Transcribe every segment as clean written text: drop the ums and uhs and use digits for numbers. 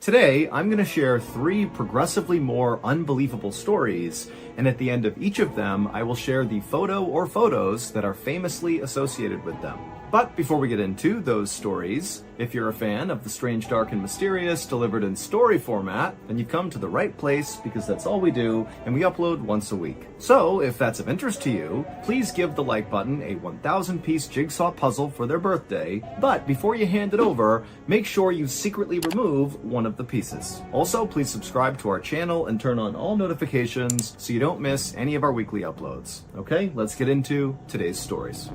Today, I'm going to share 3 progressively more unbelievable stories, and at the end of each of them, I will share the photo or photos that are famously associated with them. But before we get into those stories, if you're a fan of the strange, dark, and mysterious delivered in story format, then you've come to the right place because that's all we do, and we upload once a week. So, if that's of interest to you, please give the like button a 1,000-piece jigsaw puzzle for their birthday, but before you hand it over, make sure you secretly remove one of the pieces. Also, please subscribe to our channel and turn on all notifications so you don't miss any of our weekly uploads. Okay, let's get into today's stories.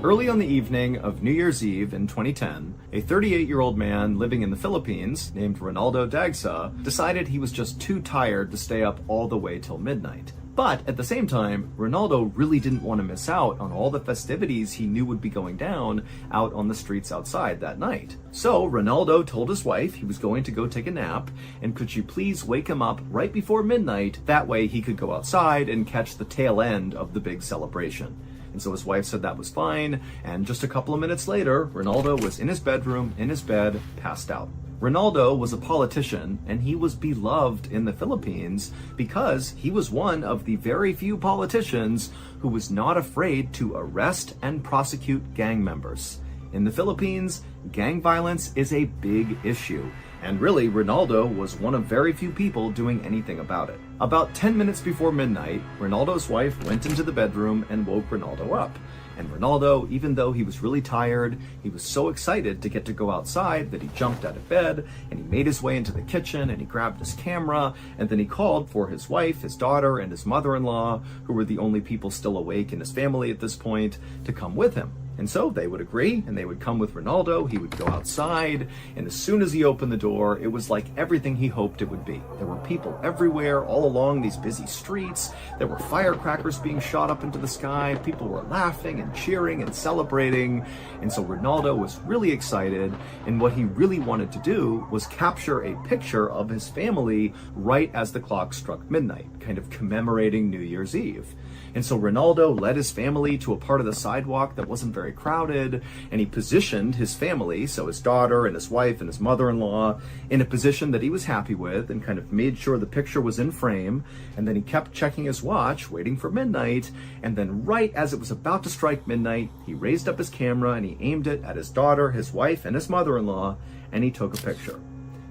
Early on the evening of New Year's Eve in 2010, a 38-year-old man living in the Philippines named Ronaldo Dagsa decided he was just too tired to stay up all the way till midnight. But at the same time, Ronaldo really didn't want to miss out on all the festivities he knew would be going down out on the streets outside that night. So Ronaldo told his wife he was going to go take a nap, and could she please wake him up right before midnight, that way he could go outside and catch the tail end of the big celebration. And so his wife said that was fine, and just a couple of minutes later, Ronaldo was in his bedroom, in his bed, passed out. Ronaldo was a politician, and he was beloved in the Philippines because he was one of the very few politicians who was not afraid to arrest and prosecute gang members. In the Philippines, gang violence is a big issue, and really, Ronaldo was one of very few people doing anything about it. About 10 minutes before midnight, Ronaldo's wife went into the bedroom and woke Ronaldo up. And Ronaldo, even though he was really tired, he was so excited to get to go outside that he jumped out of bed and he made his way into the kitchen and he grabbed his camera, and then he called for his wife, his daughter, and his mother-in-law, who were the only people still awake in his family at this point, to come with him. And so they would agree, and they would come with Ronaldo. He would go outside, and as soon as he opened the door, it was like everything he hoped it would be. There were people everywhere, all along these busy streets. There were firecrackers being shot up into the sky. People were laughing and cheering and celebrating. And so Ronaldo was really excited, and what he really wanted to do was capture a picture of his family right as the clock struck midnight, kind of commemorating New Year's Eve. And so Ronaldo led his family to a part of the sidewalk that wasn't very crowded, and he positioned his family, so his daughter and his wife and his mother-in-law, in a position that he was happy with, and kind of made sure the picture was in frame. And then he kept checking his watch, waiting for midnight, and then right as it was about to strike midnight, he raised up his camera and he aimed it at his daughter, his wife, and his mother-in-law, and he took a picture.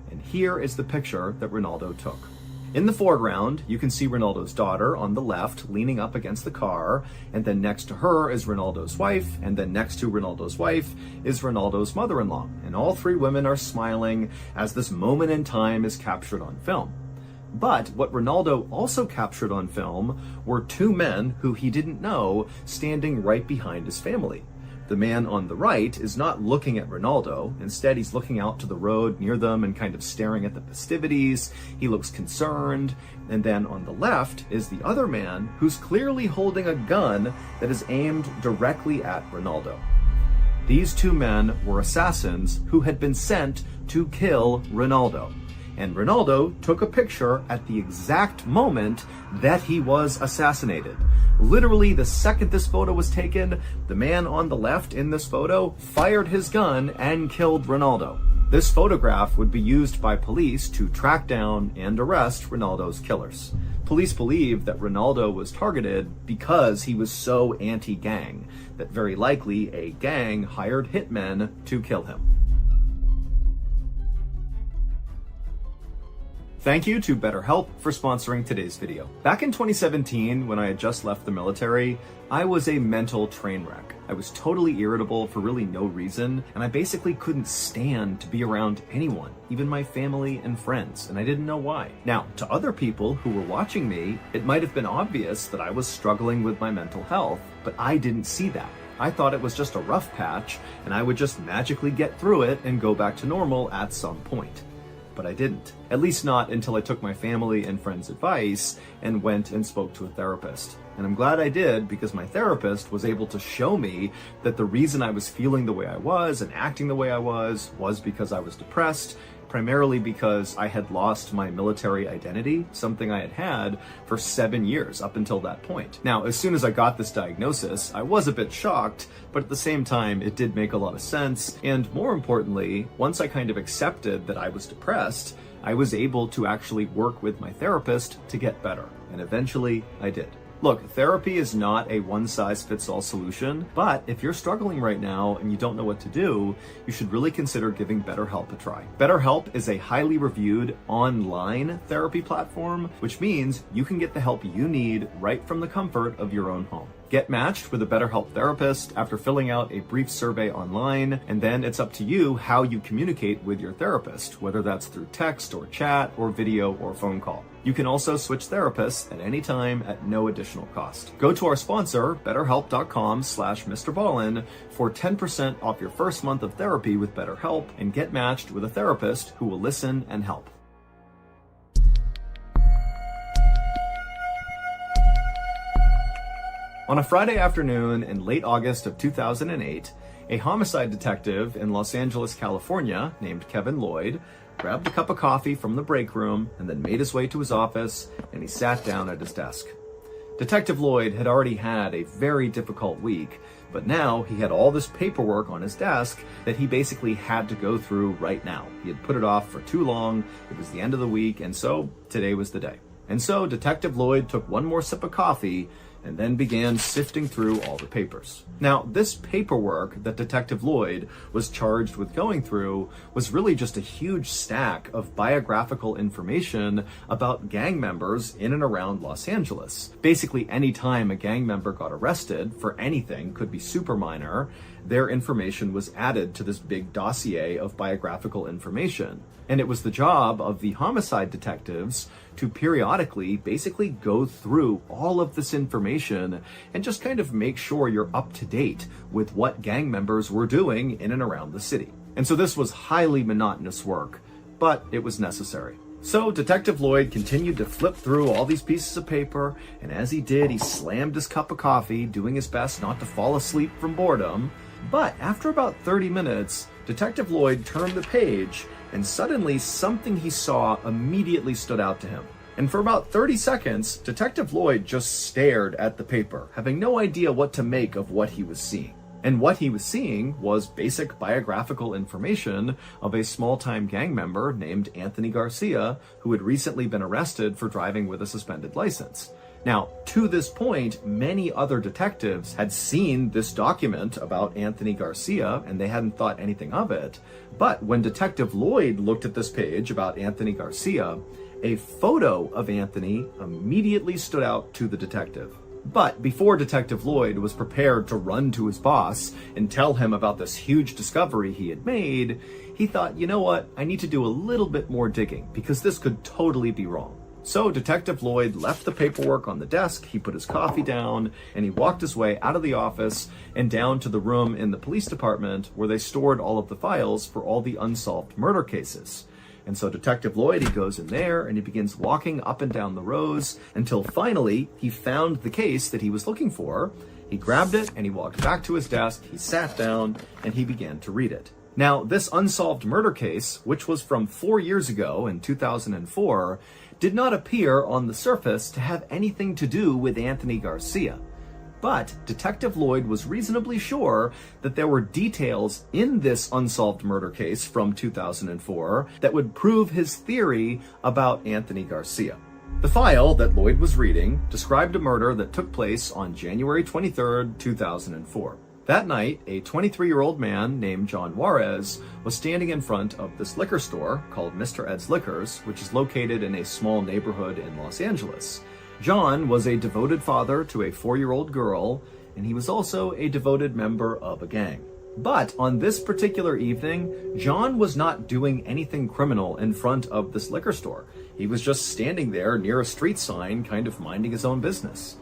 And here is the picture that Ronaldo took. In the foreground, you can see Ronaldo's daughter on the left leaning up against the car, and then next to her is Ronaldo's wife, and then next to Ronaldo's wife is Ronaldo's mother-in-law. And all 3 women are smiling as this moment in time is captured on film. But what Ronaldo also captured on film were 2 men who he didn't know standing right behind his family. The man on the right is not looking at Ronaldo. Instead, he's looking out to the road near them and kind of staring at the festivities. He looks concerned. And then on the left is the other man who's clearly holding a gun that is aimed directly at Ronaldo. These 2 men were assassins who had been sent to kill Ronaldo. And Ronaldo took a picture at the exact moment that he was assassinated. Literally, the second this photo was taken, the man on the left in this photo fired his gun and killed Ronaldo. This photograph would be used by police to track down and arrest Ronaldo's killers. Police believe that Ronaldo was targeted because he was so anti-gang, that very likely a gang hired hitmen to kill him. Thank you to BetterHelp for sponsoring today's video. Back in 2017, when I had just left the military, I was a mental train wreck. I was totally irritable for really no reason, and I basically couldn't stand to be around anyone, even my family and friends, and I didn't know why. Now, to other people who were watching me, it might have been obvious that I was struggling with my mental health, but I didn't see that. I thought it was just a rough patch, and I would just magically get through it and go back to normal at some point. But I didn't. At least not until I took my family and friends' advice and went and spoke to a therapist. And I'm glad I did, because my therapist was able to show me that the reason I was feeling the way I was and acting the way I was because I was depressed, primarily because I had lost my military identity, something I had had for 7 years up until that point. Now, as soon as I got this diagnosis, I was a bit shocked, but at the same time, it did make a lot of sense. And more importantly, once I kind of accepted that I was depressed, I was able to actually work with my therapist to get better. And eventually, I did. Look, therapy is not a one-size-fits-all solution, but if you're struggling right now and you don't know what to do, you should really consider giving BetterHelp a try. BetterHelp is a highly reviewed online therapy platform, which means you can get the help you need right from the comfort of your own home. Get matched with a BetterHelp therapist after filling out a brief survey online, and then it's up to you how you communicate with your therapist, whether that's through text or chat or video or phone call. You can also switch therapists at any time at no additional cost. Go to our sponsor, betterhelp.com/MrBallen for 10% off your first month of therapy with BetterHelp and get matched with a therapist who will listen and help. On a Friday afternoon in late August of 2008, a homicide detective in Los Angeles, California, named Kevin Lloyd, grabbed a cup of coffee from the break room and then made his way to his office, and he sat down at his desk. Detective Lloyd had already had a very difficult week, but now he had all this paperwork on his desk that he basically had to go through right now. He had put it off for too long, it was the end of the week, and so today was the day. And so Detective Lloyd took one more sip of coffee and then began sifting through all the papers. Now, this paperwork that Detective Lloyd was charged with going through was really just a huge stack of biographical information about gang members in and around Los Angeles. Basically, any time a gang member got arrested for anything, could be super minor, their information was added to this big dossier of biographical information. And it was the job of the homicide detectives to periodically basically go through all of this information and just kind of make sure you're up to date with what gang members were doing in and around the city. And so this was highly monotonous work, but it was necessary. So Detective Lloyd continued to flip through all these pieces of paper, and as he did, he slammed his cup of coffee, doing his best not to fall asleep from boredom. But after about 30 minutes, Detective Lloyd turned the page, and suddenly something he saw immediately stood out to him. And for about 30 seconds, Detective Lloyd just stared at the paper, having no idea what to make of what he was seeing. And what he was seeing was basic biographical information of a small-time gang member named Anthony Garcia, who had recently been arrested for driving with a suspended license. Now, to this point, many other detectives had seen this document about Anthony Garcia, and they hadn't thought anything of it. But when Detective Lloyd looked at this page about Anthony Garcia, a photo of Anthony immediately stood out to the detective. But before Detective Lloyd was prepared to run to his boss and tell him about this huge discovery he had made, he thought, you know what, I need to do a little bit more digging because this could totally be wrong. So Detective Lloyd left the paperwork on the desk, he put his coffee down, and he walked his way out of the office and down to the room in the police department where they stored all of the files for all the unsolved murder cases. And so Detective Lloyd, he goes in there and he begins walking up and down the rows until finally he found the case that he was looking for. He grabbed it and he walked back to his desk, he sat down, and he began to read it. Now, this unsolved murder case, which was from 4 years ago in 2004, did not appear on the surface to have anything to do with Anthony Garcia. But Detective Lloyd was reasonably sure that there were details in this unsolved murder case from 2004 that would prove his theory about Anthony Garcia. The file that Lloyd was reading described a murder that took place on January 23rd, 2004. That night, a 23-year-old man named John Juarez was standing in front of this liquor store called Mr. Ed's Liquors, which is located in a small neighborhood in Los Angeles. John was a devoted father to a 4-year-old girl, and he was also a devoted member of a gang. But on this particular evening, John was not doing anything criminal in front of this liquor store. He was just standing there near a street sign, kind of minding his own business.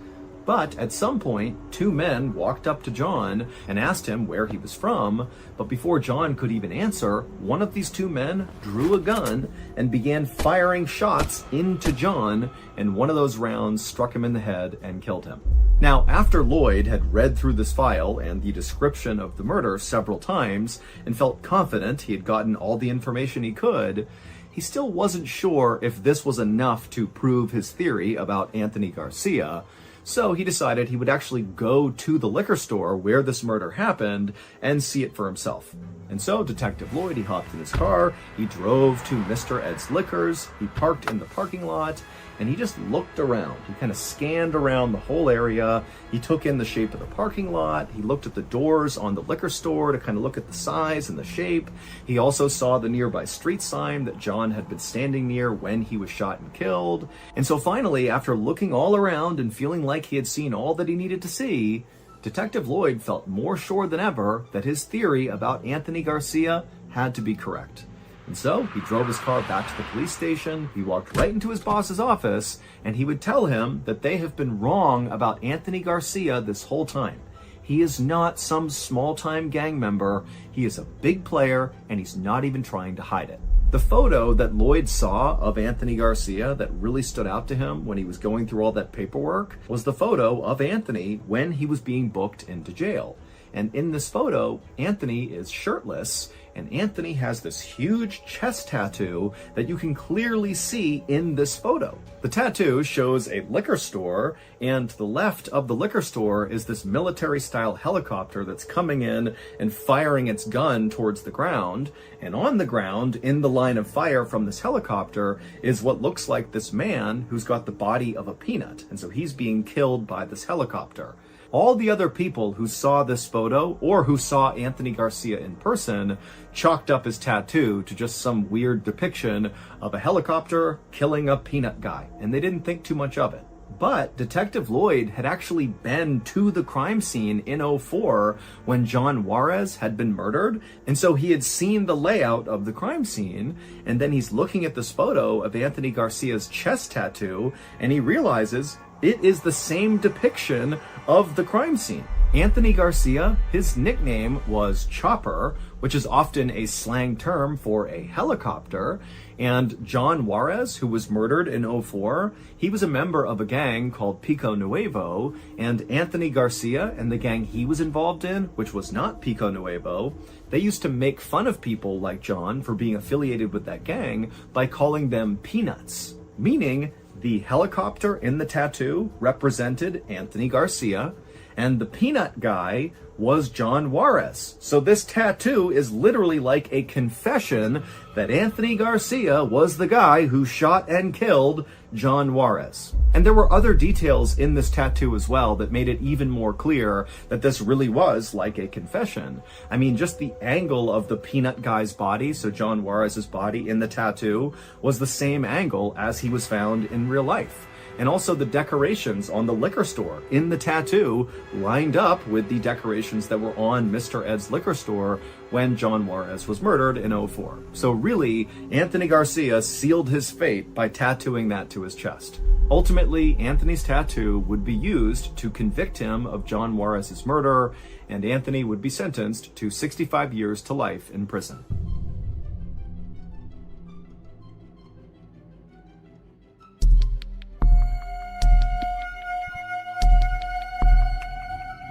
But at some point, 2 men walked up to John and asked him where he was from, but before John could even answer, one of these 2 men drew a gun and began firing shots into John, and one of those rounds struck him in the head and killed him. Now, after Lloyd had read through this file and the description of the murder several times and felt confident he had gotten all the information he could, he still wasn't sure if this was enough to prove his theory about Anthony Garcia, so he decided he would actually go to the liquor store where this murder happened and see it for himself. And so Detective Lloyd, he hopped in his car, he drove to Mr. Ed's Liquors, he parked in the parking lot, and he just looked around. He kind of scanned around the whole area. He took in the shape of the parking lot. He looked at the doors on the liquor store to kind of look at the size and the shape. He also saw the nearby street sign that John had been standing near when he was shot and killed. And so finally, after looking all around and feeling like he had seen all that he needed to see, Detective Lloyd felt more sure than ever that his theory about Anthony Garcia had to be correct. And so he drove his car back to the police station, he walked right into his boss's office, and he would tell him that they have been wrong about Anthony Garcia this whole time. He is not some small-time gang member, he is a big player, and he's not even trying to hide it. The photo that Lloyd saw of Anthony Garcia that really stood out to him when he was going through all that paperwork was the photo of Anthony when he was being booked into jail. And in this photo, Anthony is shirtless, and Anthony has this huge chest tattoo that you can clearly see in this photo. The tattoo shows a liquor store, and to the left of the liquor store is this military-style helicopter that's coming in and firing its gun towards the ground. And on the ground, in the line of fire from this helicopter, is what looks like this man who's got the body of a peanut. And so he's being killed by this helicopter. All the other people who saw this photo or who saw Anthony Garcia in person chalked up his tattoo to just some weird depiction of a helicopter killing a peanut guy, and they didn't think too much of it. But Detective Lloyd had actually been to the crime scene in '04 when John Juarez had been murdered, and so he had seen the layout of the crime scene, and then he's looking at this photo of Anthony Garcia's chest tattoo, and he realizes it is the same depiction of the crime scene. Anthony Garcia, his nickname was Chopper, which is often a slang term for a helicopter, and John Juarez, who was murdered in '04, he was a member of a gang called Pico Nuevo, and Anthony Garcia and the gang he was involved in, which was not Pico Nuevo, they used to make fun of people like John for being affiliated with that gang by calling them peanuts, meaning the helicopter in the tattoo represented Anthony Garcia, and the peanut guy was John Juarez. So this tattoo is literally like a confession that Anthony Garcia was the guy who shot and killed John Juarez. And there were other details in this tattoo as well that made it even more clear that this really was like a confession. I mean, just the angle of the peanut guy's body, so John Juarez's body in the tattoo, was the same angle as he was found in real life. And also the decorations on the liquor store in the tattoo lined up with the decorations that were on Mr. Ed's liquor store when John Juarez was murdered in '04. So really, Anthony Garcia sealed his fate by tattooing that to his chest. Ultimately, Anthony's tattoo would be used to convict him of John Juarez's murder, and Anthony would be sentenced to 65 years to life in prison.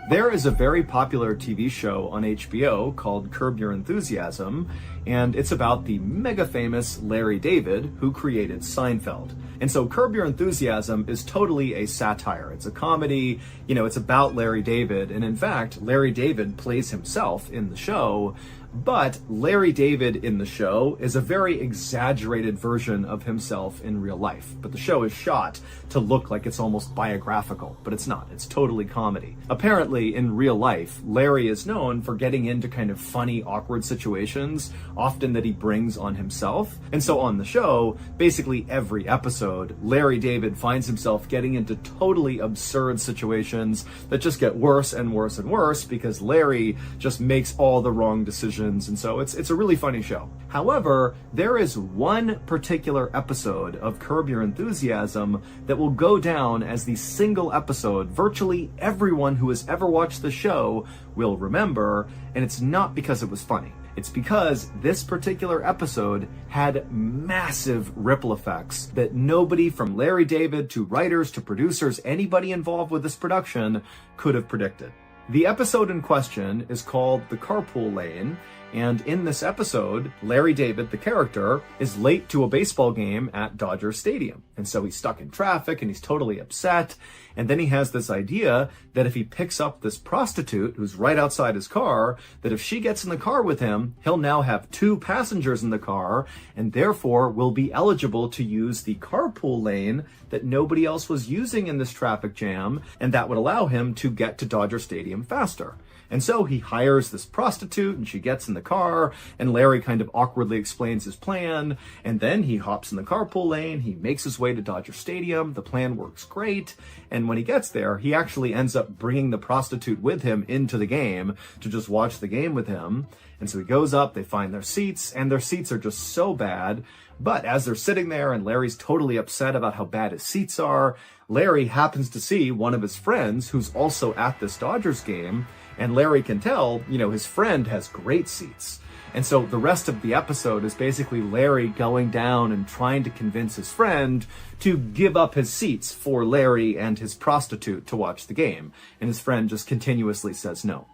There is a very popular TV show on HBO called Curb Your Enthusiasm, and it's about the mega famous Larry David who created Seinfeld. And so Curb Your Enthusiasm is totally a satire. It's a comedy, it's about Larry David, and in fact, Larry David plays himself in the show. But Larry David in the show is a very exaggerated version of himself in real life. But the show is shot to look like it's almost biographical, but it's not. It's totally comedy. Apparently, in real life, Larry is known for getting into kind of funny, awkward situations, often that he brings on himself. And so on the show, basically every episode, Larry David finds himself getting into totally absurd situations that just get worse and worse and worse because Larry just makes all the wrong decisions. And so it's a really funny show. However, there is one particular episode of Curb Your Enthusiasm that will go down as the single episode virtually everyone who has ever watched the show will remember, and it's not because it was funny. It's because this particular episode had massive ripple effects that nobody from Larry David to writers to producers, anybody involved with this production, could have predicted. The episode in question is called The Carpool Lane, and in this episode, Larry David, the character, is late to a baseball game at Dodger Stadium. And so he's stuck in traffic and he's totally upset. And then he has this idea that if he picks up this prostitute who's right outside his car, that if she gets in the car with him, he'll now have 2 passengers in the car and therefore will be eligible to use the carpool lane that nobody else was using in this traffic jam. And that would allow him to get to Dodger Stadium faster. And so he hires this prostitute and she gets in the car and Larry kind of awkwardly explains his plan. And then he hops in the carpool lane. He makes his way to Dodger Stadium. The plan works great. And when he gets there, he actually ends up bringing the prostitute with him into the game to just watch the game with him. And so he goes up, they find their seats, and their seats are just so bad. But as they're sitting there and Larry's totally upset about how bad his seats are, Larry happens to see one of his friends who's also at this Dodgers game. And Larry can tell, his friend has great seats. And so the rest of the episode is basically Larry going down and trying to convince his friend to give up his seats for Larry and his prostitute to watch the game. And his friend just continuously says no.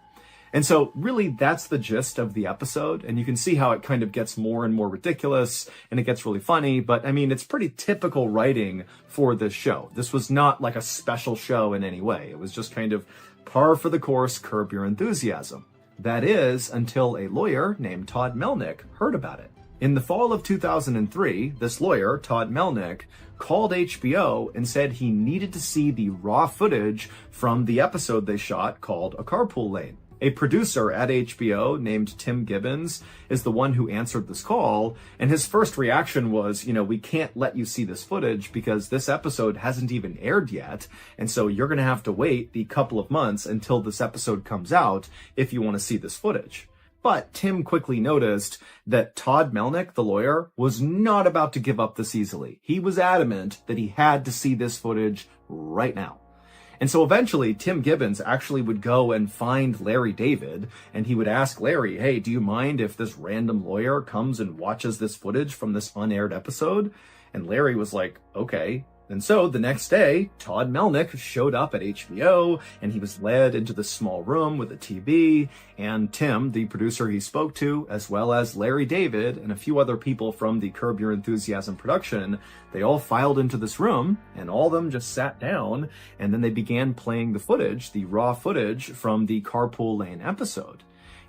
And so really that's the gist of the episode. And you can see how it kind of gets more and more ridiculous and it gets really funny. But I mean, it's pretty typical writing for this show. This was not like a special show in any way. It was just kind of par for the course, Curb Your Enthusiasm. That is, until a lawyer named Todd Melnick heard about it. In the fall of 2003, this lawyer, Todd Melnick, called HBO and said he needed to see the raw footage from the episode they shot called A Carpool Lane. A producer at HBO named Tim Gibbons is the one who answered this call, and his first reaction was, we can't let you see this footage because this episode hasn't even aired yet, and so you're going to have to wait the couple of months until this episode comes out if you want to see this footage. But Tim quickly noticed that Todd Melnick, the lawyer, was not about to give up this easily. He was adamant that he had to see this footage right now. And so eventually, Tim Gibbons actually would go and find Larry David, and he would ask Larry, hey, do you mind if this random lawyer comes and watches this footage from this unaired episode? And Larry was like, okay. And so the next day, Todd Melnick showed up at HBO, and he was led into this small room with a TV, and Tim, the producer he spoke to, as well as Larry David and a few other people from the Curb Your Enthusiasm production, they all filed into this room, and all of them just sat down, and then they began playing the footage, the raw footage from the Carpool Lane episode.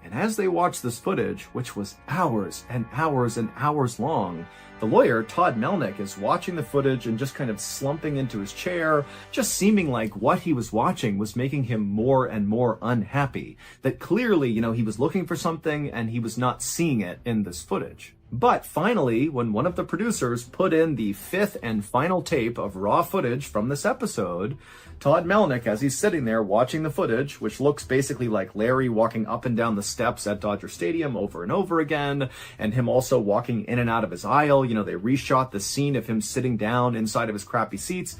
And as they watched this footage, which was hours and hours and hours long, the lawyer, Todd Melnick, is watching the footage and just kind of slumping into his chair, just seeming like what he was watching was making him more and more unhappy. That clearly, he was looking for something and he was not seeing it in this footage. But finally, when one of the producers put in the 5th and final tape of raw footage from this episode, Todd Melnick, as he's sitting there watching the footage, which looks basically like Larry walking up and down the steps at Dodger Stadium over and over again, and him also walking in and out of his aisle. They reshot the scene of him sitting down inside of his crappy seats.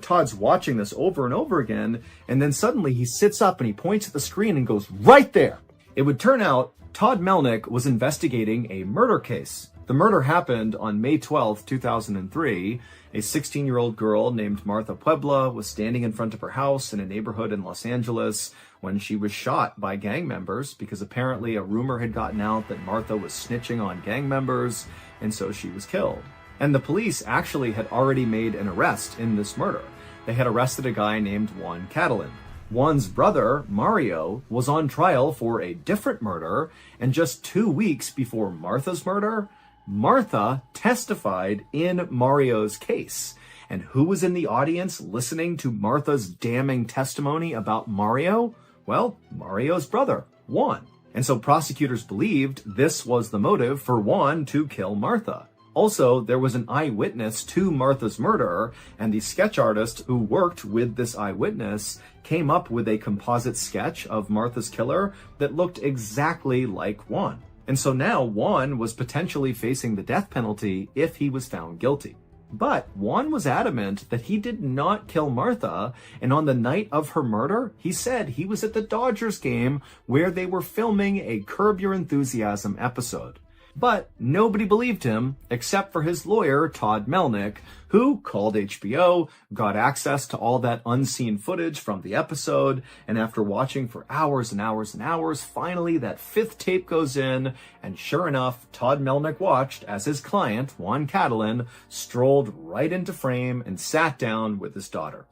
Todd's watching this over and over again, and then suddenly he sits up and he points at the screen and goes, right there! It would turn out Todd Melnick was investigating a murder case. The murder happened on May 12, 2003. A 16-year-old girl named Martha Puebla was standing in front of her house in a neighborhood in Los Angeles when she was shot by gang members because apparently a rumor had gotten out that Martha was snitching on gang members, and so she was killed. And the police actually had already made an arrest in this murder. They had arrested a guy named Juan Catalan. Juan's brother, Mario, was on trial for a different murder, and just 2 weeks before Martha's murder, Martha testified in Mario's case. And who was in the audience listening to Martha's damning testimony about Mario? Well, Mario's brother, Juan. And so prosecutors believed this was the motive for Juan to kill Martha. Also, there was an eyewitness to Martha's murder, and the sketch artist who worked with this eyewitness came up with a composite sketch of Martha's killer that looked exactly like Juan. And so now Juan was potentially facing the death penalty if he was found guilty. But Juan was adamant that he did not kill Martha, and on the night of her murder, he said he was at the Dodgers game where they were filming a Curb Your Enthusiasm episode. But nobody believed him, except for his lawyer, Todd Melnick, who called HBO, got access to all that unseen footage from the episode, and after watching for hours and hours and hours, finally that fifth tape goes in, and sure enough, Todd Melnick watched as his client, Juan Catalan, strolled right into frame and sat down with his daughter.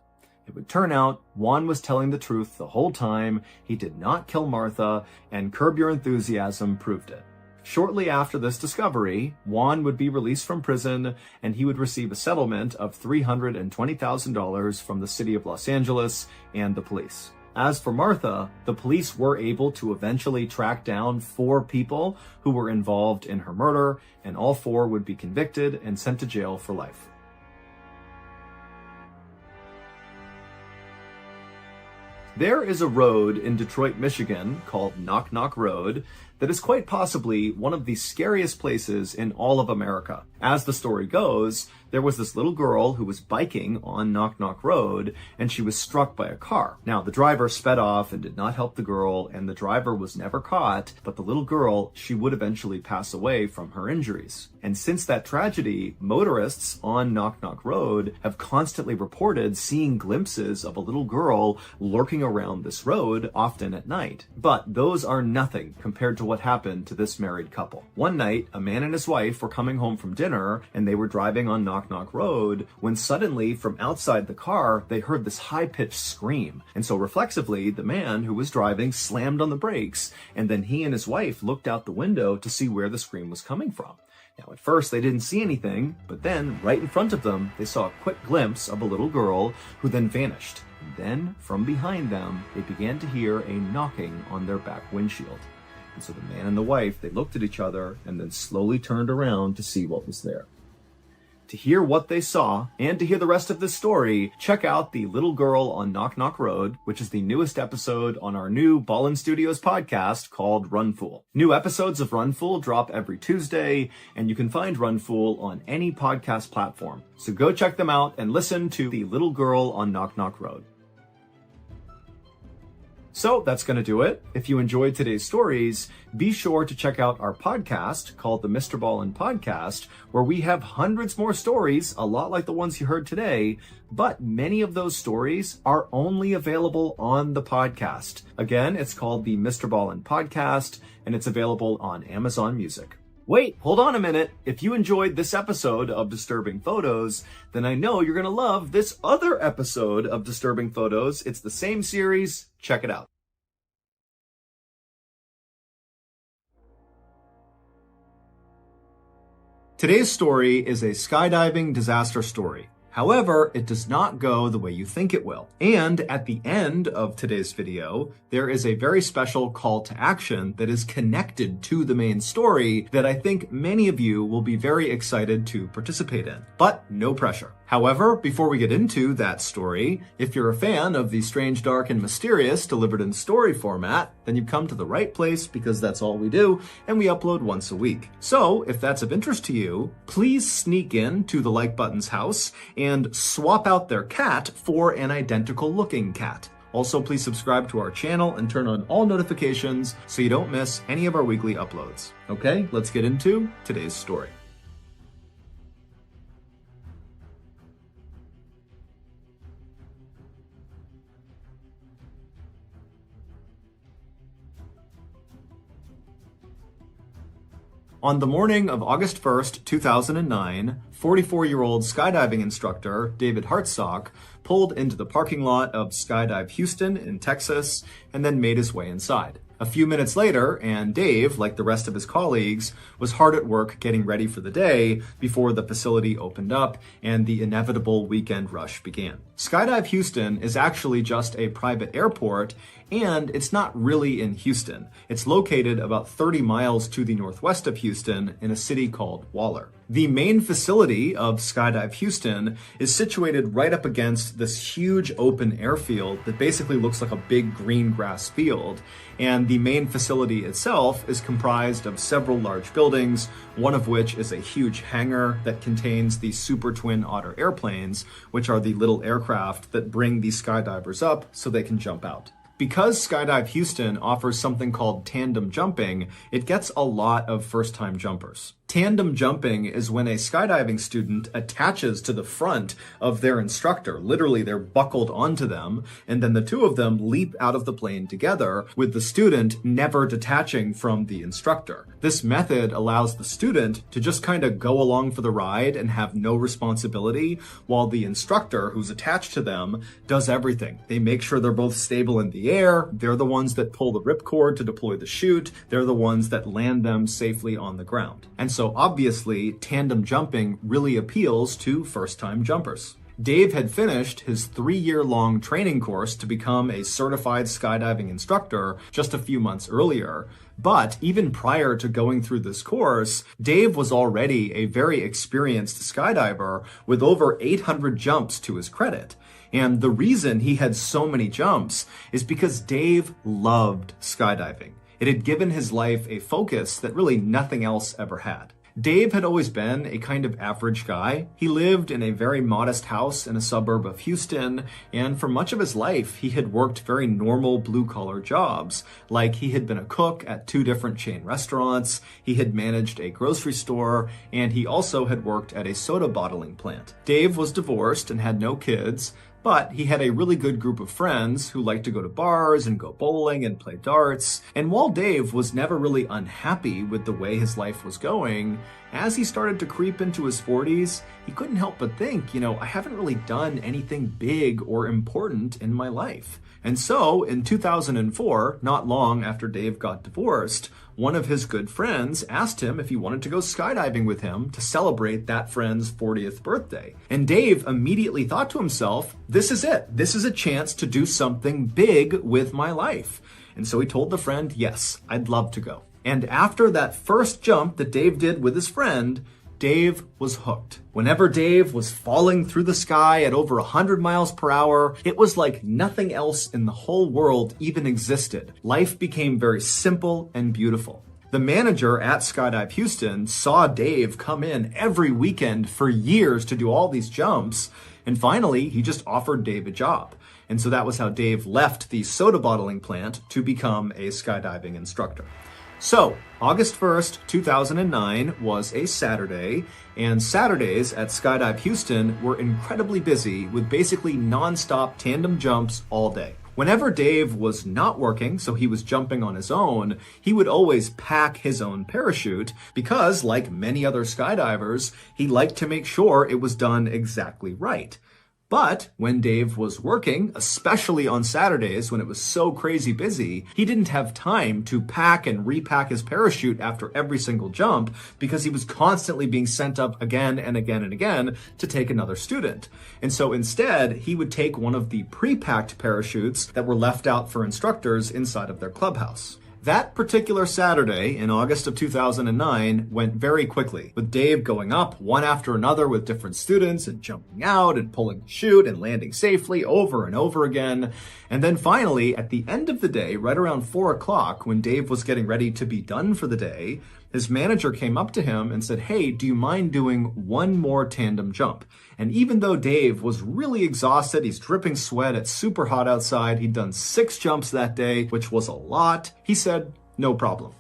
It would turn out Juan was telling the truth the whole time, he did not kill Martha, and Curb Your Enthusiasm proved it. Shortly after this discovery, Juan would be released from prison and he would receive a settlement of $320,000 from the city of Los Angeles and the police. As for Martha, the police were able to eventually track down 4 people who were involved in her murder, and all 4 would be convicted and sent to jail for life. There is a road in Detroit, Michigan called Knock Knock Road that is quite possibly one of the scariest places in all of America. As the story goes, there was this little girl who was biking on Knock Knock Road, and she was struck by a car. Now, the driver sped off and did not help the girl, and the driver was never caught, but the little girl, she would eventually pass away from her injuries. And since that tragedy, motorists on Knock Knock Road have constantly reported seeing glimpses of a little girl lurking around this road, often at night. But those are nothing compared to what happened to this married couple. One night, a man and his wife were coming home from dinner, and they were driving on Knock Knock Road, when suddenly, from outside the car, they heard this high-pitched scream. And so reflexively, the man who was driving slammed on the brakes, and then he and his wife looked out the window to see where the scream was coming from. Now, at first, they didn't see anything, but then, right in front of them, they saw a quick glimpse of a little girl who then vanished. And then, from behind them, they began to hear a knocking on their back windshield. And so the man and the wife, they looked at each other and then slowly turned around to see what was there. To hear what they saw and to hear the rest of this story, check out The Little Girl on Knock Knock Road, which is the newest episode on our new Ballen Studios podcast called Run Fool. New episodes of Run Fool drop every Tuesday, and you can find Run Fool on any podcast platform. So go check them out and listen to The Little Girl on Knock Knock Road. So that's going to do it. If you enjoyed today's stories, be sure to check out our podcast called the MrBallen Podcast, where we have hundreds more stories, a lot like the ones you heard today, but many of those stories are only available on the podcast. Again, it's called the MrBallen Podcast, and it's available on Amazon Music. Wait, hold on a minute. If you enjoyed this episode of Disturbing Photos, then I know you're going to love this other episode of Disturbing Photos. It's the same series. Check it out. Today's story is a skydiving disaster story. However, it does not go the way you think it will. And at the end of today's video, there is a very special call to action that is connected to the main story that I think many of you will be very excited to participate in. But no pressure. However, before we get into that story, if you're a fan of the strange, dark, and mysterious delivered in story format, then you've come to the right place because that's all we do, and we upload once a week. So, if that's of interest to you, please sneak in to the like button's house and swap out their cat for an identical looking cat. Also, please subscribe to our channel and turn on all notifications so you don't miss any of our weekly uploads. Okay, let's get into today's story. On the morning of August 1st, 2009, 44-year-old skydiving instructor David Hartsock pulled into the parking lot of Skydive Houston in Texas and then made his way inside. A few minutes later, and Dave, like the rest of his colleagues, was hard at work getting ready for the day before the facility opened up and the inevitable weekend rush began. Skydive Houston is actually just a private airport, and it's not really in Houston. It's located about 30 miles to the northwest of Houston in a city called Waller. The main facility of Skydive Houston is situated right up against this huge open airfield that basically looks like a big green grass field. And the main facility itself is comprised of several large buildings, one of which is a huge hangar that contains the Super Twin Otter airplanes, which are the little aircraft that bring the skydivers up so they can jump out. Because Skydive Houston offers something called tandem jumping, it gets a lot of first-time jumpers. Tandem jumping is when a skydiving student attaches to the front of their instructor. Literally, they're buckled onto them, and then the two of them leap out of the plane together, with the student never detaching from the instructor. This method allows the student to just kind of go along for the ride and have no responsibility, while the instructor, who's attached to them, does everything. They make sure they're both stable in the air, they're the ones that pull the ripcord to deploy the chute, they're the ones that land them safely on the ground. And so obviously, tandem jumping really appeals to first-time jumpers. Dave had finished his 3-year-long training course to become a certified skydiving instructor just a few months earlier. But even prior to going through this course, Dave was already a very experienced skydiver with over 800 jumps to his credit. And the reason he had so many jumps is because Dave loved skydiving. It had given his life a focus that really nothing else ever had. Dave had always been a kind of average guy. He lived in a very modest house in a suburb of Houston, and for much of his life, he had worked very normal blue-collar jobs, like he had been a cook at 2 different chain restaurants, he had managed a grocery store, and he also had worked at a soda bottling plant. Dave was divorced and had no kids, but he had a really good group of friends who liked to go to bars and go bowling and play darts. And while Dave was never really unhappy with the way his life was going, as he started to creep into his 40s, he couldn't help but think, I haven't really done anything big or important in my life. And so, in 2004, not long after Dave got divorced, one of his good friends asked him if he wanted to go skydiving with him to celebrate that friend's 40th birthday. And Dave immediately thought to himself, this is it. This is a chance to do something big with my life. And so he told the friend, yes, I'd love to go. And after that first jump that Dave did with his friend, Dave was hooked. Whenever Dave was falling through the sky at over 100 miles per hour, it was like nothing else in the whole world even existed. Life became very simple and beautiful. The manager at Skydive Houston saw Dave come in every weekend for years to do all these jumps, and finally, he just offered Dave a job. And so that was how Dave left the soda bottling plant to become a skydiving instructor. So, August 1st, 2009 was a Saturday, and Saturdays at Skydive Houston were incredibly busy with basically non-stop tandem jumps all day. Whenever Dave was not working, so he was jumping on his own, he would always pack his own parachute because, like many other skydivers, he liked to make sure it was done exactly right. But when Dave was working, especially on Saturdays when it was so crazy busy, he didn't have time to pack and repack his parachute after every single jump because he was constantly being sent up again and again and again to take another student. And so instead, he would take one of the pre-packed parachutes that were left out for instructors inside of their clubhouse. That particular Saturday in August of 2009 went very quickly, with Dave going up one after another with different students and jumping out and pulling the chute and landing safely over and over again. And then finally, at the end of the day, right around 4 o'clock, when Dave was getting ready to be done for the day, his manager came up to him and said, "Hey, do you mind doing one more tandem jump?" And even though Dave was really exhausted, he's dripping sweat, it's super hot outside, he'd done 6 jumps that day, which was a lot, he said, "No problem."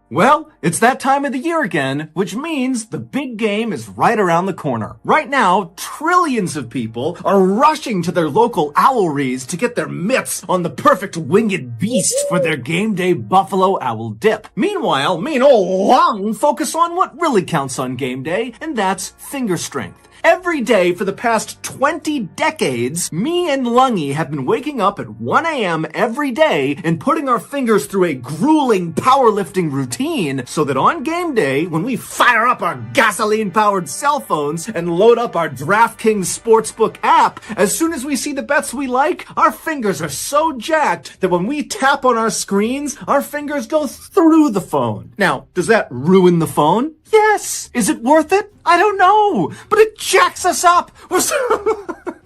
Well, it's that time of the year again, which means the big game is right around the corner. Right now, trillions of people are rushing to their local owleries to get their mitts on the perfect winged beast for their game day buffalo owl dip. Meanwhile, me and old Long focus on what really counts on game day, and that's finger strength. Every day for the past 20 decades, me and Lungy have been waking up at 1 a.m. every day and putting our fingers through a grueling powerlifting routine so that on game day, when we fire up our gasoline-powered cell phones and load up our DraftKings Sportsbook app, as soon as we see the bets we like, our fingers are so jacked that when we tap on our screens, our fingers go through the phone. Now, does that ruin the phone? Yes. Is it worth it? I don't know, but it jacks us up.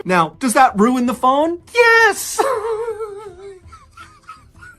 Now, does that ruin the phone? Yes.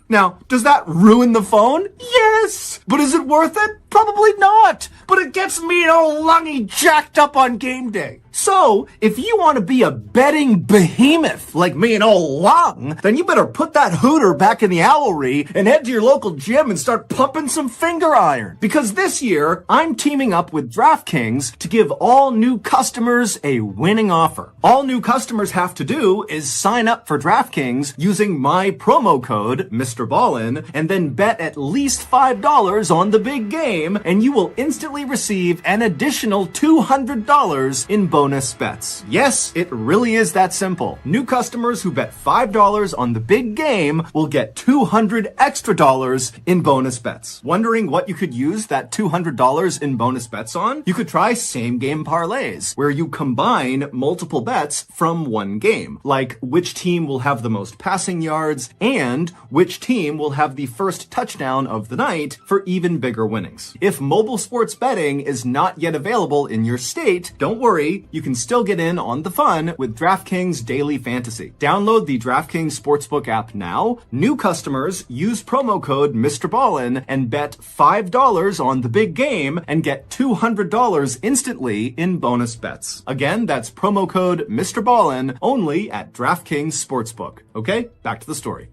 Now, does that ruin the phone? Yes. But is it worth it? Probably not. But it gets me and old Lungy jacked up on game day. So, if you want to be a betting behemoth like me and old Lung, then you better put that hooter back in the owlry and head to your local gym and start pumping some finger iron. Because this year, I'm teaming up with DraftKings to give all new customers a winning offer. All new customers have to do is sign up for DraftKings using my promo code, MrBallen, and then bet at least $5 on the big game, and you will instantly receive an additional $200 in bonus bets. Yes, it really is that simple. New customers who bet $5 on the big game will get $200 extra in bonus bets. Wondering what you could use that $200 in bonus bets on? You could try same game parlays, where you combine multiple bets from one game, like which team will have the most passing yards and which team will have the first touchdown of the night for even bigger winnings. If mobile sports betting is not yet available in your state, don't worry, you can still get in on the fun with DraftKings Daily Fantasy. Download the DraftKings Sportsbook app now. New customers use promo code MrBallen and bet $5 on the big game and get $200 instantly in bonus bets. Again, that's promo code MrBallen only at DraftKings Sportsbook. Okay, back to the story.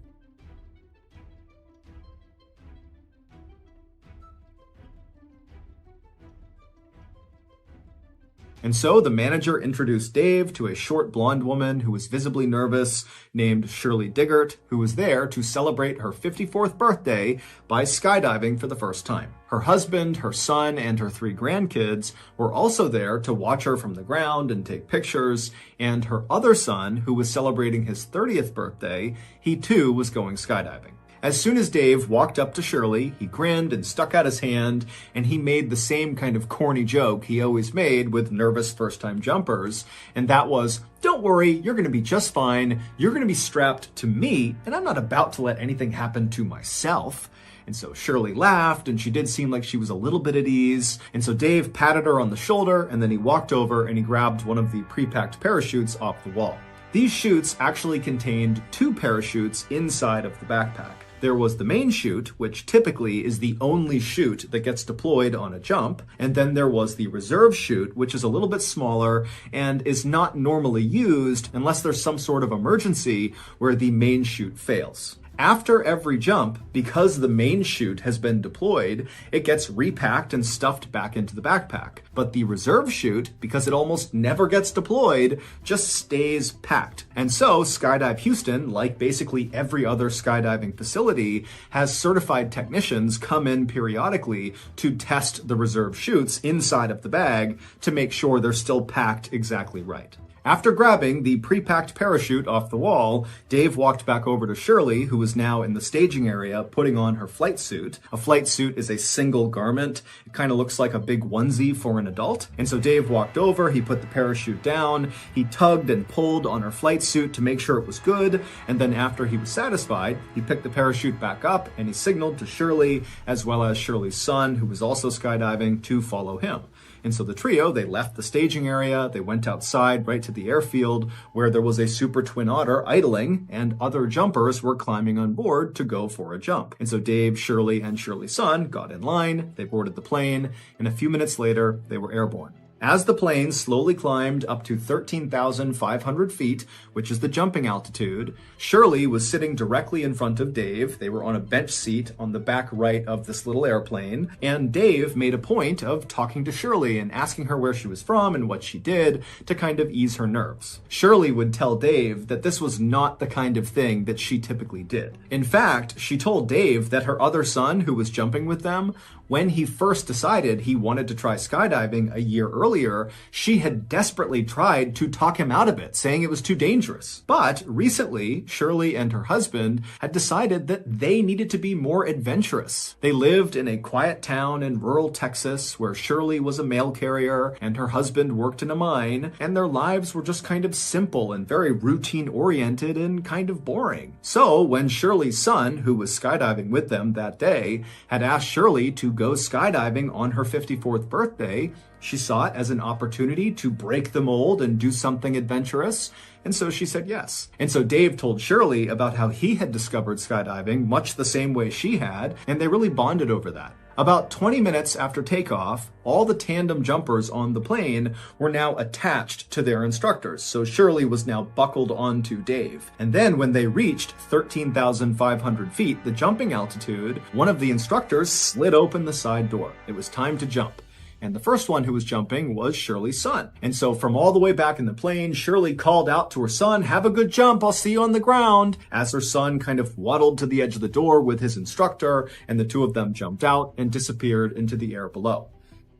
And so the manager introduced Dave to a short blonde woman who was visibly nervous named Shirley Diggert, who was there to celebrate her 54th birthday by skydiving for the first time. Her husband, her son, and her 3 grandkids were also there to watch her from the ground and take pictures, and her other son, who was celebrating his 30th birthday, he too was going skydiving. As soon as Dave walked up to Shirley, he grinned and stuck out his hand, and he made the same kind of corny joke he always made with nervous first-time jumpers, and that was, "Don't worry, you're going to be just fine. You're going to be strapped to me, and I'm not about to let anything happen to myself." And so Shirley laughed, and she did seem like she was a little bit at ease. And so Dave patted her on the shoulder, and then he walked over and he grabbed one of the pre-packed parachutes off the wall. These chutes actually contained 2 parachutes inside of the backpack. There was the main chute, which typically is the only chute that gets deployed on a jump, and then there was the reserve chute, which is a little bit smaller and is not normally used unless there's some sort of emergency where the main chute fails. After every jump, because the main chute has been deployed, it gets repacked and stuffed back into the backpack. But the reserve chute, because it almost never gets deployed, just stays packed. And so Skydive Houston, like basically every other skydiving facility, has certified technicians come in periodically to test the reserve chutes inside of the bag to make sure they're still packed exactly right. After grabbing the pre-packed parachute off the wall, Dave walked back over to Shirley, who was now in the staging area putting on her flight suit. A flight suit is a single garment. It kind of looks like a big onesie for an adult. And so Dave walked over, he put the parachute down, he tugged and pulled on her flight suit to make sure it was good, and then after he was satisfied, he picked the parachute back up and he signaled to Shirley, as well as Shirley's son, who was also skydiving, to follow him. And so the trio, they left the staging area, they went outside right to the airfield where there was a Super Twin Otter idling and other jumpers were climbing on board to go for a jump. And so Dave, Shirley, and Shirley's son got in line, they boarded the plane, and a few minutes later, they were airborne. As the plane slowly climbed up to 13,500 feet, which is the jumping altitude, Shirley was sitting directly in front of Dave. They were on a bench seat on the back right of this little airplane, and Dave made a point of talking to Shirley and asking her where she was from and what she did to kind of ease her nerves. Shirley would tell Dave that this was not the kind of thing that she typically did. In fact, she told Dave that her other son, who was jumping with them, when he first decided he wanted to try skydiving a year earlier, earlier, she had desperately tried to talk him out of it, saying it was too dangerous. But recently, Shirley and her husband had decided that they needed to be more adventurous. They lived in a quiet town in rural Texas where Shirley was a mail carrier and her husband worked in a mine, and their lives were just kind of simple and very routine-oriented and kind of boring. So when Shirley's son, who was skydiving with them that day, had asked Shirley to go skydiving on her 54th birthday, she saw it as an opportunity to break the mold and do something adventurous, and so she said yes. And so Dave told Shirley about how he had discovered skydiving much the same way she had, and they really bonded over that. About 20 minutes after takeoff, all the tandem jumpers on the plane were now attached to their instructors, so Shirley was now buckled onto Dave. And then when they reached 13,500 feet, the jumping altitude, one of the instructors slid open the side door. It was time to jump. And the first one who was jumping was Shirley's son. And so from all the way back in the plane, Shirley called out to her son, "Have a good jump, I'll see you on the ground," as her son kind of waddled to the edge of the door with his instructor, and the two of them jumped out and disappeared into the air below.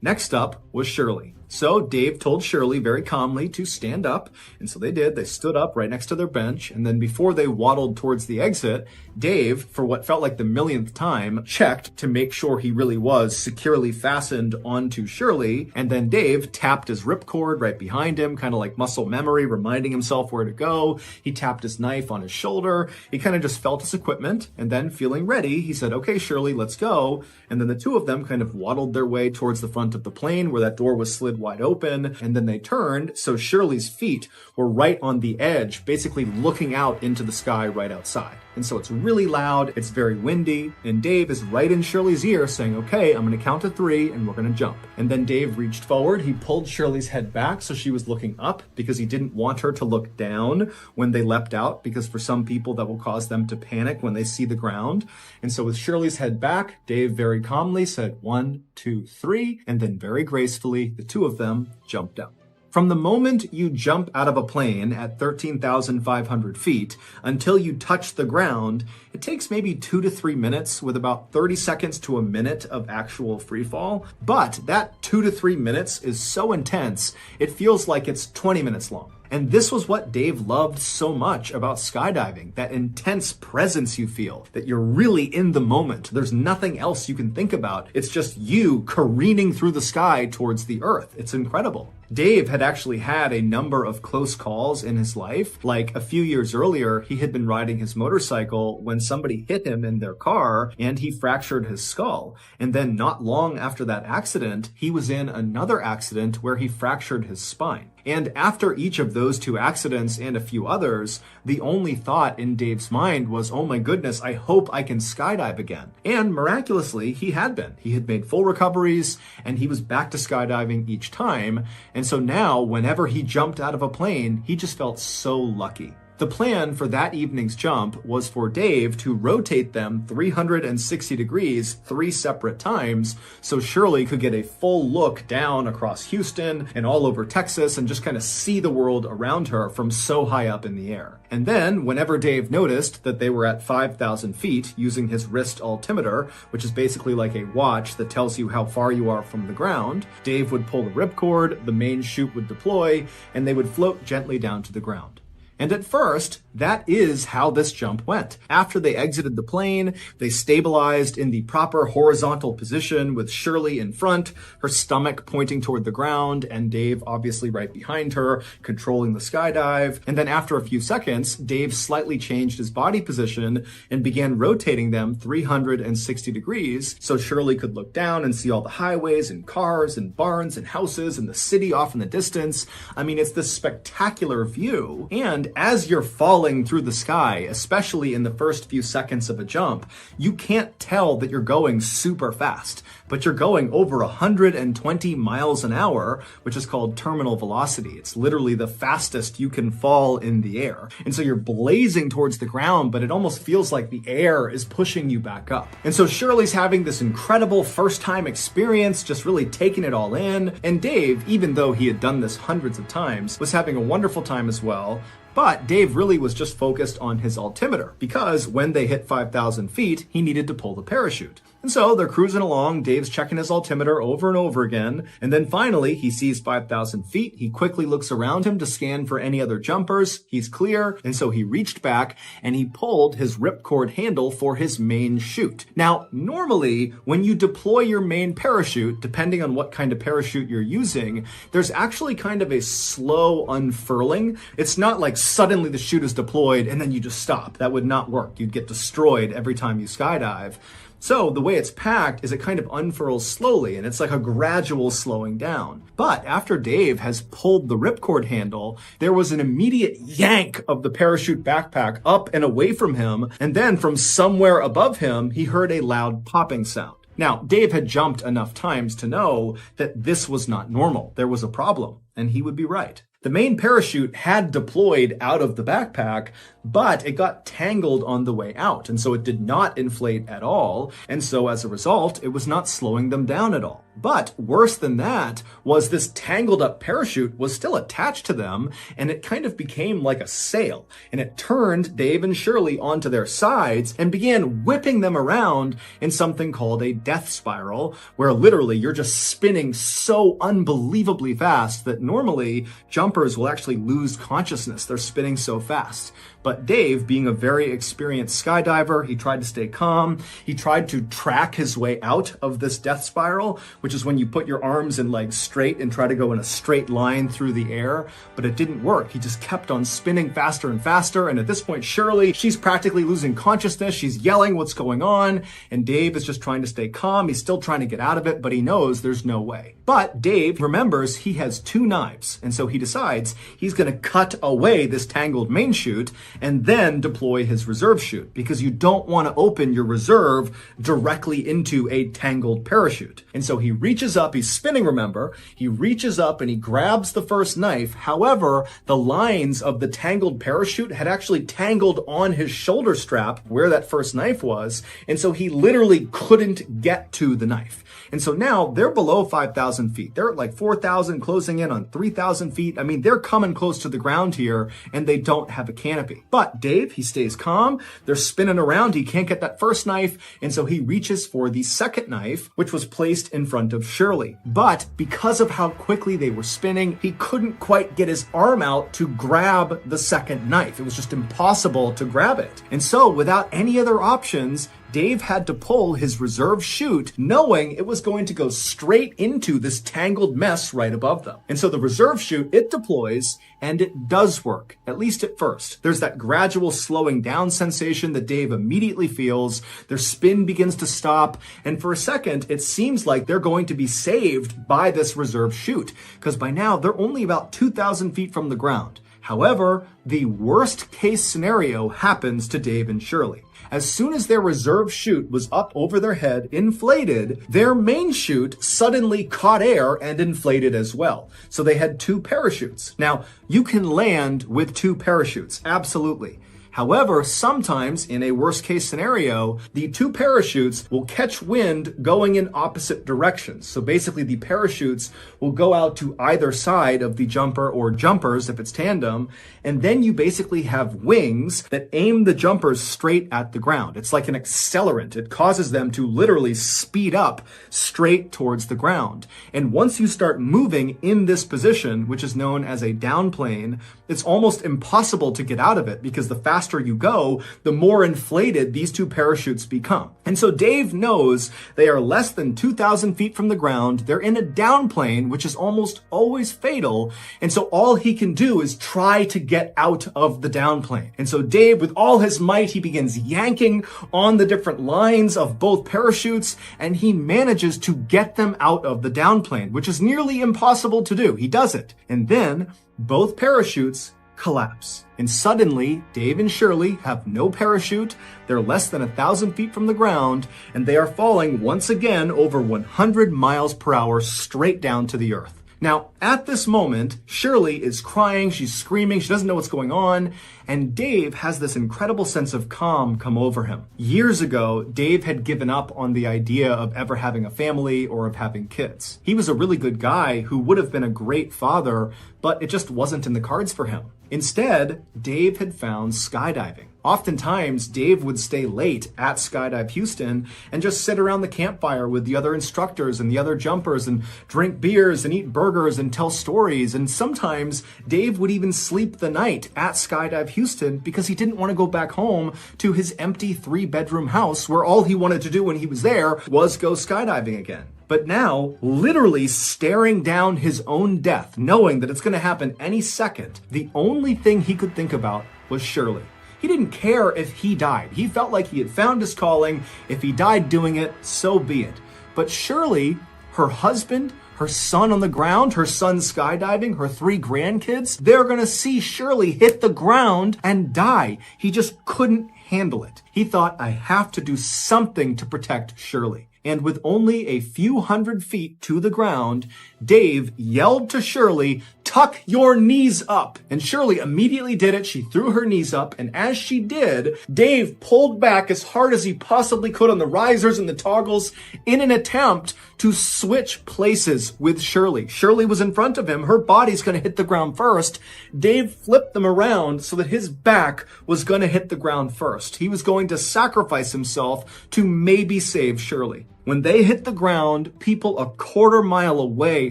Next up was Shirley. So Dave told Shirley very calmly to stand up, and so they did. They stood up right next to their bench, and then before they waddled towards the exit, Dave, for what felt like the millionth time, checked to make sure he really was securely fastened onto Shirley, and then Dave tapped his ripcord right behind him, kind of like muscle memory, reminding himself where to go. He tapped his knife on his shoulder. He kind of just felt his equipment, and then feeling ready, he said, "Okay, Shirley, let's go." And then the two of them kind of waddled their way towards the front of the plane where that door was slid wide open, and then they turned, so Shirley's feet were right on the edge, basically looking out into the sky right outside. And so it's really loud, it's very windy, and Dave is right in Shirley's ear saying, "Okay, I'm gonna count to 3 and we're gonna jump." And then Dave reached forward, he pulled Shirley's head back so she was looking up because he didn't want her to look down when they leapt out, because for some people that will cause them to panic when they see the ground. And so with Shirley's head back, Dave very calmly said 1, 2, 3, and then very gracefully, the two of them jumped out. From the moment you jump out of a plane at 13,500 feet until you touch the ground, it takes maybe 2 to 3 minutes with about 30 seconds to a minute of actual free fall. But that 2 to 3 minutes is so intense, it feels like it's 20 minutes long. And this was what Dave loved so much about skydiving, that intense presence you feel, that you're really in the moment. There's nothing else you can think about. It's just you careening through the sky towards the earth. It's incredible. Dave had actually had a number of close calls in his life. Like a few years earlier, he had been riding his motorcycle when somebody hit him in their car and he fractured his skull. And then not long after that accident, he was in another accident where he fractured his spine. And after each of those two accidents and a few others, the only thought in Dave's mind was, "Oh my goodness, I hope I can skydive again." And miraculously, he had been. He had made full recoveries and he was back to skydiving each time. And so now, whenever he jumped out of a plane, he just felt so lucky. The plan for that evening's jump was for Dave to rotate them 360 degrees 3 separate times so Shirley could get a full look down across Houston and all over Texas and just kind of see the world around her from so high up in the air. And then, whenever Dave noticed that they were at 5,000 feet using his wrist altimeter, which is basically like a watch that tells you how far you are from the ground, Dave would pull the ripcord, the main chute would deploy, and they would float gently down to the ground. And at first, that is how this jump went. After they exited the plane, they stabilized in the proper horizontal position with Shirley in front, her stomach pointing toward the ground, and Dave obviously right behind her, controlling the skydive. And then after a few seconds, Dave slightly changed his body position and began rotating them 360 degrees so Shirley could look down and see all the highways and cars and barns and houses and the city off in the distance. I mean, it's this spectacular view. And as you're falling through the sky, especially in the first few seconds of a jump, you can't tell that you're going super fast, but you're going over 120 miles an hour, which is called terminal velocity. It's literally the fastest you can fall in the air. And so you're blazing towards the ground, but it almost feels like the air is pushing you back up. And so Shirley's having this incredible first time experience, just really taking it all in. And Dave, even though he had done this hundreds of times, was having a wonderful time as well. But Dave really was just focused on his altimeter because when they hit 5,000 feet, he needed to pull the parachute. And so they're cruising along. Dave's checking his altimeter over and over again. And then finally, he sees 5,000 feet. He quickly looks around him to scan for any other jumpers. He's clear. And so he reached back and he pulled his ripcord handle for his main chute. Now, normally, when you deploy your main parachute, depending on what kind of parachute you're using, there's actually kind of a slow unfurling. It's not like suddenly the chute is deployed and then you just stop. That would not work. You'd get destroyed every time you skydive. So the way it's packed is it kind of unfurls slowly, and it's like a gradual slowing down. But after Dave has pulled the ripcord handle, there was an immediate yank of the parachute backpack up and away from him, and then from somewhere above him, he heard a loud popping sound. Now, Dave had jumped enough times to know that this was not normal. There was a problem, and he would be right. The main parachute had deployed out of the backpack, but it got tangled on the way out, and so it did not inflate at all, and so as a result, it was not slowing them down at all. But worse than that was this tangled up parachute was still attached to them, and it kind of became like a sail, and it turned Dave and Shirley onto their sides and began whipping them around in something called a death spiral, where literally you're just spinning so unbelievably fast that normally jumpers will actually lose consciousness. They're spinning so fast. But Dave, being a very experienced skydiver, he tried to stay calm. He tried to track his way out of this death spiral, which is when you put your arms and legs straight and try to go in a straight line through the air. But it didn't work. He just kept on spinning faster and faster. And at this point, Shirley, she's practically losing consciousness. She's yelling what's going on. And Dave is just trying to stay calm. He's still trying to get out of it, but he knows there's no way. But Dave remembers he has 2 knives. And so he decides he's going to cut away this tangled main chute and then deploy his reserve chute, because you don't want to open your reserve directly into a tangled parachute. And so he reaches up, he's spinning, remember, he reaches up and he grabs the first knife. However, the lines of the tangled parachute had actually tangled on his shoulder strap where that first knife was, and so he literally couldn't get to the knife. And so now they're below 5,000 feet. They're at like 4,000, closing in on 3,000 feet. I mean, they're coming close to the ground here, and they don't have a canopy. But Dave, he stays calm. They're spinning around. He can't get that first knife, and so he reaches for the second knife, which was placed in front of Shirley. But because of how quickly they were spinning, he couldn't quite get his arm out to grab the second knife. It was just impossible to grab it. And so without any other options, Dave had to pull his reserve chute, knowing it was going to go straight into this tangled mess right above them. And so the reserve chute, it deploys, and it does work, at least at first. There's that gradual slowing down sensation that Dave immediately feels. Their spin begins to stop, and for a second, it seems like they're going to be saved by this reserve chute, because by now, they're only about 2,000 feet from the ground. However, the worst case scenario happens to Dave and Shirley. As soon as their reserve chute was up over their head, inflated, their main chute suddenly caught air and inflated as well. So they had 2 parachutes. Now, you can land with 2 parachutes, absolutely. However, sometimes in a worst case scenario, the 2 parachutes will catch wind going in opposite directions. So basically the parachutes will go out to either side of the jumper or jumpers if it's tandem. And then you basically have wings that aim the jumpers straight at the ground. It's like an accelerant. It causes them to literally speed up straight towards the ground. And once you start moving in this position, which is known as a down plane, it's almost impossible to get out of it, because the faster you go, the more inflated these 2 parachutes become. And so Dave knows they are less than 2,000 feet from the ground. They're in a down plane, which is almost always fatal. And so all he can do is try to get out of the down plane. And so Dave, with all his might, he begins yanking on the different lines of both parachutes, and he manages to get them out of the down plane, which is nearly impossible to do. He does it. And then both parachutes collapse. And suddenly, Dave and Shirley have no parachute. They're less than 1,000 feet from the ground, and they are falling once again over 100 miles per hour straight down to the earth. Now, at this moment, Shirley is crying, she's screaming, she doesn't know what's going on, and Dave has this incredible sense of calm come over him. Years ago, Dave had given up on the idea of ever having a family or of having kids. He was a really good guy who would have been a great father, but it just wasn't in the cards for him. Instead, Dave had found skydiving. Oftentimes, Dave would stay late at Skydive Houston and just sit around the campfire with the other instructors and the other jumpers and drink beers and eat burgers and tell stories. And sometimes Dave would even sleep the night at Skydive Houston because he didn't want to go back home to his empty 3-bedroom house where all he wanted to do when he was there was go skydiving again. But now, literally staring down his own death, knowing that it's going to happen any second, the only thing he could think about was Shirley. He didn't care if he died. He felt like he had found his calling. If he died doing it, so be it. But Shirley, her husband, her son on the ground, her son skydiving, her 3 grandkids, they're going to see Shirley hit the ground and die. He just couldn't handle it. He thought, I have to do something to protect Shirley. And with only a few hundred feet to the ground, Dave yelled to Shirley, "Tuck your knees up." And Shirley immediately did it. She threw her knees up. And as she did, Dave pulled back as hard as he possibly could on the risers and the toggles in an attempt to switch places with Shirley. Shirley was in front of him. Her body's going to hit the ground first. Dave flipped them around so that his back was going to hit the ground first. He was going to sacrifice himself to maybe save Shirley. When they hit the ground, people a quarter mile away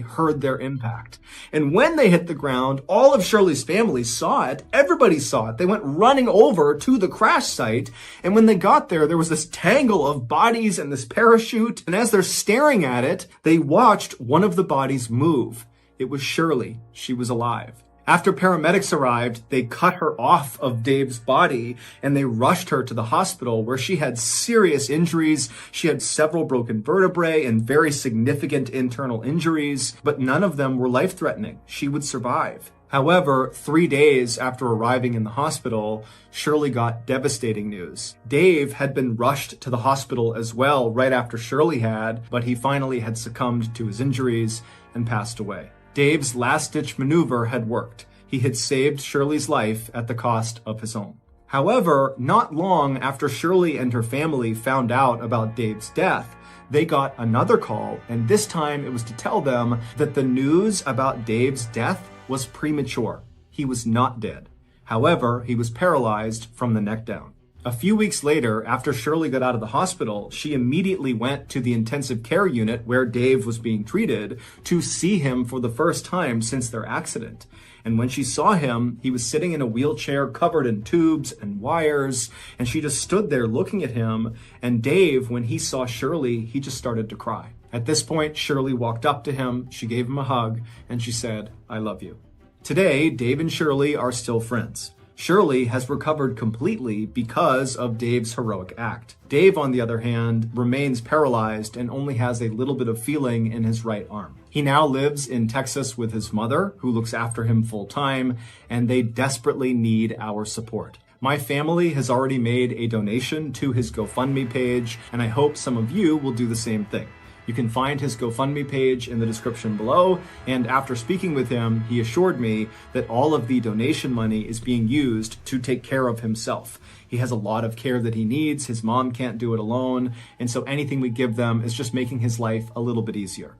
heard their impact. And when they hit the ground, all of Shirley's family saw it. Everybody saw it. They went running over to the crash site. And when they got there, there was this tangle of bodies and this parachute. And as they're staring at it, they watched one of the bodies move. It was Shirley. She was alive. After paramedics arrived, they cut her off of Dave's body and they rushed her to the hospital where she had serious injuries. She had several broken vertebrae and very significant internal injuries, but none of them were life-threatening. She would survive. However, 3 days after arriving in the hospital, Shirley got devastating news. Dave had been rushed to the hospital as well right after Shirley had, but he finally had succumbed to his injuries and passed away. Dave's last-ditch maneuver had worked. He had saved Shirley's life at the cost of his own. However, not long after Shirley and her family found out about Dave's death, they got another call, and this time it was to tell them that the news about Dave's death was premature. He was not dead. However, he was paralyzed from the neck down. A few weeks later, after Shirley got out of the hospital, she immediately went to the intensive care unit where Dave was being treated to see him for the first time since their accident. And when she saw him, he was sitting in a wheelchair covered in tubes and wires, and she just stood there looking at him. And Dave, when he saw Shirley, he just started to cry. At this point, Shirley walked up to him, she gave him a hug, and she said, "I love you." Today, Dave and Shirley are still friends. Shirley has recovered completely because of Dave's heroic act. Dave, on the other hand, remains paralyzed and only has a little bit of feeling in his right arm. He now lives in Texas with his mother, who looks after him full time, and they desperately need our support. My family has already made a donation to his GoFundMe page, and I hope some of you will do the same thing. You can find his GoFundMe page in the description below, and after speaking with him, he assured me that all of the donation money is being used to take care of himself. He has a lot of care that he needs, his mom can't do it alone, and so anything we give them is just making his life a little bit easier.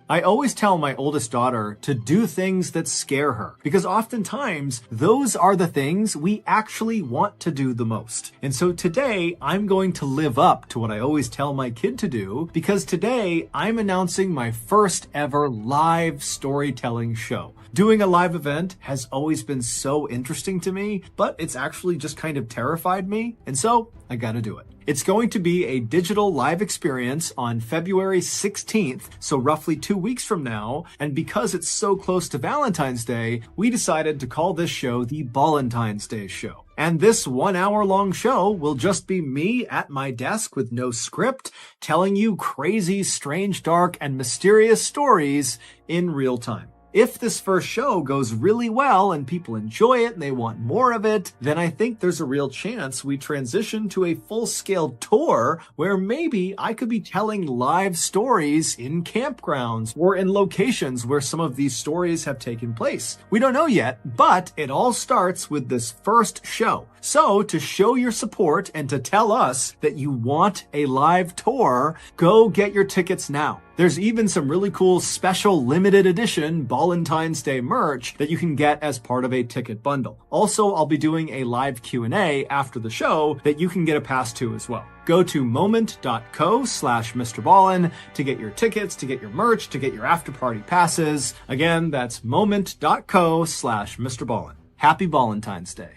I always tell my oldest daughter to do things that scare her, because oftentimes those are the things we actually want to do the most. And so today I'm going to live up to what I always tell my kid to do, because today I'm announcing my first ever live storytelling show. Doing a live event has always been so interesting to me, but it's actually just kind of terrified me, and so I gotta do it. It's going to be a digital live experience on February 16th, so roughly 2 weeks from now, and because it's so close to Valentine's Day, we decided to call this show the Ballentine's Day Show. And this 1 hour long show will just be me at my desk with no script, telling you crazy, strange, dark, and mysterious stories in real time. If this first show goes really well and people enjoy it and they want more of it, then I think there's a real chance we transition to a full-scale tour where maybe I could be telling live stories in campgrounds or in locations where some of these stories have taken place. We don't know yet, but it all starts with this first show. So to show your support and to tell us that you want a live tour, go get your tickets now. There's even some really cool special limited edition Valentine's Day merch that you can get as part of a ticket bundle. Also, I'll be doing a live Q&A after the show that you can get a pass to as well. Go to moment.co/MrBallen to get your tickets, to get your merch, to get your after party passes. Again, that's moment.co/MrBallen. Happy Valentine's Day.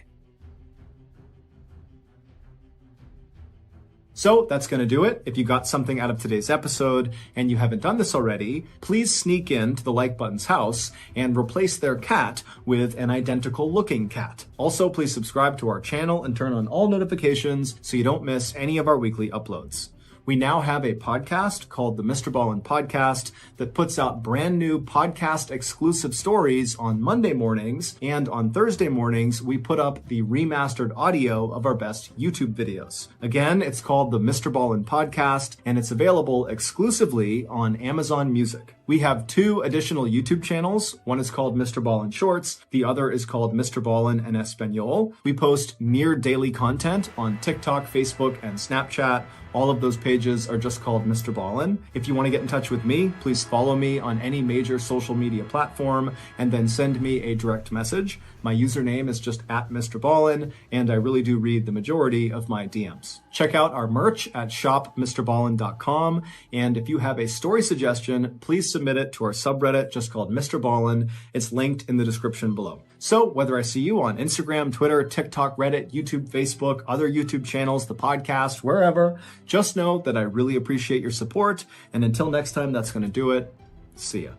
So that's going to do it. If you got something out of today's episode and you haven't done this already, please sneak into the like button's house and replace their cat with an identical looking cat. Also, please subscribe to our channel and turn on all notifications so you don't miss any of our weekly uploads. We now have a podcast called the MrBallen Podcast that puts out brand new podcast exclusive stories on Monday mornings, and on Thursday mornings, we put up the remastered audio of our best YouTube videos. Again, it's called the MrBallen Podcast, and it's available exclusively on Amazon Music. We have 2 additional YouTube channels. One is called MrBallen Shorts. The other is called MrBallen en Español. We post near daily content on TikTok, Facebook, and Snapchat. All of those pages are just called MrBallen. If you want to get in touch with me, please follow me on any major social media platform and then send me a direct message. My username is just @MrBallen, and I really do read the majority of my DMs. Check out our merch at shopmrballen.com, and if you have a story suggestion, please submit it to our subreddit just called MrBallen. It's linked in the description below. So whether I see you on Instagram, Twitter, TikTok, Reddit, YouTube, Facebook, other YouTube channels, the podcast, wherever, just know that I really appreciate your support. And until next time, that's going to do it. See ya.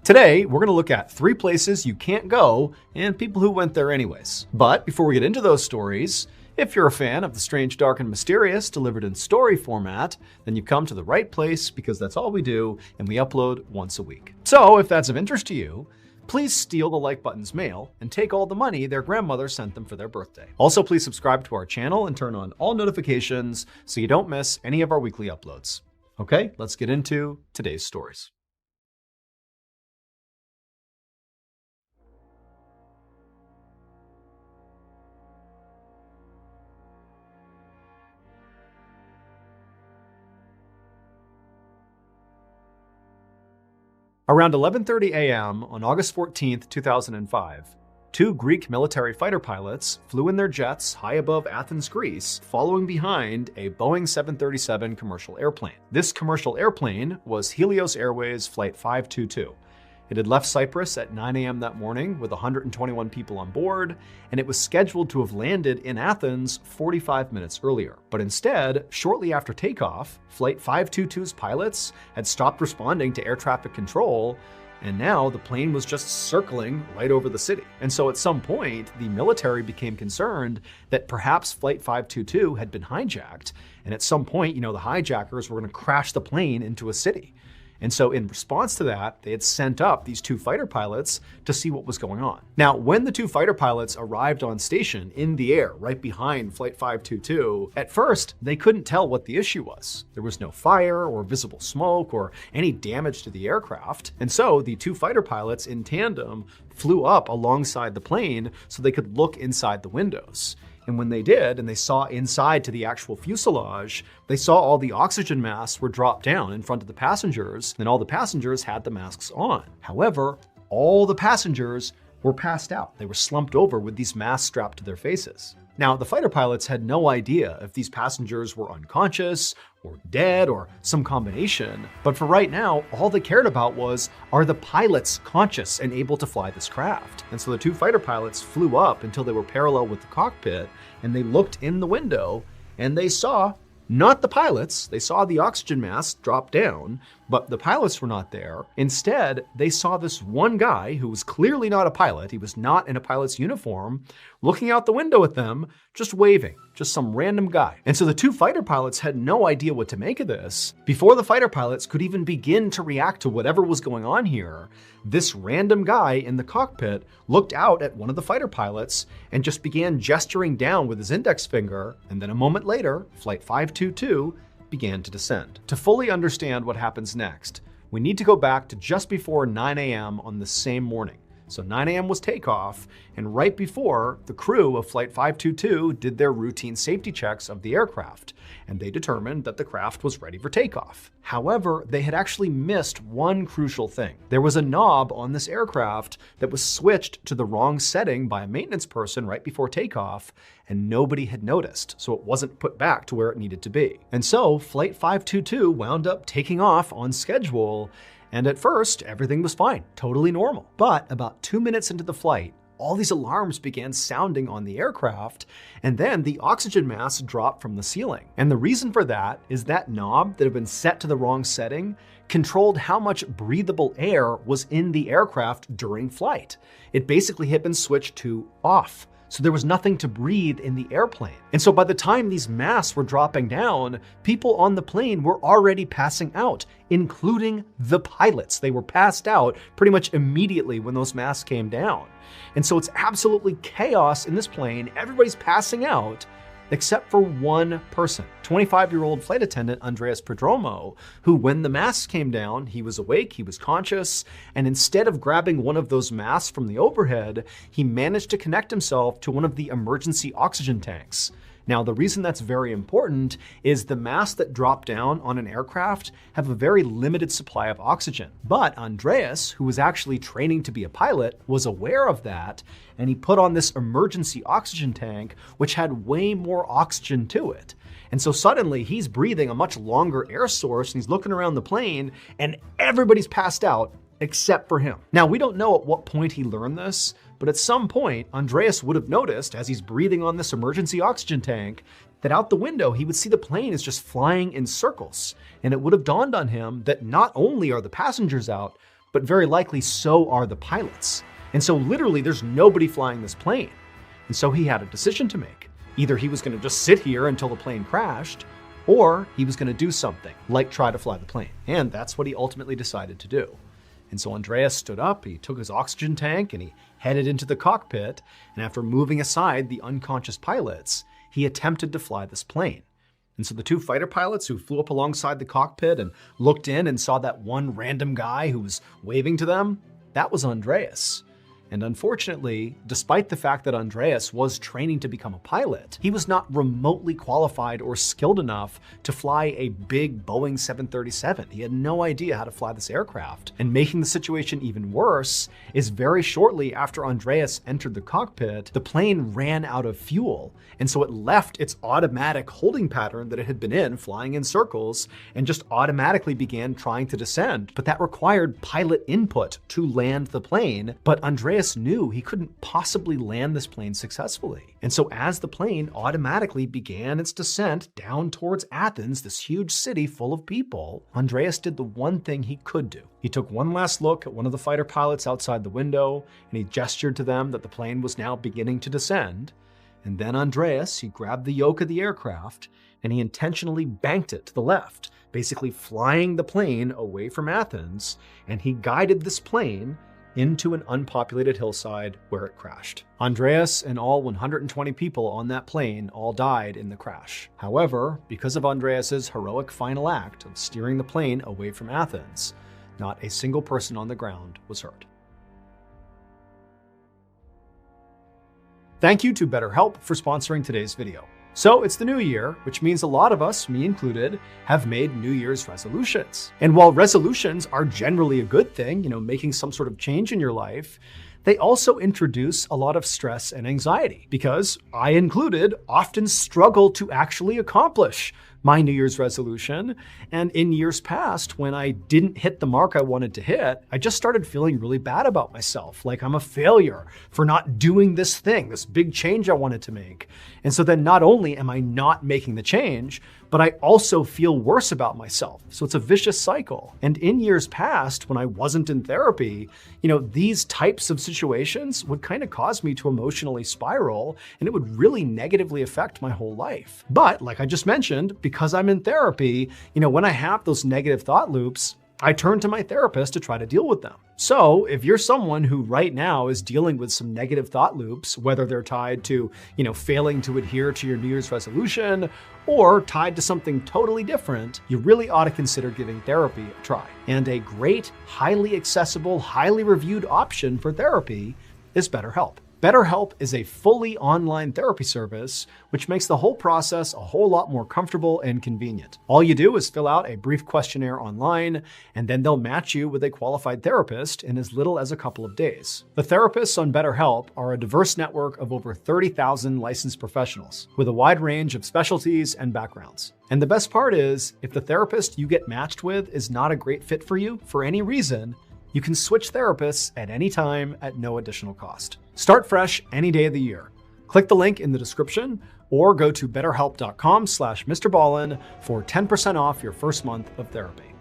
Today, we're going to look at 3 places you can't go and people who went there anyways. But before we get into those stories, if you're a fan of the strange, dark, and mysterious delivered in story format, then you've come to the right place because that's all we do and we upload once a week. So if that's of interest to you, please steal the like button's mail and take all the money their grandmother sent them for their birthday. Also, please subscribe to our channel and turn on all notifications so you don't miss any of our weekly uploads. Okay, let's get into today's stories. Around 11:30 a.m. on August 14, 2005, 2 Greek military fighter pilots flew in their jets high above Athens, Greece, following behind a Boeing 737 commercial airplane. This commercial airplane was Helios Airways Flight 522. It had left Cyprus at 9 a.m. that morning with 121 people on board, and it was scheduled to have landed in Athens 45 minutes earlier. But instead, shortly after takeoff, Flight 522's pilots had stopped responding to air traffic control, and now the plane was just circling right over the city. And so at some point, the military became concerned that perhaps Flight 522 had been hijacked, and at some point, the hijackers were going to crash the plane into a city. And so in response to that, they had sent up these 2 fighter pilots to see what was going on. Now, when the 2 fighter pilots arrived on station in the air right behind Flight 522, at first, they couldn't tell what the issue was. There was no fire or visible smoke or any damage to the aircraft. And so the 2 fighter pilots in tandem flew up alongside the plane so they could look inside the windows. And when they did, and they saw inside to the actual fuselage, they saw all the oxygen masks were dropped down in front of the passengers, and all the passengers had the masks on. However, all the passengers were passed out. They were slumped over with these masks strapped to their faces. Now, the fighter pilots had no idea if these passengers were unconscious or dead or some combination, but for right now, all they cared about was, are the pilots conscious and able to fly this craft? And so the 2 fighter pilots flew up until they were parallel with the cockpit, and they looked in the window, and they saw Not the pilots. They saw the oxygen mask drop down, but the pilots were not there. Instead, they saw this one guy who was clearly not a pilot. He was not in a pilot's uniform, looking out the window at them, just waving, just some random guy. And so the two fighter pilots had no idea what to make of this. Before the fighter pilots could even begin to react to whatever was going on here, this random guy in the cockpit looked out at one of the fighter pilots and just began gesturing down with his index finger, and then a moment later, Flight 522 began to descend. To fully understand what happens next, we need to go back to just before 9 a.m. on the same morning. So 9 a.m. was takeoff, and right before, the crew of Flight 522 did their routine safety checks of the aircraft, and they determined that the craft was ready for takeoff. However, they had actually missed one crucial thing. There was a knob on this aircraft that was switched to the wrong setting by a maintenance person right before takeoff, and nobody had noticed, so it wasn't put back to where it needed to be. And so Flight 522 wound up taking off on schedule, and at first, everything was fine, totally normal. But about 2 minutes into the flight, all these alarms began sounding on the aircraft, and then the oxygen mask dropped from the ceiling. And the reason for that is that knob that had been set to the wrong setting controlled how much breathable air was in the aircraft during flight. It basically had been switched to off. So there was nothing to breathe in the airplane. And so by the time these masks were dropping down, people on the plane were already passing out, including the pilots. They were passed out pretty much immediately when those masks came down. And so it's absolutely chaos in this plane. Everybody's passing out, except for one person, 25-year-old flight attendant Andreas Prodromo, who, when the masks came down, he was awake, he was conscious, and instead of grabbing one of those masks from the overhead, he managed to connect himself to one of the emergency oxygen tanks. Now, the reason that's very important is the masks that drop down on an aircraft have a very limited supply of oxygen. But Andreas, who was actually training to be a pilot, was aware of that, and he put on this emergency oxygen tank, which had way more oxygen to it. And so suddenly he's breathing a much longer air source, and he's looking around the plane, and everybody's passed out except for him. Now, we don't know at what point he learned this, but at some point, Andreas would have noticed, as he's breathing on this emergency oxygen tank, that out the window, he would see the plane is just flying in circles. And it would have dawned on him that not only are the passengers out, but very likely so are the pilots. And so literally, there's nobody flying this plane. And so he had a decision to make. Either he was going to just sit here until the plane crashed, or he was going to do something, like try to fly the plane. And that's what he ultimately decided to do. And so Andreas stood up, he took his oxygen tank, and he headed into the cockpit, and after moving aside the unconscious pilots, he attempted to fly this plane. And so the two fighter pilots who flew up alongside the cockpit and looked in and saw that one random guy who was waving to them, that was Andreas. And unfortunately, despite the fact that Andreas was training to become a pilot, he was not remotely qualified or skilled enough to fly a big Boeing 737. He had no idea how to fly this aircraft. And making the situation even worse is very shortly after Andreas entered the cockpit, the plane ran out of fuel. And so it left its automatic holding pattern that it had been in, flying in circles, and just automatically began trying to descend. But that required pilot input to land the plane. But Andreas knew he couldn't possibly land this plane successfully. And so as the plane automatically began its descent down towards Athens, this huge city full of people, Andreas did the one thing he could do. He took one last look at one of the fighter pilots outside the window, and he gestured to them that the plane was now beginning to descend. And then Andreas, he grabbed the yoke of the aircraft, and he intentionally banked it to the left, basically flying the plane away from Athens, and he guided this plane into an unpopulated hillside where it crashed. Andreas and all 120 people on that plane all died in the crash. However, because of Andreas's heroic final act of steering the plane away from Athens, not a single person on the ground was hurt. Thank you to BetterHelp for sponsoring today's video. So it's the new year, which means a lot of us, me included, have made New Year's resolutions. And while resolutions are generally a good thing, making some sort of change in your life, they also introduce a lot of stress and anxiety because I included often struggle to actually accomplish my New Year's resolution. And in years past, when I didn't hit the mark I wanted to hit, I just started feeling really bad about myself, like I'm a failure for not doing this thing, this big change I wanted to make. And so then not only am I not making the change, but I also feel worse about myself. So it's a vicious cycle. And in years past, when I wasn't in therapy, these types of situations would kind of cause me to emotionally spiral, and it would really negatively affect my whole life. But like I just mentioned, because I'm in therapy, when I have those negative thought loops, I turn to my therapist to try to deal with them. So if you're someone who right now is dealing with some negative thought loops, whether they're tied to, failing to adhere to your New Year's resolution or tied to something totally different, you really ought to consider giving therapy a try. And a great, highly accessible, highly reviewed option for therapy is BetterHelp. BetterHelp is a fully online therapy service, which makes the whole process a whole lot more comfortable and convenient. All you do is fill out a brief questionnaire online, and then they'll match you with a qualified therapist in as little as a couple of days. The therapists on BetterHelp are a diverse network of over 30,000 licensed professionals with a wide range of specialties and backgrounds. And the best part is, if the therapist you get matched with is not a great fit for you for any reason, you can switch therapists at any time at no additional cost. Start fresh any day of the year. Click the link in the description or go to betterhelp.com/MrBallen for 10% off your first month of therapy.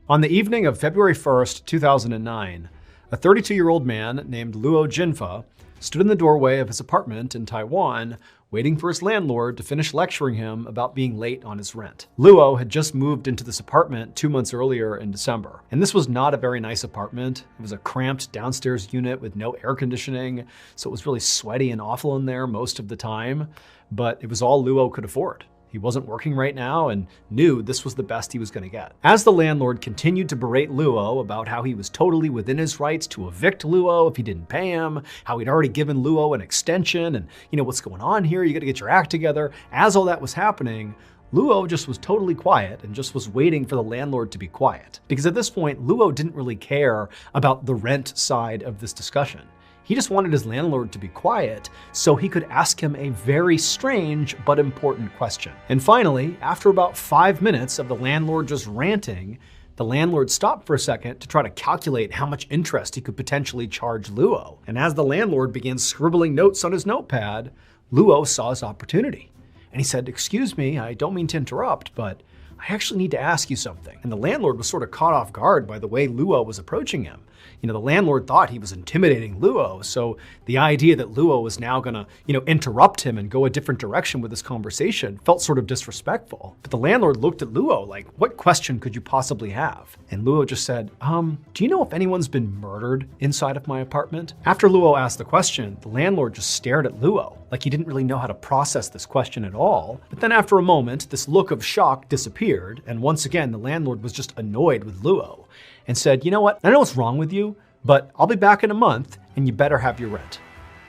On the evening of February 1st, 2009, a 32-year-old man named Luo Jinfa stood in the doorway of his apartment in Taiwan, waiting for his landlord to finish lecturing him about being late on his rent. Luo had just moved into this apartment 2 months earlier in December. And this was not a very nice apartment. It was a cramped downstairs unit with no air conditioning, so it was really sweaty and awful in there most of the time, but it was all Luo could afford. He wasn't working right now and knew this was the best he was going to get. As the landlord continued to berate Luo about how he was totally within his rights to evict Luo if he didn't pay him, how he'd already given Luo an extension, and what's going on here, you got to get your act together. As all that was happening, Luo just was totally quiet and just was waiting for the landlord to be quiet. Because at this point, Luo didn't really care about the rent side of this discussion. He just wanted his landlord to be quiet so he could ask him a very strange but important question. And finally, after about 5 minutes of the landlord just ranting, the landlord stopped for a second to try to calculate how much interest he could potentially charge Luo. And as the landlord began scribbling notes on his notepad, Luo saw his opportunity. And he said, "Excuse me, I don't mean to interrupt, but I actually need to ask you something." And the landlord was sort of caught off guard by the way Luo was approaching him. The landlord thought he was intimidating Luo, so the idea that Luo was now gonna, interrupt him and go a different direction with this conversation felt sort of disrespectful. But the landlord looked at Luo like, "What question could you possibly have?" And Luo just said, "Do you know if anyone's been murdered inside of my apartment?" After Luo asked the question, the landlord just stared at Luo like he didn't really know how to process this question at all. But then after a moment, this look of shock disappeared, and once again, the landlord was just annoyed with Luo and said, "You know what? I know what's wrong with you, but I'll be back in a month and you better have your rent."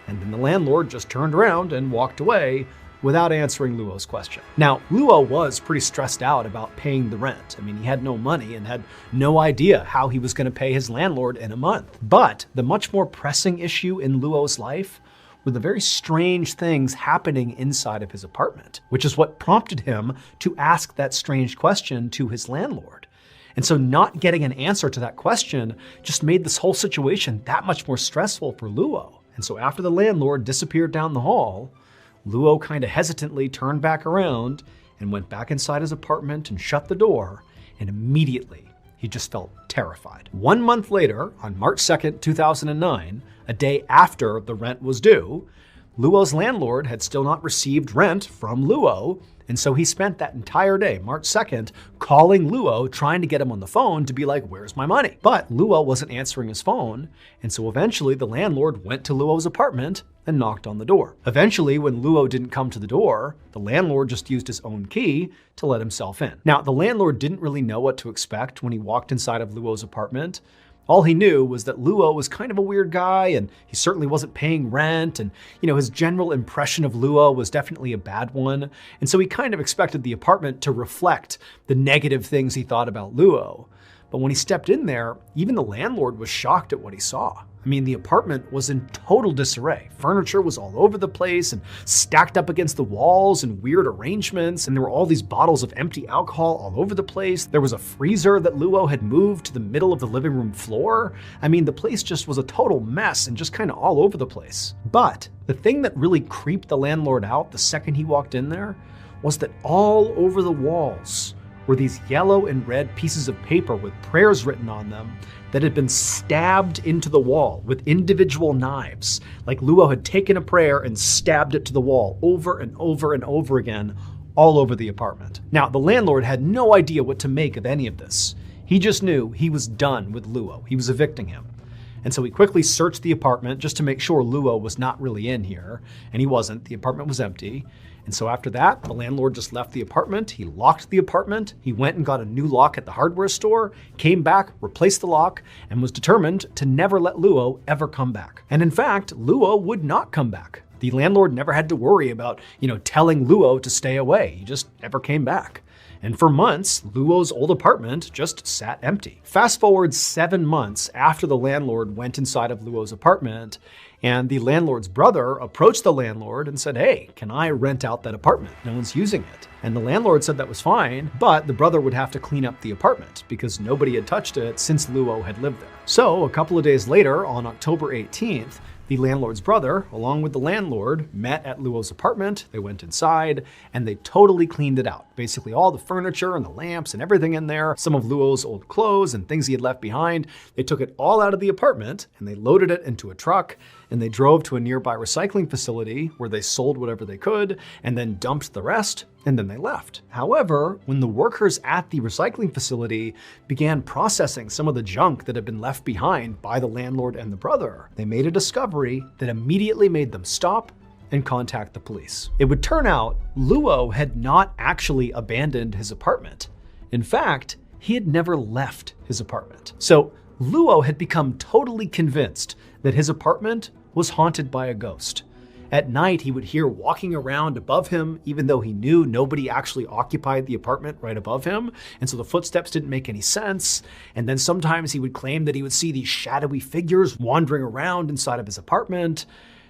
And then the landlord just turned around and walked away without answering Luo's question. Now, Luo was pretty stressed out about paying the rent. I mean, he had no money and had no idea how he was going to pay his landlord in a month. But the much more pressing issue in Luo's life were the very strange things happening inside of his apartment, which is what prompted him to ask that strange question to his landlord. And so not getting an answer to that question just made this whole situation that much more stressful for Luo. And so after the landlord disappeared down the hall, Luo kind of hesitantly turned back around and went back inside his apartment and shut the door, and immediately he just felt terrified. 1 month later, on March 2nd, 2009, a day after the rent was due, Luo's landlord had still not received rent from Luo, and so he spent that entire day, March 2nd, calling Luo, trying to get him on the phone to be like, "Where's my money?" But Luo wasn't answering his phone, and so eventually the landlord went to Luo's apartment and knocked on the door. Eventually, when Luo didn't come to the door, the landlord just used his own key to let himself in. Now, the landlord didn't really know what to expect when he walked inside of Luo's apartment. All he knew was that Luo was kind of a weird guy, and he certainly wasn't paying rent, and his general impression of Luo was definitely a bad one, and so he kind of expected the apartment to reflect the negative things he thought about Luo. But when he stepped in there, even the landlord was shocked at what he saw. I mean, the apartment was in total disarray. Furniture was all over the place and stacked up against the walls in weird arrangements, and there were all these bottles of empty alcohol all over the place. There was a freezer that Luo had moved to the middle of the living room floor. I mean, the place just was a total mess and just kind of all over the place. But the thing that really creeped the landlord out the second he walked in there was that all over the walls were these yellow and red pieces of paper with prayers written on them that had been stabbed into the wall with individual knives. Like Luo had taken a prayer and stabbed it to the wall over and over and over again, all over the apartment. Now, the landlord had no idea what to make of any of this. He just knew he was done with Luo. He was evicting him. And so he quickly searched the apartment just to make sure Luo was not really in here. And he wasn't. The apartment was empty. And so after that, the landlord just left the apartment. He locked the apartment. He went and got a new lock at the hardware store, came back, replaced the lock, and was determined to never let Luo ever come back. And in fact, Luo would not come back. The landlord never had to worry about, telling Luo to stay away. He just never came back. And for months, Luo's old apartment just sat empty. Fast forward 7 months after the landlord went inside of Luo's apartment, and the landlord's brother approached the landlord and said, "Hey, can I rent out that apartment? No one's using it." And the landlord said that was fine, but the brother would have to clean up the apartment because nobody had touched it since Luo had lived there. So a couple of days later, on October 18th, the landlord's brother, along with the landlord, met at Luo's apartment. They went inside and they totally cleaned it out. Basically all the furniture and the lamps and everything in there, some of Luo's old clothes and things he had left behind. They took it all out of the apartment and they loaded it into a truck and they drove to a nearby recycling facility where they sold whatever they could and then dumped the rest, and then they left. However, when the workers at the recycling facility began processing some of the junk that had been left behind by the landlord and the brother, they made a discovery that immediately made them stop and contact the police. It would turn out Luo had not actually abandoned his apartment. In fact, he had never left his apartment. So Luo had become totally convinced that his apartment was haunted by a ghost. At night, he would hear walking around above him, even though he knew nobody actually occupied the apartment right above him. And so the footsteps didn't make any sense. And then sometimes he would claim that he would see these shadowy figures wandering around inside of his apartment.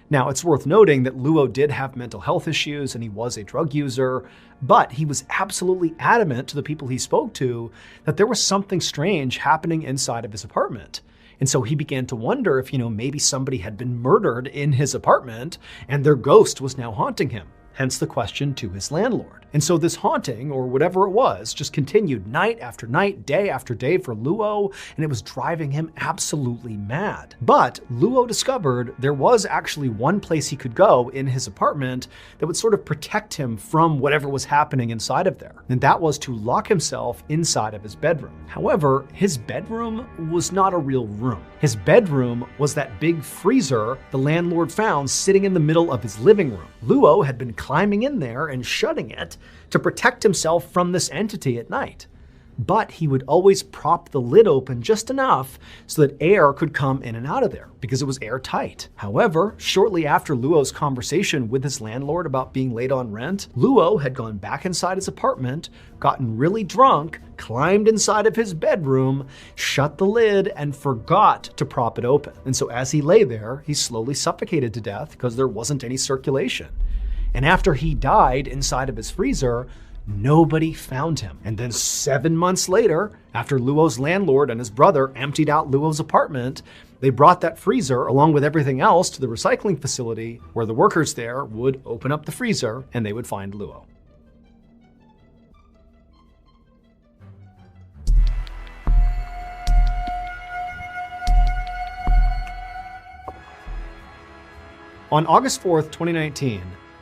Now, it's worth noting that Luo did have mental health issues and he was a drug user, but he was absolutely adamant to the people he spoke to that there was something strange happening inside of his apartment. And so he began to wonder if, maybe somebody had been murdered in his apartment and their ghost was now haunting him. Hence the question to his landlord. And so this haunting, or whatever it was, just continued night after night, day after day for Luo, and it was driving him absolutely mad. But Luo discovered there was actually one place he could go in his apartment that would sort of protect him from whatever was happening inside of there. And that was to lock himself inside of his bedroom. However, his bedroom was not a real room. His bedroom was that big freezer the landlord found sitting in the middle of his living room. Luo had been climbing in there and shutting it to protect himself from this entity at night. But he would always prop the lid open just enough so that air could come in and out of there because it was airtight. However, shortly after Luo's conversation with his landlord about being late on rent, Luo had gone back inside his apartment, gotten really drunk, climbed inside of his bedroom, shut the lid, and forgot to prop it open. And so as he lay there, he slowly suffocated to death because there wasn't any circulation. And after he died inside of his freezer, nobody found him. And then 7 months later, after Luo's landlord and his brother emptied out Luo's apartment, they brought that freezer along with everything else to the recycling facility where the workers there would open up the freezer and they would find Luo. On August 4th, 2019,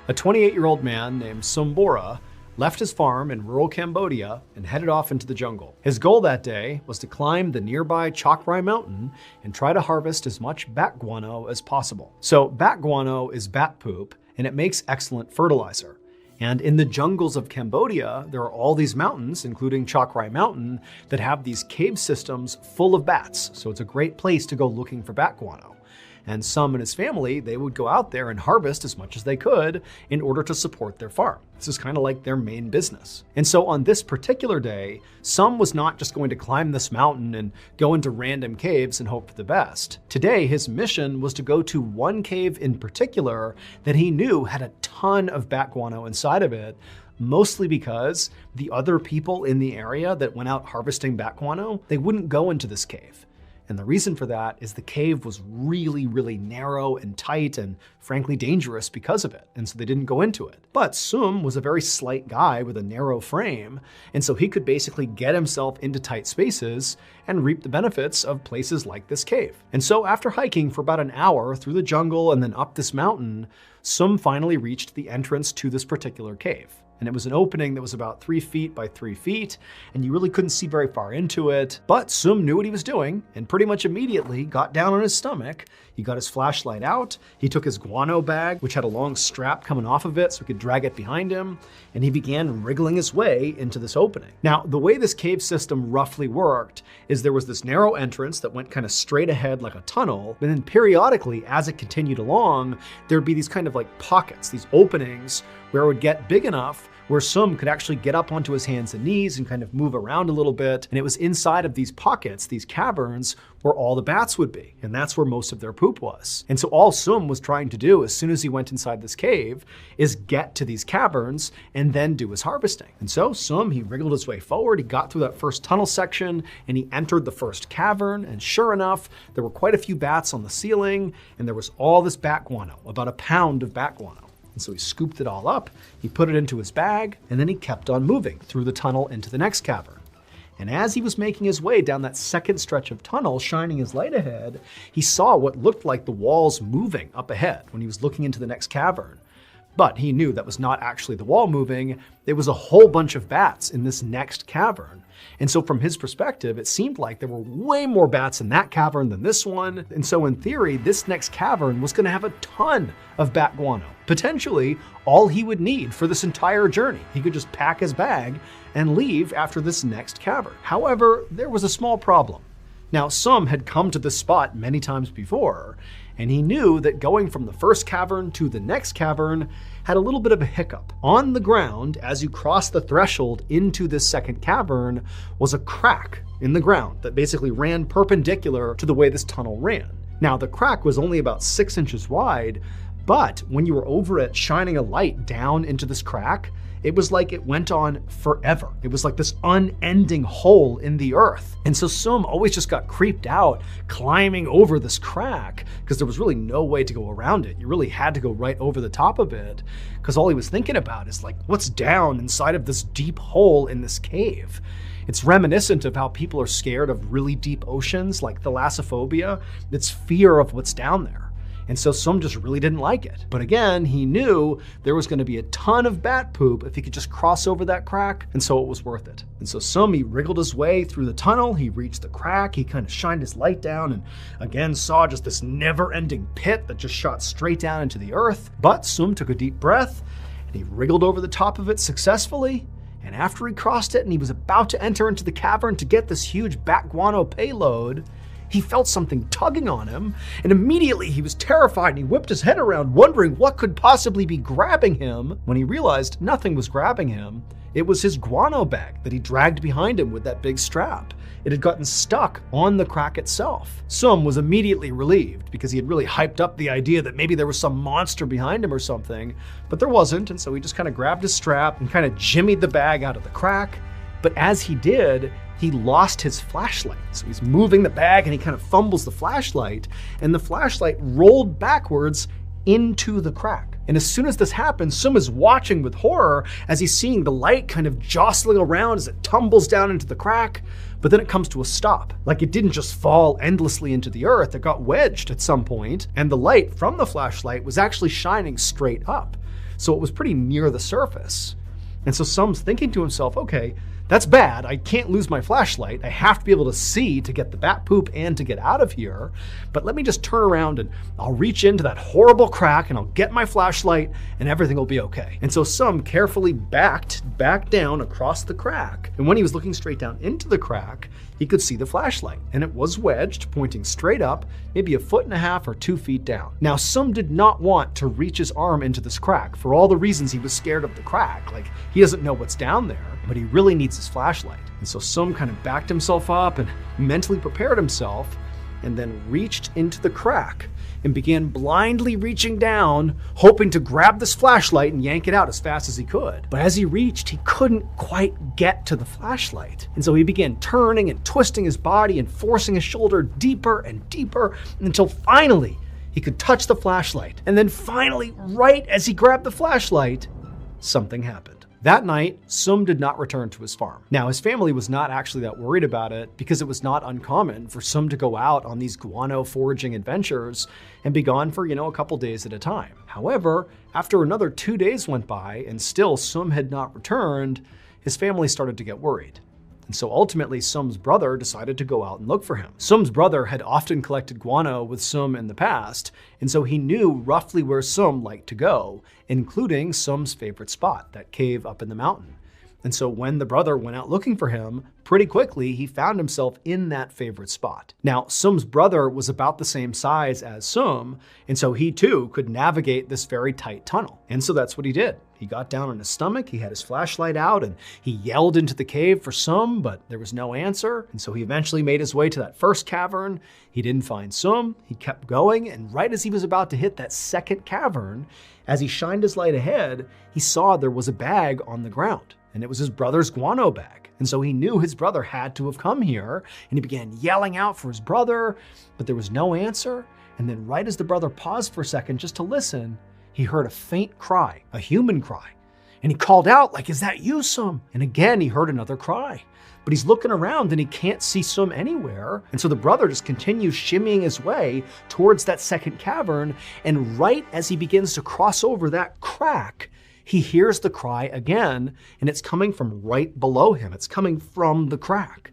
a 28-year-old man named Sombora left his farm in rural Cambodia and headed off into the jungle. His goal that day was to climb the nearby Chakrai mountain and try to harvest as much bat guano as possible. So bat guano is bat poop and it makes excellent fertilizer. And in the jungles of Cambodia, there are all these mountains, including Chakrai Mountain, that have these cave systems full of bats. So it's a great place to go looking for bat guano. And Sum and his family, they would go out there and harvest as much as they could in order to support their farm. This is kind of like their main business. And so on this particular day, Sum was not just going to climb this mountain and go into random caves and hope for the best. Today, his mission was to go to one cave in particular that he knew had a ton of bat guano inside of it, mostly because the other people in the area that went out harvesting bat guano, they wouldn't go into this cave. And the reason for that is the cave was really, really narrow and tight and frankly dangerous because of it. And so they didn't go into it. But Sum was a very slight guy with a narrow frame. And so he could basically get himself into tight spaces and reap the benefits of places like this cave. And so after hiking for about an hour through the jungle and then up this mountain, Sum finally reached the entrance to this particular cave. And it was an opening that was about 3 feet by 3 feet, and you really couldn't see very far into it. But Sum knew what he was doing, and pretty much immediately got down on his stomach. He got his flashlight out, he took his guano bag, which had a long strap coming off of it so he could drag it behind him, and he began wriggling his way into this opening. Now, the way this cave system roughly worked is there was this narrow entrance that went kind of straight ahead like a tunnel, and then periodically, as it continued along, there'd be these kind of like pockets, these openings where it would get big enough where Sum could actually get up onto his hands and knees and kind of move around a little bit. And it was inside of these pockets, these caverns, where all the bats would be. And that's where most of their poop was. And so all Sum was trying to do as soon as he went inside this cave is get to these caverns and then do his harvesting. And so Sum, he wriggled his way forward, he got through that first tunnel section, and he entered the first cavern. And sure enough, there were quite a few bats on the ceiling, and there was all this bat guano, about a pound of bat guano. And so he scooped it all up, he put it into his bag, and then he kept on moving through the tunnel into the next cavern. And as he was making his way down that second stretch of tunnel, shining his light ahead, he saw what looked like the walls moving up ahead when he was looking into the next cavern. But he knew that was not actually the wall moving, there was a whole bunch of bats in this next cavern. And so from his perspective, it seemed like there were way more bats in that cavern than this one. And so in theory, this next cavern was gonna have a ton of bat guano, potentially all he would need for this entire journey. He could just pack his bag and leave after this next cavern. However, there was a small problem. Now, Sum had come to this spot many times before, and he knew that going from the first cavern to the next cavern had a little bit of a hiccup. On the ground, as you cross the threshold into this second cavern, was a crack in the ground that basically ran perpendicular to the way this tunnel ran. Now, the crack was only about 6 inches wide, but when you were over it shining a light down into this crack, it was like it went on forever. It was like this unending hole in the earth. And so Sum always just got creeped out climbing over this crack because there was really no way to go around it. You really had to go right over the top of it because all he was thinking about is like, what's down inside of this deep hole in this cave? It's reminiscent of how people are scared of really deep oceans, like thalassophobia. It's fear of what's down there. And so Sum just really didn't like it. But again, he knew there was going to be a ton of bat poop if he could just cross over that crack, and so it was worth it. And so Sum, he wriggled his way through the tunnel, he reached the crack, he kind of shined his light down and again saw just this never-ending pit that just shot straight down into the earth. But Sum took a deep breath and he wriggled over the top of it successfully. And after he crossed it and he was about to enter into the cavern to get this huge bat guano payload, he felt something tugging on him, and immediately he was terrified and he whipped his head around wondering what could possibly be grabbing him. When he realized nothing was grabbing him, it was his guano bag that he dragged behind him with that big strap. It had gotten stuck on the crack itself. Sum was immediately relieved because he had really hyped up the idea that maybe there was some monster behind him or something, but there wasn't, and so he just kind of grabbed his strap and kind of jimmied the bag out of the crack. But as he did, he lost his flashlight. So he's moving the bag and he kind of fumbles the flashlight, and the flashlight rolled backwards into the crack. And as soon as this happens, Sum is watching with horror as he's seeing the light kind of jostling around as it tumbles down into the crack, but then it comes to a stop. Like it didn't just fall endlessly into the earth, it got wedged at some point, and the light from the flashlight was actually shining straight up. So it was pretty near the surface. And so Sum's thinking to himself, okay, That's bad. I can't lose my flashlight. I have to be able to see to get the bat poop and to get out of here. But let me just turn around and I'll reach into that horrible crack and I'll get my flashlight and everything will be okay. And so Sum carefully backed back down across the crack. And when he was looking straight down into the crack, he could see the flashlight, and it was wedged, pointing straight up, maybe 1.5 or 2 feet down. Now, Sum did not want to reach his arm into this crack for all the reasons he was scared of the crack. Like, he doesn't know what's down there, but he really needs his flashlight. And so Sum kind of backed himself up and mentally prepared himself, and then reached into the crack and began blindly reaching down, hoping to grab this flashlight and yank it out as fast as he could. But as he reached, he couldn't quite get to the flashlight. And so he began turning and twisting his body and forcing his shoulder deeper and deeper until finally he could touch the flashlight. And then finally, right as he grabbed the flashlight, something happened. That night, Sum did not return to his farm. Now, his family was not actually that worried about it because it was not uncommon for Sum to go out on these guano foraging adventures and be gone for, a couple days at a time. However, after another 2 days went by and still Sum had not returned, his family started to get worried. And so ultimately, Sum's brother decided to go out and look for him. Sum's brother had often collected guano with Sum in the past, and so he knew roughly where Sum liked to go, including Sum's favorite spot, that cave up in the mountain. And so when the brother went out looking for him, pretty quickly he found himself in that favorite spot. Now, Sum's brother was about the same size as Sum, and so he too could navigate this very tight tunnel. And so that's what he did. He got down on his stomach, he had his flashlight out, and he yelled into the cave for Sum, but there was no answer. And so he eventually made his way to that first cavern. He didn't find Sum. He kept going, and right as he was about to hit that second cavern, as he shined his light ahead, he saw there was a bag on the ground. And it was his brother's guano bag. And so he knew his brother had to have come here, and he began yelling out for his brother, but there was no answer. And then right as the brother paused for a second just to listen, he heard a faint cry, a human cry. And he called out like, "Is that you, Sum?" And again, he heard another cry. But he's looking around and he can't see Sum anywhere. And so the brother just continues shimmying his way towards that second cavern. And right as he begins to cross over that crack, he hears the cry again, and it's coming from right below him. It's coming from the crack.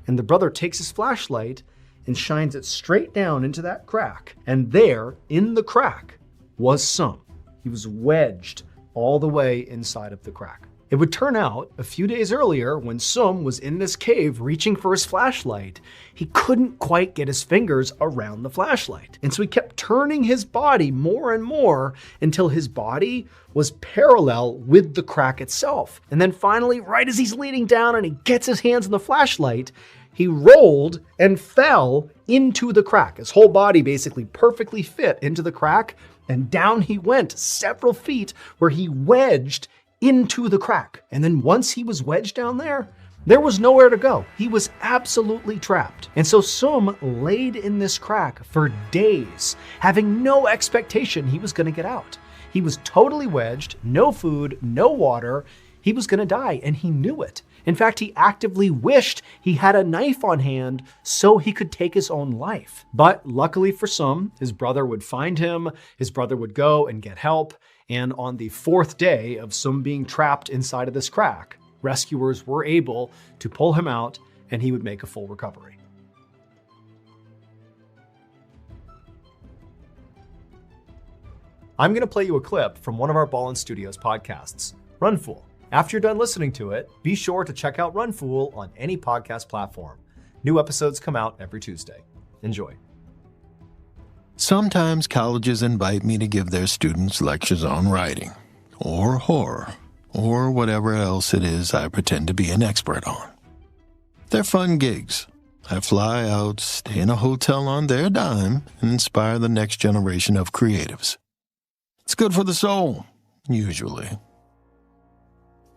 And the brother takes his flashlight and shines it straight down into that crack. And there, in the crack, was Sum. He was wedged all the way inside of the crack. It would turn out, a few days earlier, when Sum was in this cave reaching for his flashlight, he couldn't quite get his fingers around the flashlight. And so he kept turning his body more and more until his body was parallel with the crack itself. And then finally, right as he's leaning down and he gets his hands on the flashlight, he rolled and fell into the crack. His whole body basically perfectly fit into the crack, and down he went several feet where he wedged into the crack. And then once he was wedged down there was nowhere to go. He was absolutely trapped. And so Sum laid in this crack for days, having no expectation he was going to get out. He was totally wedged, no food, no water. He was going to die, and he knew it. In fact, he actively wished he had a knife on hand so he could take his own life. But luckily for Sum, his brother would find him, his brother would go and get help, and on the 4th day of Sum being trapped inside of this crack, rescuers were able to pull him out, and he would make a full recovery. I'm going to play you a clip from one of our Ballin Studios podcasts, Run Fool. After you're done listening to it, be sure to check out Run Fool on any podcast platform. New episodes come out every Tuesday. Enjoy. Sometimes colleges invite me to give their students lectures on writing, or horror, or whatever else it is I pretend to be an expert on. They're fun gigs. I fly out, stay in a hotel on their dime, and inspire the next generation of creatives. It's good for the soul, usually.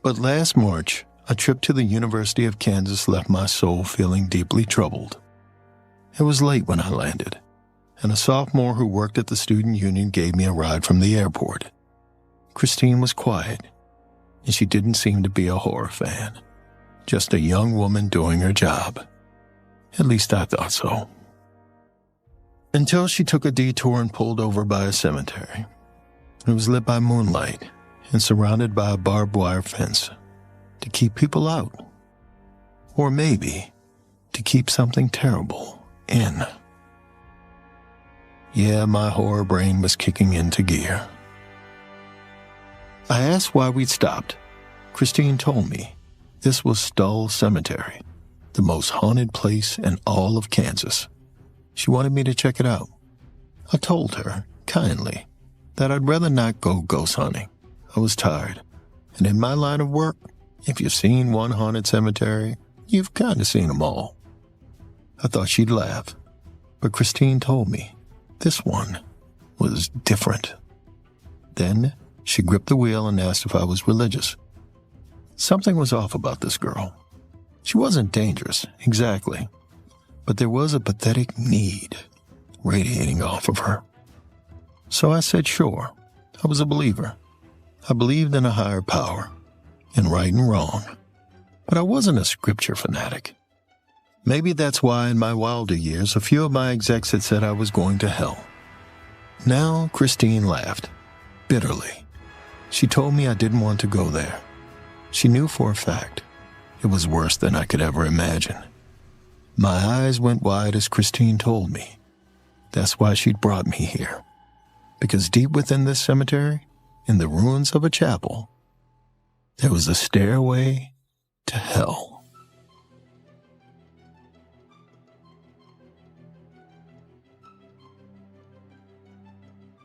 But last March, a trip to the University of Kansas left my soul feeling deeply troubled. It was late when I landed, and a sophomore who worked at the student union gave me a ride from the airport. Christine was quiet, and she didn't seem to be a horror fan. Just a young woman doing her job. At least I thought so. Until she took a detour and pulled over by a cemetery. It was lit by moonlight and surrounded by a barbed wire fence to keep people out. Or maybe to keep something terrible in. Yeah, my horror brain was kicking into gear. I asked why we'd stopped. Christine told me this was Stull Cemetery, the most haunted place in all of Kansas. She wanted me to check it out. I told her, kindly, that I'd rather not go ghost hunting. I was tired. And in my line of work, if you've seen one haunted cemetery, you've kind of seen them all. I thought she'd laugh, but Christine told me this one was different. Then she gripped the wheel and asked if I was religious. Something was off about this girl. She wasn't dangerous, exactly, but there was a pathetic need radiating off of her. So I said sure. I was a believer. I believed in a higher power, in right and wrong, but I wasn't a scripture fanatic. Maybe that's why in my wilder years a few of my execs had said I was going to hell. Now Christine laughed, bitterly. She told me I didn't want to go there. She knew for a fact it was worse than I could ever imagine. My eyes went wide as Christine told me. That's why she'd brought me here. Because deep within this cemetery, in the ruins of a chapel, there was a stairway to hell.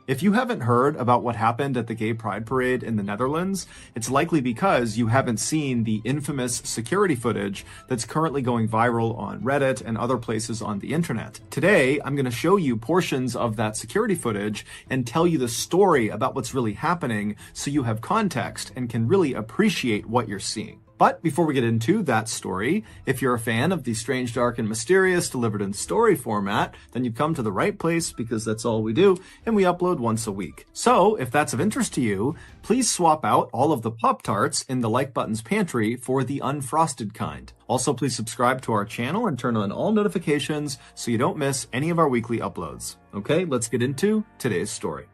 If you haven't heard about what happened at the Gay Pride Parade in the Netherlands, it's likely because you haven't seen the infamous security footage that's currently going viral on Reddit and other places on the internet. Today, I'm going to show you portions of that security footage and tell you the story about what's really happening so you have context and can really appreciate what you're seeing. But before we get into that story, if you're a fan of the strange, dark, and mysterious delivered in story format, then you've come to the right place because that's all we do, and we upload once a week. So if that's of interest to you, please swap out all of the Pop-Tarts in the like button's pantry for the unfrosted kind. Also, please subscribe to our channel and turn on all notifications so you don't miss any of our weekly uploads. Okay, let's get into today's story.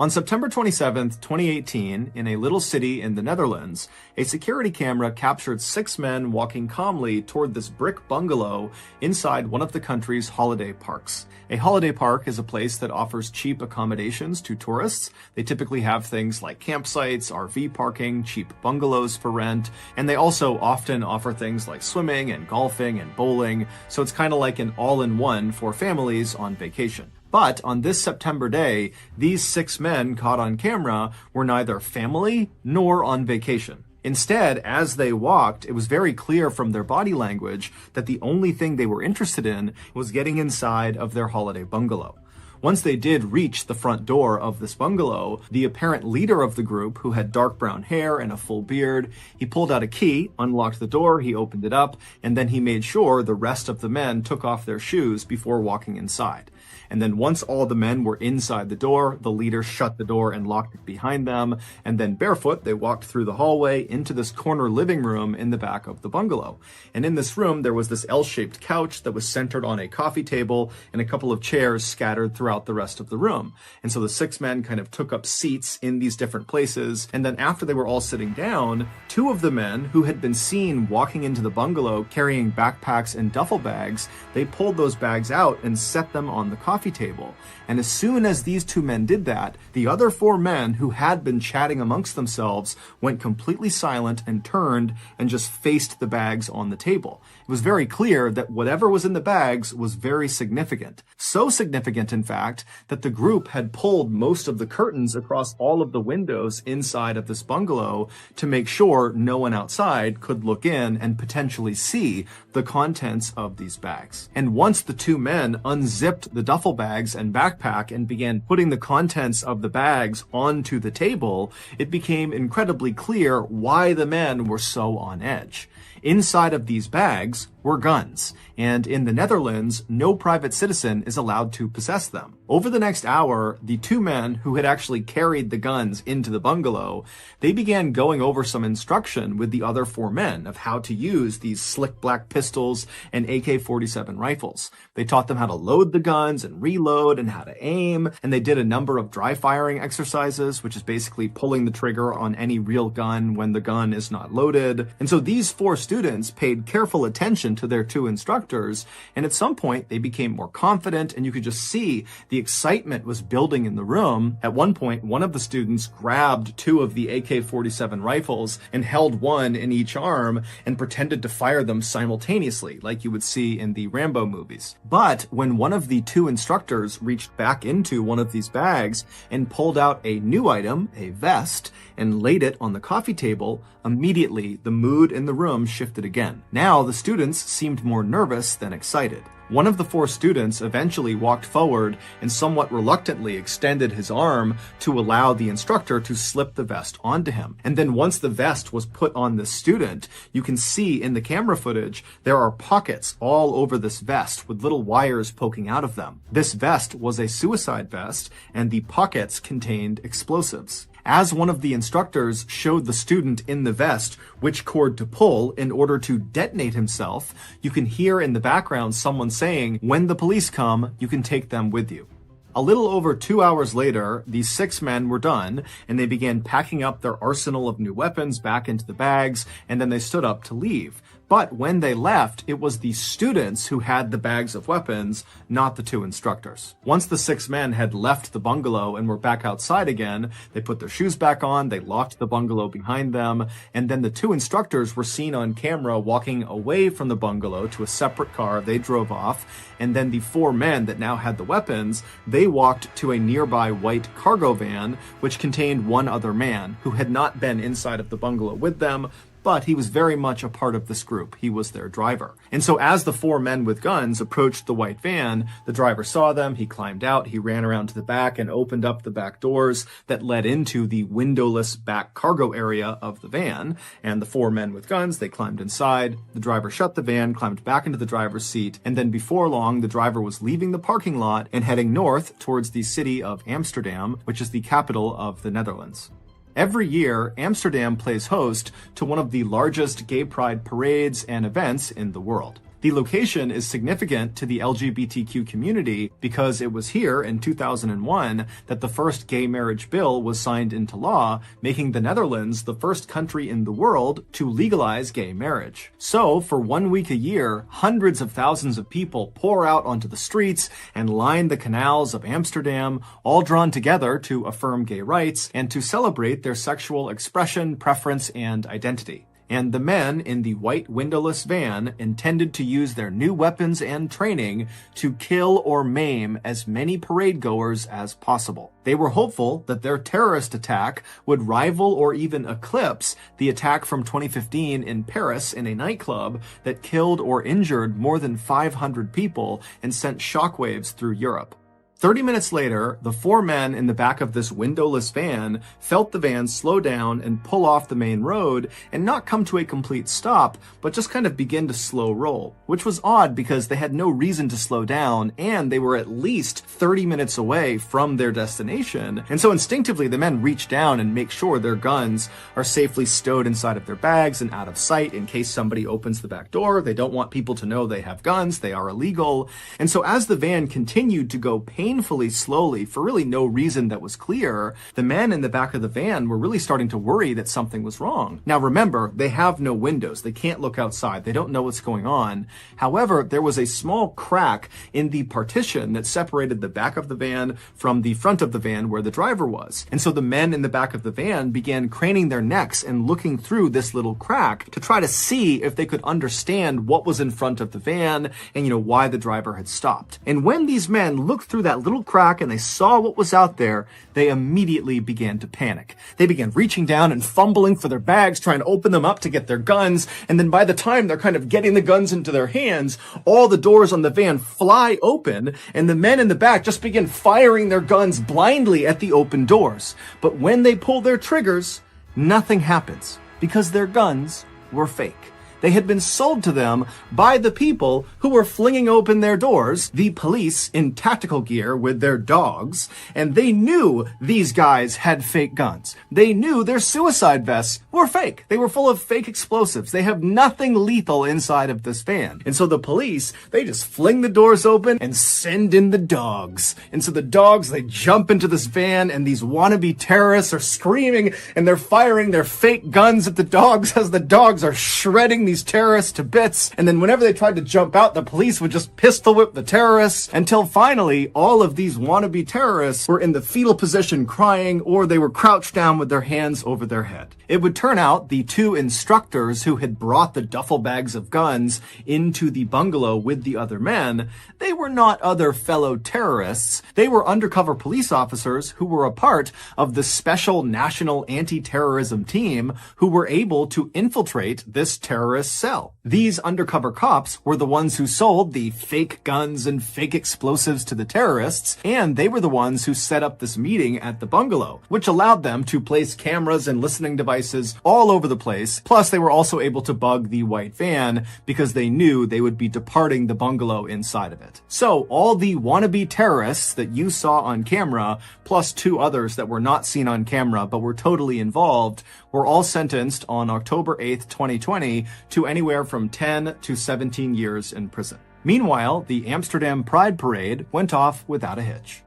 On September 27, 2018, in a little city in the Netherlands, a security camera captured 6 men walking calmly toward this brick bungalow inside one of the country's holiday parks. A holiday park is a place that offers cheap accommodations to tourists. They typically have things like campsites, RV parking, cheap bungalows for rent, and they also often offer things like swimming and golfing and bowling, so it's kind of like an all-in-one for families on vacation. But on this September day, these 6 men caught on camera were neither family nor on vacation. Instead, as they walked, it was very clear from their body language that the only thing they were interested in was getting inside of their holiday bungalow. Once they did reach the front door of this bungalow, the apparent leader of the group, who had dark brown hair and a full beard, he pulled out a key, unlocked the door, he opened it up, and then he made sure the rest of the men took off their shoes before walking inside. And then once all the men were inside the door, the leader shut the door and locked it behind them. And then barefoot, they walked through the hallway into this corner living room in the back of the bungalow. And in this room, there was this L-shaped couch that was centered on a coffee table and a couple of chairs scattered throughout the rest of the room. And so the 6 men kind of took up seats in these different places. And then after they were all sitting down, 2 of the men who had been seen walking into the bungalow carrying backpacks and duffel bags, they pulled those bags out and set them on the coffee table. And as soon as these 2 men did that, the other 4 men who had been chatting amongst themselves went completely silent and turned and just faced the bags on the table. It was very clear that whatever was in the bags was very significant. So significant, in fact, that the group had pulled most of the curtains across all of the windows inside of this bungalow to make sure no one outside could look in and potentially see the contents of these bags. And once the 2 men unzipped the duffel bags and backpack and began putting the contents of the bags onto the table, it became incredibly clear why the men were so on edge. Inside of these bags were guns, and in the Netherlands, no private citizen is allowed to possess them. Over the next hour, the two men who had actually carried the guns into the bungalow, they began going over some instruction with the other four men of how to use these slick black pistols and AK-47 rifles. They taught them how to load the guns and reload and how to aim, and they did a number of dry firing exercises, which is basically pulling the trigger on any real gun when the gun is not loaded. And so these four students paid careful attention to their two instructors, and at some point they became more confident, and you could just see the excitement was building in the room. At one point, one of the students grabbed two of the AK-47 rifles and held one in each arm and pretended to fire them simultaneously, like you would see in the Rambo movies. But when one of the two instructors reached back into one of these bags and pulled out a new item, a vest, and laid it on the coffee table, immediately the mood in the room shifted again. Now the students seemed more nervous than excited. One of the four students eventually walked forward and somewhat reluctantly extended his arm to allow the instructor to slip the vest onto him. And then once the vest was put on the student, you can see in the camera footage, there are pockets all over this vest with little wires poking out of them. This vest was a suicide vest, and the pockets contained explosives. As one of the instructors showed the student in the vest which cord to pull in order to detonate himself, you can hear in the background someone saying, "When the police come, you can take them with you." A little over 2 hours later, these 6 men were done, and they began packing up their arsenal of new weapons back into the bags, and then they stood up to leave. But when they left, it was the students who had the bags of weapons, not the two instructors. Once the 6 men had left the bungalow and were back outside again, they put their shoes back on, they locked the bungalow behind them, and then the 2 instructors were seen on camera walking away from the bungalow to a separate car. They drove off, and then the 4 men that now had the weapons, they walked to a nearby white cargo van, which contained one other man who had not been inside of the bungalow with them, but he was very much a part of this group. He was their driver. And so as the 4 men with guns approached the white van, the driver saw them, he climbed out, he ran around to the back and opened up the back doors that led into the windowless back cargo area of the van. And the 4 men with guns, they climbed inside. The driver shut the van, climbed back into the driver's seat, and then before long, the driver was leaving the parking lot and heading north towards the city of Amsterdam, which is the capital of the Netherlands. Every year, Amsterdam plays host to one of the largest gay pride parades and events in the world. The location is significant to the LGBTQ community because it was here in 2001 that the first gay marriage bill was signed into law, making the Netherlands the first country in the world to legalize gay marriage. So, for 1 week a year, hundreds of thousands of people pour out onto the streets and line the canals of Amsterdam, all drawn together to affirm gay rights and to celebrate their sexual expression, preference, and identity. And the men in the white windowless van intended to use their new weapons and training to kill or maim as many parade goers as possible. They were hopeful that their terrorist attack would rival or even eclipse the attack from 2015 in Paris in a nightclub that killed or injured more than 500 people and sent shockwaves through Europe. 30 minutes later, the 4 men in the back of this windowless van felt the van slow down and pull off the main road and not come to a complete stop, but just kind of begin to slow roll, which was odd because they had no reason to slow down and they were at least 30 minutes away from their destination. And so instinctively, the men reach down and make sure their guns are safely stowed inside of their bags and out of sight in case somebody opens the back door. They don't want people to know they have guns. They are illegal. And so as the van continued to go painfully slowly for really no reason that was clear, the men in the back of the van were really starting to worry that something was wrong. Now remember, they have no windows. They can't look outside. They don't know what's going on. However, there was a small crack in the partition that separated the back of the van from the front of the van where the driver was. And so the men in the back of the van began craning their necks and looking through this little crack to try to see if they could understand what was in front of the van and, why the driver had stopped. And when these men looked through that little crack and they saw what was out there, they immediately began to panic. They began reaching down and fumbling for their bags, trying to open them up to get their guns. And then by the time they're kind of getting the guns into their hands, all the doors on the van fly open and the men in the back just begin firing their guns blindly at the open doors. But when they pull their triggers, nothing happens because their guns were fake. They had been sold to them by the people who were flinging open their doors, the police in tactical gear with their dogs, and they knew these guys had fake guns. They knew their suicide vests were fake. They were full of fake explosives. They have nothing lethal inside of this van. And so the police, they just fling the doors open and send in the dogs. And so the dogs, they jump into this van, and these wannabe terrorists are screaming, and they're firing their fake guns at the dogs as the dogs are shredding these terrorists to bits. And then whenever they tried to jump out, the police would just pistol whip the terrorists until finally all of these wannabe terrorists were in the fetal position crying, or they were crouched down with their hands over their head. It would turn out the two instructors who had brought the duffel bags of guns into the bungalow with the other men, they were not other fellow terrorists. They were undercover police officers who were a part of the special national anti-terrorism team who were able to infiltrate this terrorist cell. These undercover cops were the ones who sold the fake guns and fake explosives to the terrorists, and they were the ones who set up this meeting at the bungalow, which allowed them to place cameras and listening devices all over the place. Plus, they were also able to bug the white van because they knew they would be departing the bungalow inside of it. So all the wannabe terrorists that you saw on camera, plus two others that were not seen on camera but were totally involved, were all sentenced on October 8th, 2020 to anywhere from 10 to 17 years in prison. Meanwhile, the Amsterdam Pride Parade went off without a hitch.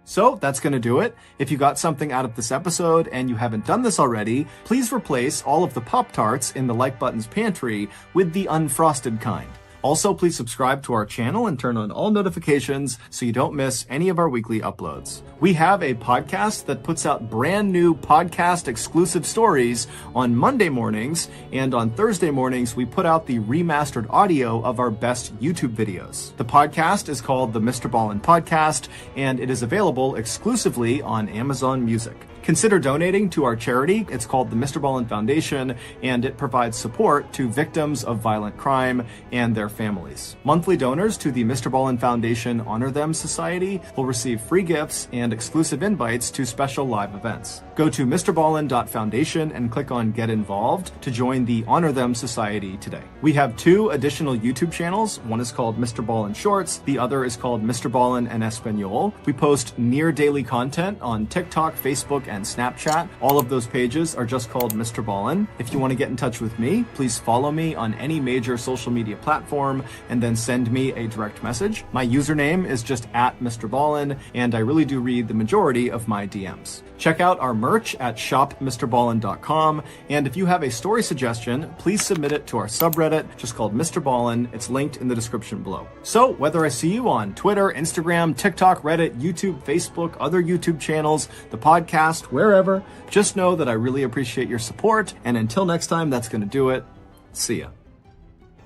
So that's going to do it. If you got something out of this episode and you haven't done this already, please replace all of the Pop-Tarts in the like button's pantry with the unfrosted kind. Also, please subscribe to our channel and turn on all notifications so you don't miss any of our weekly uploads. We have a podcast that puts out brand new podcast exclusive stories on Monday mornings, and on Thursday mornings we put out the remastered audio of our best YouTube videos. The podcast is called the MrBallen Podcast, and it is available exclusively on Amazon Music. Consider donating to our charity. It's called the MrBallen Foundation, and it provides support to victims of violent crime and their families. Monthly donors to the MrBallen Foundation Honor Them Society will receive free gifts and exclusive invites to special live events. Go to MrBallen.Foundation and click on Get Involved to join the Honor Them Society today. We have two additional YouTube channels. One is called MrBallen Shorts. The other is called MrBallen en Español. We post near daily content on TikTok, Facebook, and Snapchat. All of those pages are just called MrBallen. If you want to get in touch with me, please follow me on any major social media platform and then send me a direct message. My username is just @MrBallen, and I really do read the majority of my DMs. Check out our merch at shopmrballen.com, and if you have a story suggestion, please submit it to our subreddit, just called MrBallen. It's linked in the description below. So whether I see you on Twitter, Instagram, TikTok, Reddit, YouTube, Facebook, other YouTube channels, the podcast, wherever, just know that I really appreciate your support, and until next time, that's going to do it. See ya.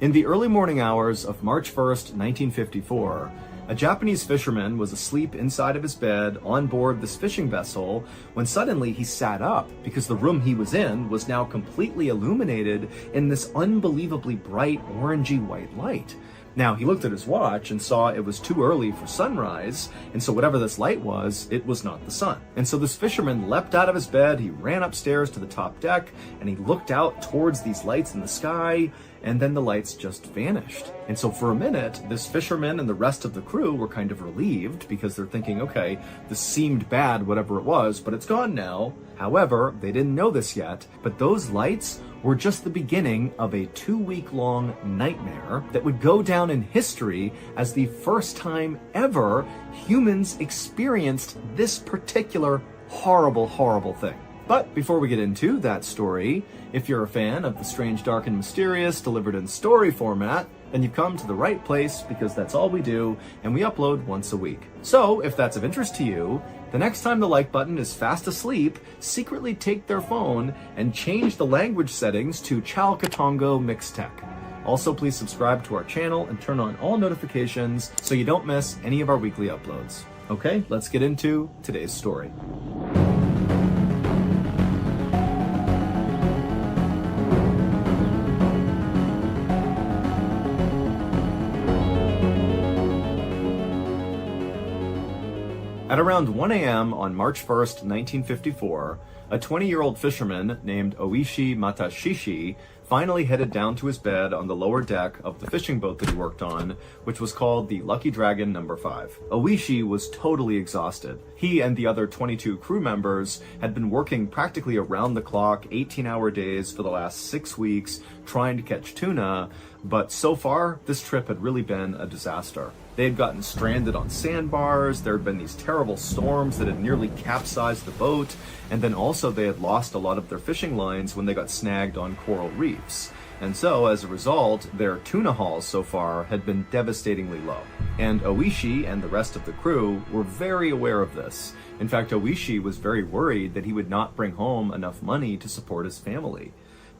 In the early morning hours of March 1st, 1954, a Japanese fisherman was asleep inside of his bed on board this fishing vessel when suddenly he sat up because the room he was in was now completely illuminated in this unbelievably bright orangey white light. Now, he looked at his watch and saw it was too early for sunrise, and so whatever this light was, it was not the sun. And so this fisherman leapt out of his bed, he ran upstairs to the top deck, and he looked out towards these lights in the sky, and then the lights just vanished. And so for a minute, this fisherman and the rest of the crew were kind of relieved because they're thinking, okay, this seemed bad, whatever it was, but it's gone now. However, they didn't know this yet, but those lights were just the beginning of a 2-week-long nightmare that would go down in history as the first time ever humans experienced this particular horrible, horrible thing. But before we get into that story, if you're a fan of the strange, dark, and mysterious delivered in story format, then you've come to the right place because that's all we do, and we upload once a week. So, if that's of interest to you, the next time the like button is fast asleep, secretly take their phone and change the language settings to Chalcatongo Mixtech. Also, please subscribe to our channel and turn on all notifications so you don't miss any of our weekly uploads. Okay, let's get into today's story. At around 1 a.m. on March 1st, 1954, a 20-year-old fisherman named Oishi Matashishi finally headed down to his bed on the lower deck of the fishing boat that he worked on, which was called the Lucky Dragon No. 5. Oishi was totally exhausted. He and the other 22 crew members had been working practically around the clock, 18-hour days for the last 6 weeks, trying to catch tuna, but so far, this trip had really been a disaster. They had gotten stranded on sandbars, there had been these terrible storms that had nearly capsized the boat, and then also they had lost a lot of their fishing lines when they got snagged on coral reefs. And so, as a result, their tuna hauls so far had been devastatingly low. And Oishi and the rest of the crew were very aware of this. In fact, Oishi was very worried that he would not bring home enough money to support his family.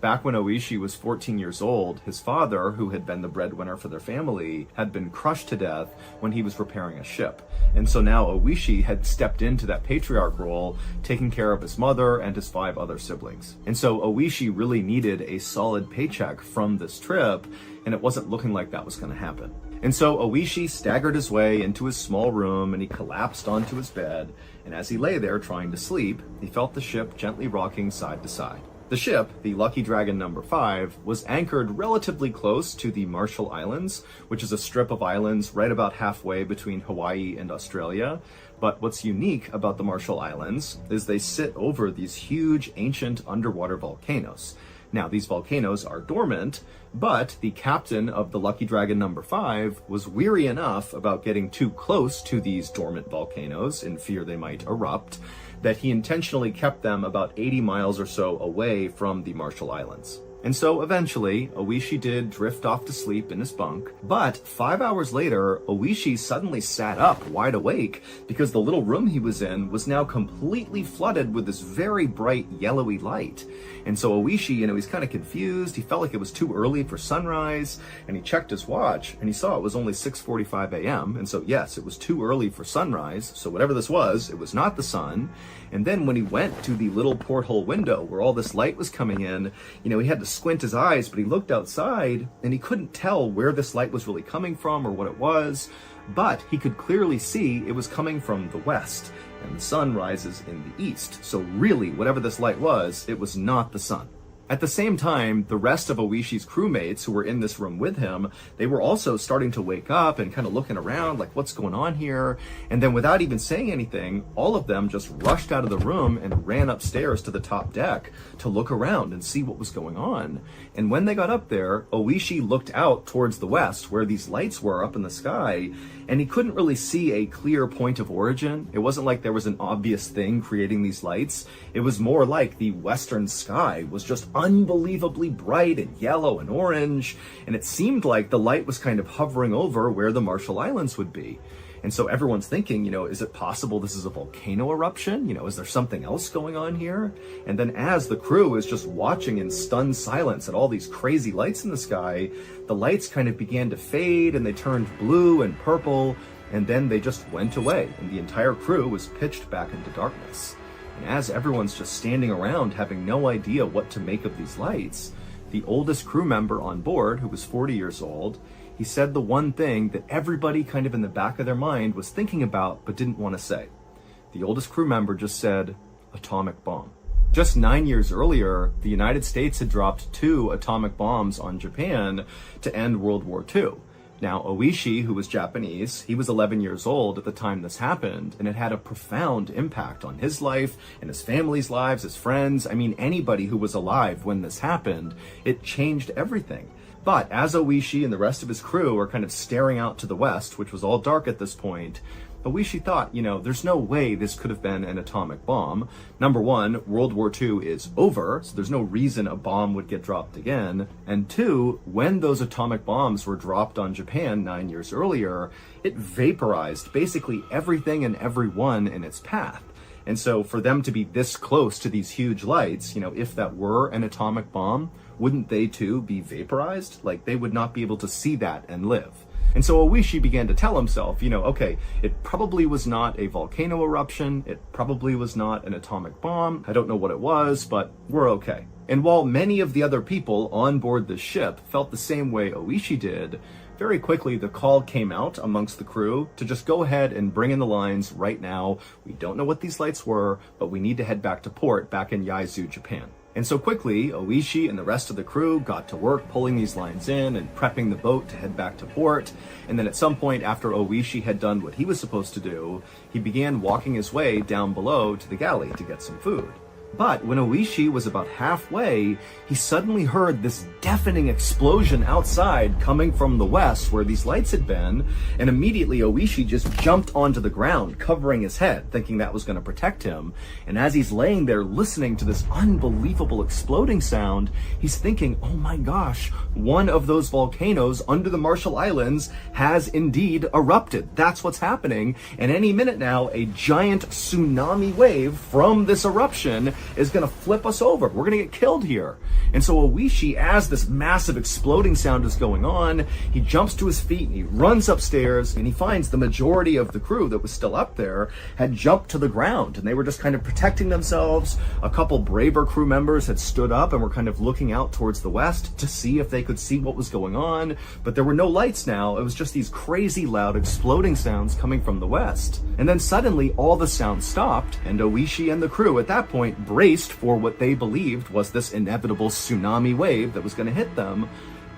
Back when Oishi was 14 years old, his father, who had been the breadwinner for their family, had been crushed to death when he was repairing a ship. And so now Oishi had stepped into that patriarch role, taking care of his mother and his 5 other siblings. And so Oishi really needed a solid paycheck from this trip, and it wasn't looking like that was going to happen. And so Oishi staggered his way into his small room and he collapsed onto his bed, and as he lay there trying to sleep, he felt the ship gently rocking side to side. The ship, the Lucky Dragon No. 5, was anchored relatively close to the Marshall Islands, which is a strip of islands right about halfway between Hawaii and Australia. But what's unique about the Marshall Islands is they sit over these huge ancient underwater volcanoes. Now, these volcanoes are dormant, but the captain of the Lucky Dragon No. 5 was weary enough about getting too close to these dormant volcanoes in fear they might erupt, that he intentionally kept them about 80 miles or so away from the Marshall Islands. And so eventually, Oishi did drift off to sleep in his bunk, but 5 hours later, Oishi suddenly sat up wide awake because the little room he was in was now completely flooded with this very bright yellowy light. And so Oishi, he's kind of confused. He felt like it was too early for sunrise, and he checked his watch and he saw it was only 6:45 a.m. And so yes, it was too early for sunrise. So whatever this was, it was not the sun. And then when he went to the little porthole window where all this light was coming in, he had to squint his eyes, but he looked outside and he couldn't tell where this light was really coming from or what it was, but he could clearly see it was coming from the west, and the sun rises in the east. So really, whatever this light was, it was not the sun. At the same time, the rest of Oishi's crewmates who were in this room with him, they were also starting to wake up and kind of looking around like, what's going on here? And then without even saying anything, all of them just rushed out of the room and ran upstairs to the top deck to look around and see what was going on. And when they got up there, Oishi looked out towards the west where these lights were up in the sky, and he couldn't really see a clear point of origin. It wasn't like there was an obvious thing creating these lights. It was more like the western sky was just unbelievably bright and yellow and orange, and it seemed like the light was kind of hovering over where the Marshall Islands would be. And so everyone's thinking, is it possible this is a volcano eruption? Is there something else going on here? And then as the crew is just watching in stunned silence at all these crazy lights in the sky, the lights kind of began to fade and they turned blue and purple, and then they just went away and the entire crew was pitched back into darkness. And as everyone's just standing around having no idea what to make of these lights, the oldest crew member on board, who was 40 years old, he said the one thing that everybody kind of in the back of their mind was thinking about but didn't want to say. The oldest crew member just said, atomic bomb. Just 9 years earlier, the United States had dropped 2 atomic bombs on Japan to end World War II. Now, Oishi, who was Japanese, he was 11 years old at the time this happened, and it had a profound impact on his life and his family's lives, his friends. Anybody who was alive when this happened, it changed everything. But as Oishi and the rest of his crew are kind of staring out to the west, which was all dark at this point, Oishi thought, there's no way this could have been an atomic bomb. Number one, World War II is over, so there's no reason a bomb would get dropped again. And 2, when those atomic bombs were dropped on Japan 9 years earlier, it vaporized basically everything and everyone in its path. And so for them to be this close to these huge lights, if that were an atomic bomb, wouldn't they too be vaporized? Like, they would not be able to see that and live. And so Oishi began to tell himself, okay, it probably was not a volcano eruption, it probably was not an atomic bomb, I don't know what it was, but we're okay. And while many of the other people on board the ship felt the same way Oishi did, Very quickly, the call came out amongst the crew to just go ahead and bring in the lines right now. We don't know what these lights were, but we need to head back to port back in Yaizu, Japan. And so quickly, Oishi and the rest of the crew got to work pulling these lines in and prepping the boat to head back to port. And then at some point after Oishi had done what he was supposed to do, he began walking his way down below to the galley to get some food. But when Oishi was about halfway, he suddenly heard this deafening explosion outside coming from the west where these lights had been, and immediately Oishi just jumped onto the ground, covering his head, thinking that was going to protect him. And as he's laying there listening to this unbelievable exploding sound, he's thinking, oh my gosh, one of those volcanoes under the Marshall Islands has indeed erupted. That's what's happening. And any minute now, a giant tsunami wave from this eruption is going to flip us over. We're going to get killed here. And so Oishi, as this massive exploding sound is going on, he jumps to his feet and he runs upstairs and he finds the majority of the crew that was still up there had jumped to the ground and they were just kind of protecting themselves. A couple braver crew members had stood up and were kind of looking out towards the west to see if they could see what was going on, but there were no lights now. It was just these crazy loud exploding sounds coming from the west. And then suddenly all the sounds stopped and Oishi and the crew at that point braced for what they believed was this inevitable tsunami wave that was going to hit them.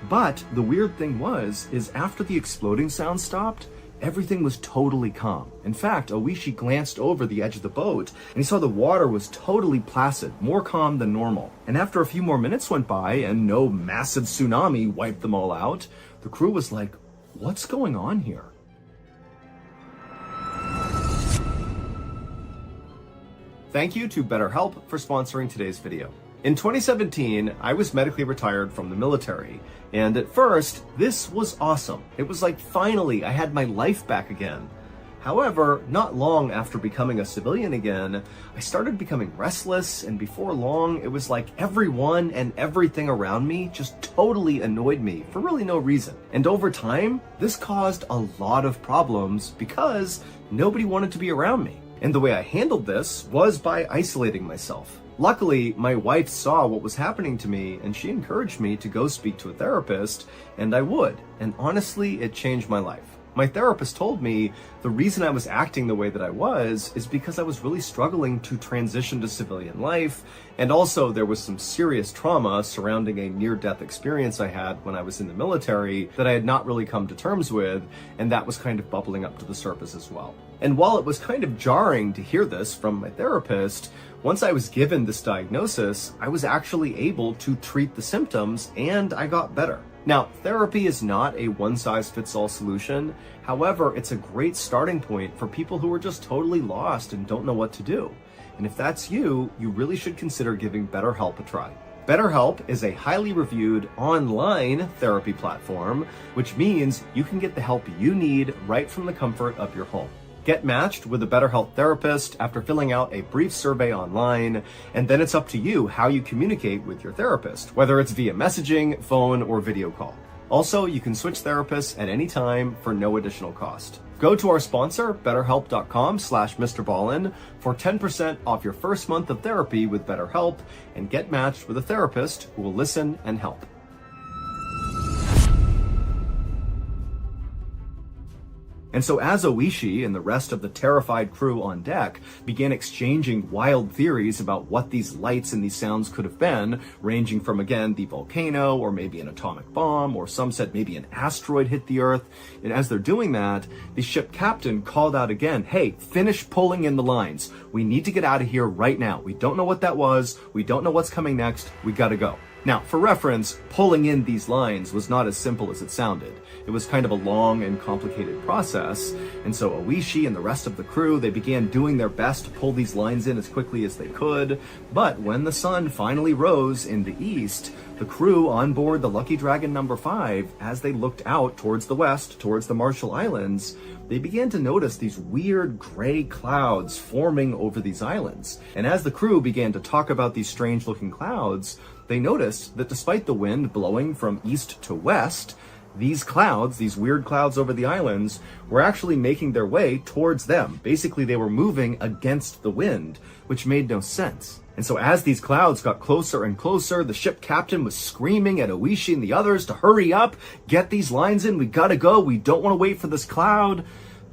But the weird thing is after the exploding sound stopped, everything was totally calm. In fact, Oishi glanced over the edge of the boat and he saw the water was totally placid, more calm than normal. And after a few more minutes went by and no massive tsunami wiped them all out, the crew was like, what's going on here? Thank you to BetterHelp for sponsoring today's video. In 2017, I was medically retired from the military, and at first, this was awesome. It was like finally I had my life back again. However, not long after becoming a civilian again, I started becoming restless, and before long, it was like everyone and everything around me just totally annoyed me for really no reason. And over time, this caused a lot of problems because nobody wanted to be around me. And the way I handled this was by isolating myself. Luckily, my wife saw what was happening to me and she encouraged me to go speak to a therapist, and I would. And honestly, it changed my life. My therapist told me the reason I was acting the way that I was is because I was really struggling to transition to civilian life, and also there was some serious trauma surrounding a near-death experience I had when I was in the military that I had not really come to terms with, and that was kind of bubbling up to the surface as well. And while it was kind of jarring to hear this from my therapist, once I was given this diagnosis, I was actually able to treat the symptoms and I got better. Now, therapy is not a one-size-fits-all solution. However, it's a great starting point for people who are just totally lost and don't know what to do. And if that's you, you really should consider giving BetterHelp a try. BetterHelp is a highly reviewed online therapy platform, which means you can get the help you need right from the comfort of your home. Get matched with a BetterHelp therapist after filling out a brief survey online, and then it's up to you how you communicate with your therapist, whether it's via messaging, phone, or video call. Also, you can switch therapists at any time for no additional cost. Go to our sponsor, betterhelp.com/MrBallen for 10% off your first month of therapy with BetterHelp, and get matched with a therapist who will listen and help. And so as Oishi and the rest of the terrified crew on deck began exchanging wild theories about what these lights and these sounds could have been, ranging from, again, the volcano, or maybe an atomic bomb, or some said maybe an asteroid hit the Earth. And as they're doing that, the ship captain called out again, hey, finish pulling in the lines. We need to get out of here right now. We don't know what that was. We don't know what's coming next. We gotta go. Now, for reference, pulling in these lines was not as simple as it sounded. It was kind of a long and complicated process, and so Oishi and the rest of the crew, they began doing their best to pull these lines in as quickly as they could, but when the sun finally rose in the east, the crew on board the Lucky Dragon number 5, as they looked out towards the west, towards the Marshall Islands, they began to notice these weird gray clouds forming over these islands. And as the crew began to talk about these strange looking clouds, they noticed that despite the wind blowing from east to west, these clouds, these weird clouds over the islands, were actually making their way towards them. Basically, they were moving against the wind, which made no sense. And so as these clouds got closer and closer, the ship captain was screaming at Oishi and the others to hurry up, get these lines in, we gotta go, we don't want to wait for this cloud.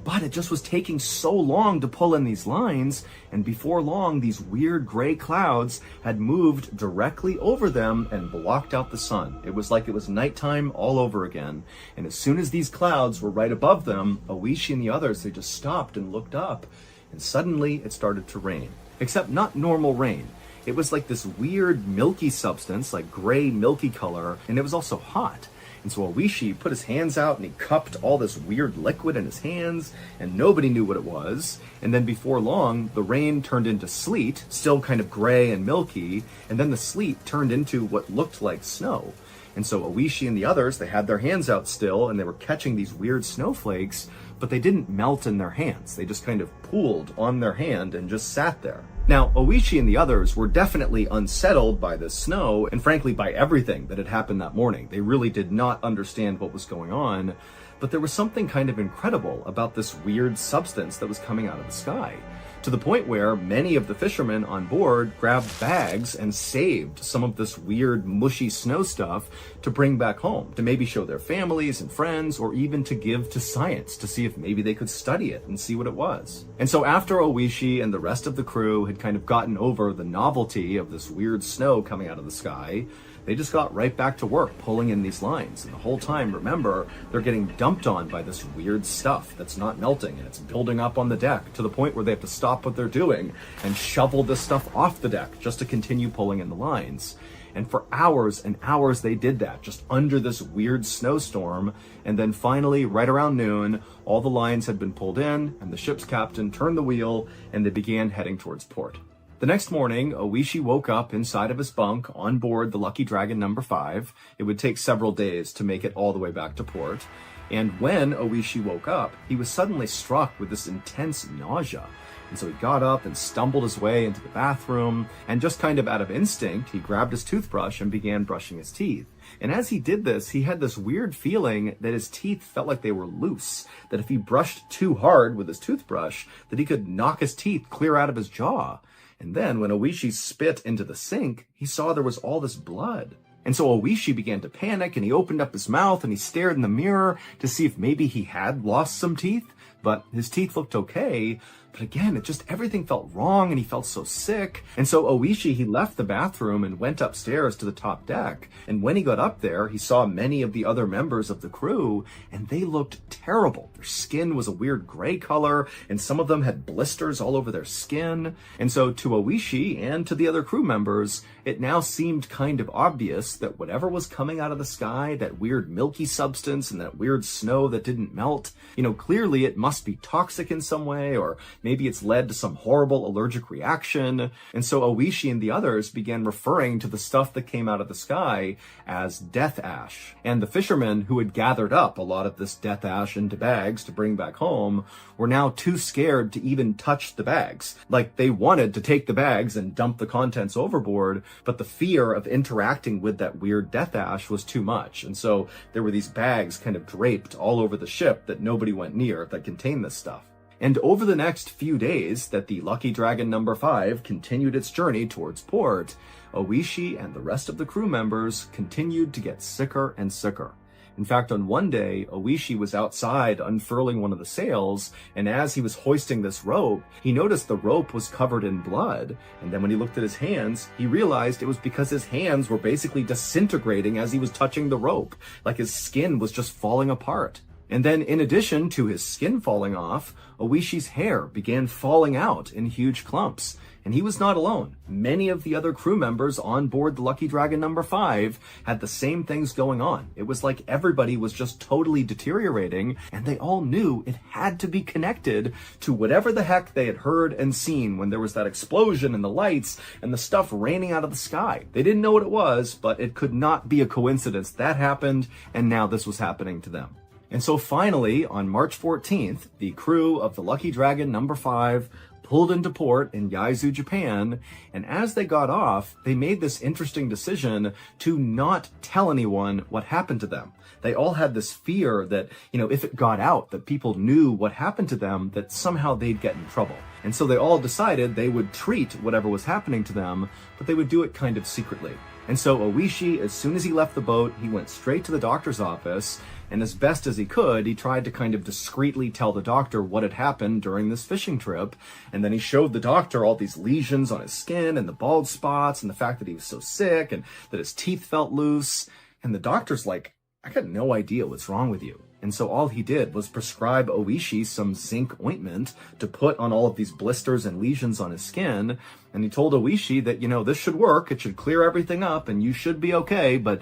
But it just was taking so long to pull in these lines, and before long, these weird gray clouds had moved directly over them and blocked out the sun. It was like it was nighttime all over again. And as soon as these clouds were right above them, Oishi and the others, they just stopped and looked up, and suddenly it started to rain. Except not normal rain. It was like this weird milky substance, like gray milky color, and it was also hot. And so Oishi put his hands out and he cupped all this weird liquid in his hands, and nobody knew what it was. And then before long, the rain turned into sleet, still kind of gray and milky, and then the sleet turned into what looked like snow. And so Oishi and the others, they had their hands out still, and they were catching these weird snowflakes, but they didn't melt in their hands. They just kind of pooled on their hand and just sat there. Now, Oishi and the others were definitely unsettled by the snow, and frankly by everything that had happened that morning. They really did not understand what was going on, but there was something kind of incredible about this weird substance that was coming out of the sky, to the point where many of the fishermen on board grabbed bags and saved some of this weird mushy snow stuff to bring back home, to maybe show their families and friends, or even to give to science to see if maybe they could study it and see what it was. And so after Oishi and the rest of the crew had kind of gotten over the novelty of this weird snow coming out of the sky, they just got right back to work pulling in these lines. And the whole time, remember, they're getting dumped on by this weird stuff that's not melting, and it's building up on the deck to the point where they have to stop what they're doing and shovel this stuff off the deck just to continue pulling in the lines. And for hours and hours they did that, just under this weird snowstorm. And then finally, right around noon, all the lines had been pulled in, and the ship's captain turned the wheel, and they began heading towards port. The next morning, Oishi woke up inside of his bunk on board the Lucky Dragon No. 5. It would take several days to make it all the way back to port. And when Oishi woke up, he was suddenly struck with this intense nausea. And so he got up and stumbled his way into the bathroom, and just kind of out of instinct, he grabbed his toothbrush and began brushing his teeth. And as he did this, he had this weird feeling that his teeth felt like they were loose, that if he brushed too hard with his toothbrush, that he could knock his teeth clear out of his jaw. And then when Oishi spit into the sink, he saw there was all this blood. And so Oishi began to panic, and he opened up his mouth and he stared in the mirror to see if maybe he had lost some teeth, but his teeth looked okay. But again, everything felt wrong, and he felt so sick. And so Oishi, he left the bathroom and went upstairs to the top deck. And when he got up there, he saw many of the other members of the crew, and they looked terrible. Their skin was a weird gray color, and some of them had blisters all over their skin. And so to Oishi and to the other crew members, it now seemed kind of obvious that whatever was coming out of the sky, that weird milky substance and that weird snow that didn't melt, clearly it must be toxic in some way, or maybe it's led to some horrible allergic reaction. And so Oishi and the others began referring to the stuff that came out of the sky as death ash. And the fishermen who had gathered up a lot of this death ash into bags to bring back home were now too scared to even touch the bags. Like, they wanted to take the bags and dump the contents overboard, but the fear of interacting with that weird death ash was too much. And so there were these bags kind of draped all over the ship that nobody went near that contained this stuff. And over the next few days that the Lucky Dragon No. 5 continued its journey towards port, Oishi and the rest of the crew members continued to get sicker and sicker. In fact, on one day, Oishi was outside unfurling one of the sails, and as he was hoisting this rope, he noticed the rope was covered in blood. And then when he looked at his hands, he realized it was because his hands were basically disintegrating as he was touching the rope, like his skin was just falling apart. And then, in addition to his skin falling off, Oishi's hair began falling out in huge clumps. And he was not alone. Many of the other crew members on board the Lucky Dragon No. 5 had the same things going on. It was like everybody was just totally deteriorating, and they all knew it had to be connected to whatever the heck they had heard and seen when there was that explosion and the lights and the stuff raining out of the sky. They didn't know what it was, but it could not be a coincidence that happened, and now this was happening to them. And so finally, on March 14th, the crew of the Lucky Dragon No. 5 pulled into port in Yaizu, Japan, and as they got off, they made this interesting decision to not tell anyone what happened to them. They all had this fear that, if it got out, that people knew what happened to them, that somehow they'd get in trouble. And so they all decided they would treat whatever was happening to them, but they would do it kind of secretly. And so Oishi, as soon as he left the boat, he went straight to the doctor's office, and as best as he could, he tried to kind of discreetly tell the doctor what had happened during this fishing trip. And then he showed the doctor all these lesions on his skin and the bald spots and the fact that he was so sick and that his teeth felt loose. And the doctor's like, I got no idea what's wrong with you. And so all he did was prescribe Oishi some zinc ointment to put on all of these blisters and lesions on his skin. And he told Oishi that, this should work, it should clear everything up, and you should be okay, but,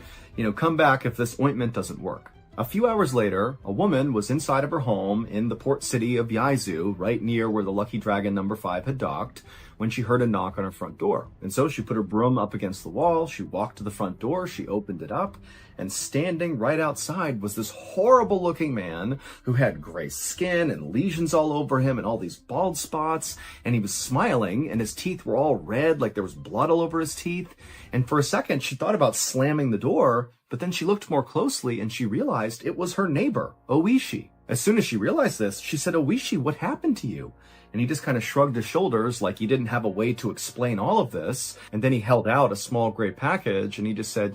come back if this ointment doesn't work. A few hours later, a woman was inside of her home in the port city of Yaizu, right near where the Lucky Dragon number 5 had docked, when she heard a knock on her front door. And so she put her broom up against the wall, she walked to the front door, she opened it up, and standing right outside was this horrible looking man who had gray skin and lesions all over him and all these bald spots, and he was smiling and his teeth were all red, like there was blood all over his teeth. And for a second she thought about slamming the door, but then she looked more closely and she realized it was her neighbor, Oishi. As soon as she realized this, she said, Oishi, what happened to you? And he just kind of shrugged his shoulders like he didn't have a way to explain all of this. And then he held out a small gray package and he just said,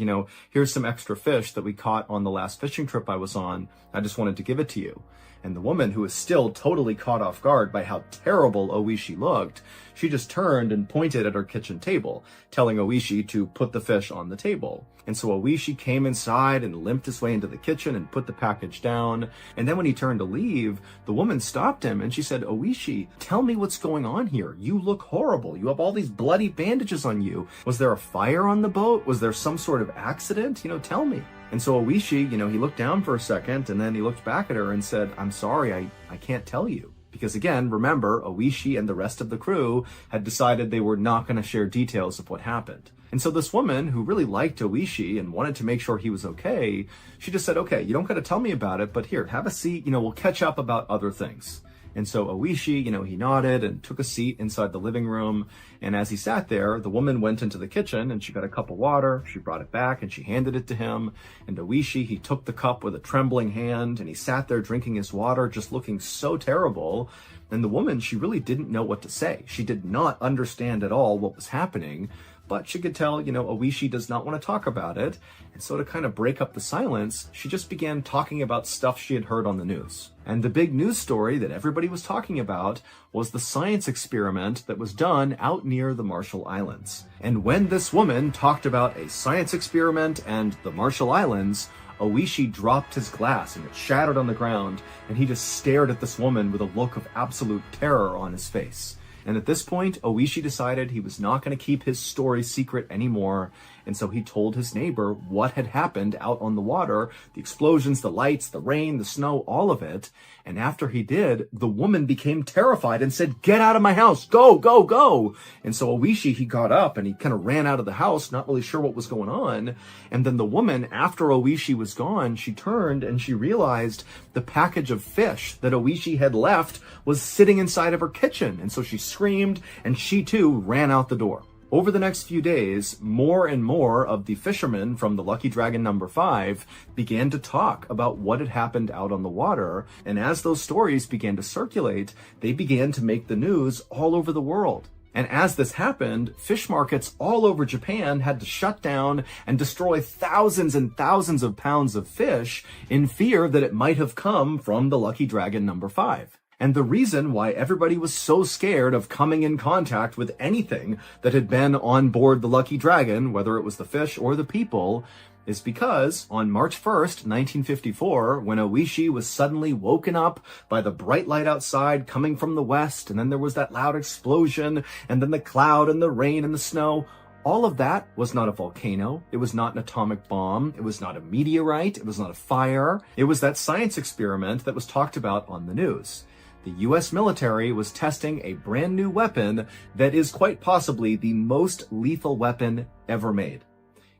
here's some extra fish that we caught on the last fishing trip I was on. I just wanted to give it to you. And the woman, who was still totally caught off guard by how terrible Oishi looked, she just turned and pointed at her kitchen table, telling Oishi to put the fish on the table. And so Oishi came inside and limped his way into the kitchen and put the package down. And then when he turned to leave, the woman stopped him and she said, Oishi, tell me what's going on here. You look horrible. You have all these bloody bandages on you. Was there a fire on the boat? Was there some sort of accident? Tell me. And so Oishi, he looked down for a second and then he looked back at her and said, I'm sorry, I can't tell you. Because again, remember, Oishi and the rest of the crew had decided they were not going to share details of what happened. And so this woman, who really liked Oishi and wanted to make sure he was okay, she just said, okay, you don't got to tell me about it, but here, have a seat, we'll catch up about other things. And so Oishi, he nodded and took a seat inside the living room. And as he sat there, the woman went into the kitchen and she got a cup of water. She brought it back and she handed it to him. And Oishi, he took the cup with a trembling hand and he sat there drinking his water, just looking so terrible. And the woman, she really didn't know what to say. She did not understand at all what was happening. But she could tell, Oishi does not want to talk about it. And so to kind of break up the silence, she just began talking about stuff she had heard on the news. And the big news story that everybody was talking about was the science experiment that was done out near the Marshall Islands. And when this woman talked about a science experiment and the Marshall Islands, Oishi dropped his glass and it shattered on the ground, and he just stared at this woman with a look of absolute terror on his face. And at this point, Oishi decided he was not going to keep his story secret anymore, and so he told his neighbor what had happened out on the water, the explosions, the lights, the rain, the snow, all of it. And after he did, the woman became terrified and said, get out of my house, go, go, go. And so Oishi, he got up and he kind of ran out of the house, not really sure what was going on. And then the woman, after Oishi was gone, she turned and she realized the package of fish that Oishi had left was sitting inside of her kitchen. And so she screamed and she too ran out the door. Over the next few days, more and more of the fishermen from the Lucky Dragon number 5 began to talk about what had happened out on the water, and as those stories began to circulate, they began to make the news all over the world. And as this happened, fish markets all over Japan had to shut down and destroy thousands and thousands of pounds of fish in fear that it might have come from the Lucky Dragon number 5. And the reason why everybody was so scared of coming in contact with anything that had been on board the Lucky Dragon, whether it was the fish or the people, is because on March 1st, 1954, when Oishi was suddenly woken up by the bright light outside coming from the west, and then there was that loud explosion, and then the cloud and the rain and the snow, all of that was not a volcano. It was not an atomic bomb. It was not a meteorite. It was not a fire. It was that science experiment that was talked about on the news. The US military was testing a brand new weapon that is quite possibly the most lethal weapon ever made.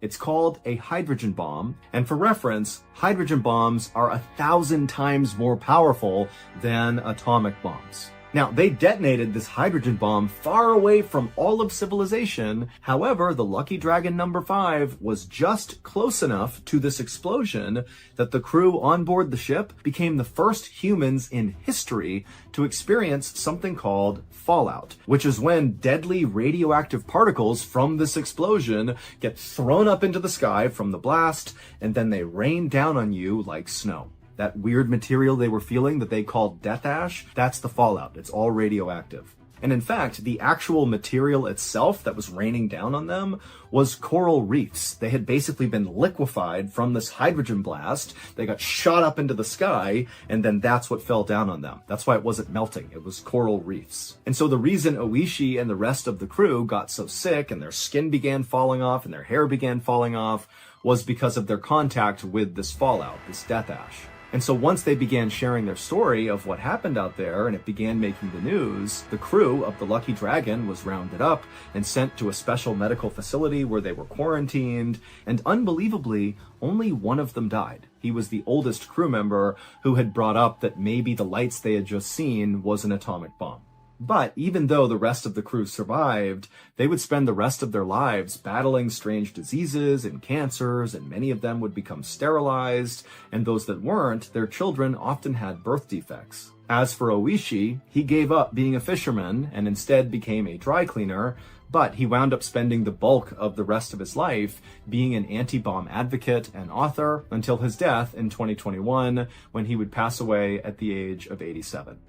It's called a hydrogen bomb, and for reference, hydrogen bombs are 1,000 times more powerful than atomic bombs. Now, they detonated this hydrogen bomb far away from all of civilization. However, the Lucky Dragon number 5 was just close enough to this explosion that the crew on board the ship became the first humans in history to experience something called fallout, which is when deadly radioactive particles from this explosion get thrown up into the sky from the blast, and then they rain down on you like snow. That weird material they were feeling that they called death ash, that's the fallout. It's all radioactive. And in fact, the actual material itself that was raining down on them was coral reefs. They had basically been liquefied from this hydrogen blast. They got shot up into the sky, and then that's what fell down on them. That's why it wasn't melting. It was coral reefs. And so the reason Oishi and the rest of the crew got so sick and their skin began falling off and their hair began falling off was because of their contact with this fallout, this death ash. And so once they began sharing their story of what happened out there and it began making the news, the crew of the Lucky Dragon was rounded up and sent to a special medical facility where they were quarantined, and unbelievably, only one of them died. He was the oldest crew member who had brought up that maybe the lights they had just seen was an atomic bomb. But even though the rest of the crew survived, they would spend the rest of their lives battling strange diseases and cancers, and many of them would become sterilized, and those that weren't, their children often had birth defects. As for Oishi, he gave up being a fisherman and instead became a dry cleaner, but he wound up spending the bulk of the rest of his life being an anti-bomb advocate and author until his death in 2021, when he would pass away at the age of 87.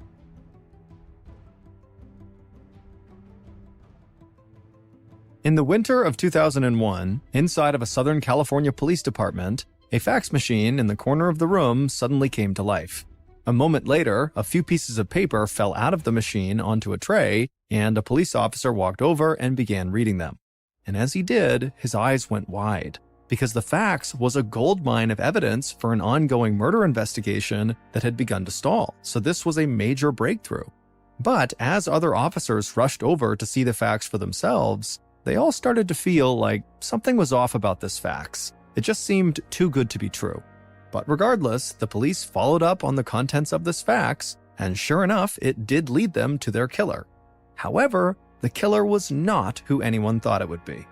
In the winter of 2001, inside of a Southern California police department, a fax machine in the corner of the room suddenly came to life. A moment later, a few pieces of paper fell out of the machine onto a tray, and a police officer walked over and began reading them. And as he did, his eyes went wide, because the fax was a goldmine of evidence for an ongoing murder investigation that had begun to stall. So this was a major breakthrough. But as other officers rushed over to see the fax for themselves, they all started to feel like something was off about this fax. It just seemed too good to be true. But regardless, the police followed up on the contents of this fax, and sure enough, it did lead them to their killer. However, the killer was not who anyone thought it would be.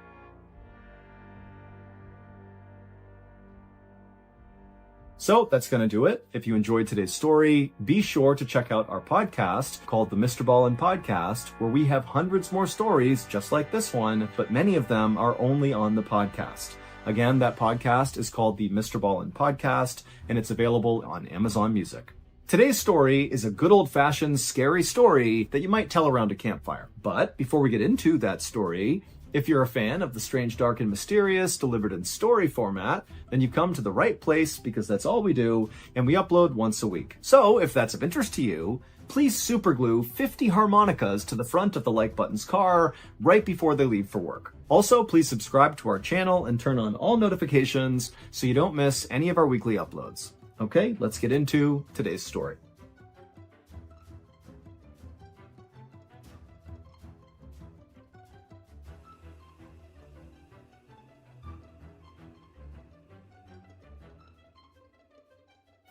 So that's going to do it. If you enjoyed today's story, be sure to check out our podcast called the MrBallen Podcast, where we have hundreds more stories just like this one, but many of them are only on the podcast. Again, that podcast is called the MrBallen Podcast, and it's available on Amazon Music. Today's story is a good old-fashioned scary story that you might tell around a campfire. But before we get into that story, if you're a fan of the strange, dark, and mysterious delivered in story format, then you've come to the right place, because that's all we do, and we upload once a week. So if that's of interest to you, please superglue 50 harmonicas to the front of the like button's car right before they leave for work. Also, please subscribe to our channel and turn on all notifications so you don't miss any of our weekly uploads. Okay, let's get into today's story.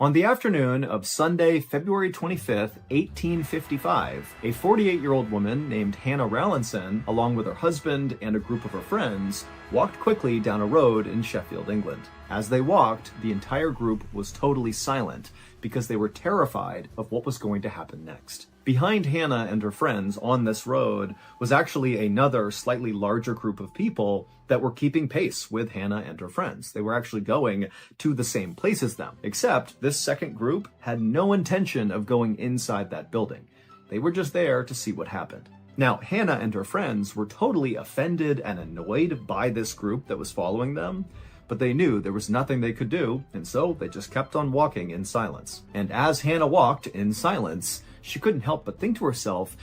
On the afternoon of Sunday, February 25th, 1855, a 48-year-old woman named Hannah Rallinson, along with her husband and a group of her friends, walked quickly down a road in Sheffield, England. As they walked, the entire group was totally silent because they were terrified of what was going to happen next. Behind Hannah and her friends on this road was actually another slightly larger group of people that were keeping pace with Hannah and her friends. They were actually going to the same place as them, except this second group had no intention of going inside that building. They were just there to see what happened. Now, Hannah and her friends were totally offended and annoyed by this group that was following them, but they knew there was nothing they could do, and so they just kept on walking in silence. And as Hannah walked in silence, she couldn't help but think to herself,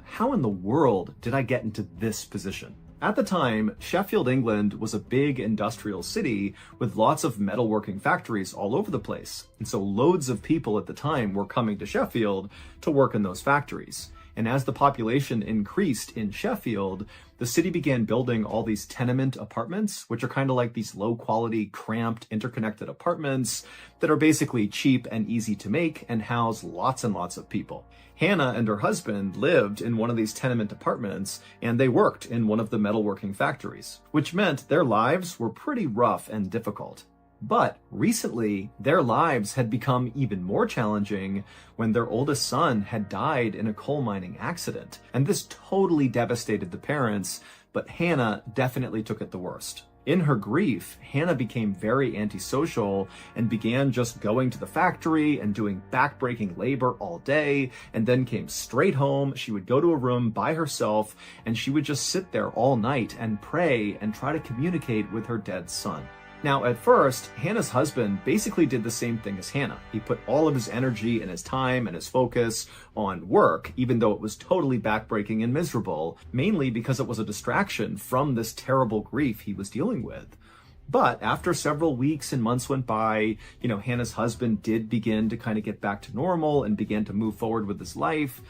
how in the world did I get into this position? At the time, Sheffield, England was a big industrial city with lots of metalworking factories all over the place. And so loads of people at the time were coming to Sheffield to work in those factories. And as the population increased in Sheffield, the city began building all these tenement apartments, which are kind of like these low-quality, cramped, interconnected apartments that are basically cheap and easy to make and house lots and lots of people. Hannah and her husband lived in one of these tenement apartments, and they worked in one of the metalworking factories, which meant their lives were pretty rough and difficult. But recently, their lives had become even more challenging when their oldest son had died in a coal mining accident. And this totally devastated the parents, but Hannah definitely took it the worst. In her grief, Hannah became very antisocial and began just going to the factory and doing backbreaking labor all day, and then came straight home. She would go to a room by herself, and she would just sit there all night and pray and try to communicate with her dead son. Now, at first, Hannah's husband basically did the same thing as Hannah. He put all of his energy and his time and his focus on work, even though it was totally backbreaking and miserable, mainly because it was a distraction from this terrible grief he was dealing with. But after several weeks and months went by, Hannah's husband did begin to kind of get back to normal and began to move forward with his life.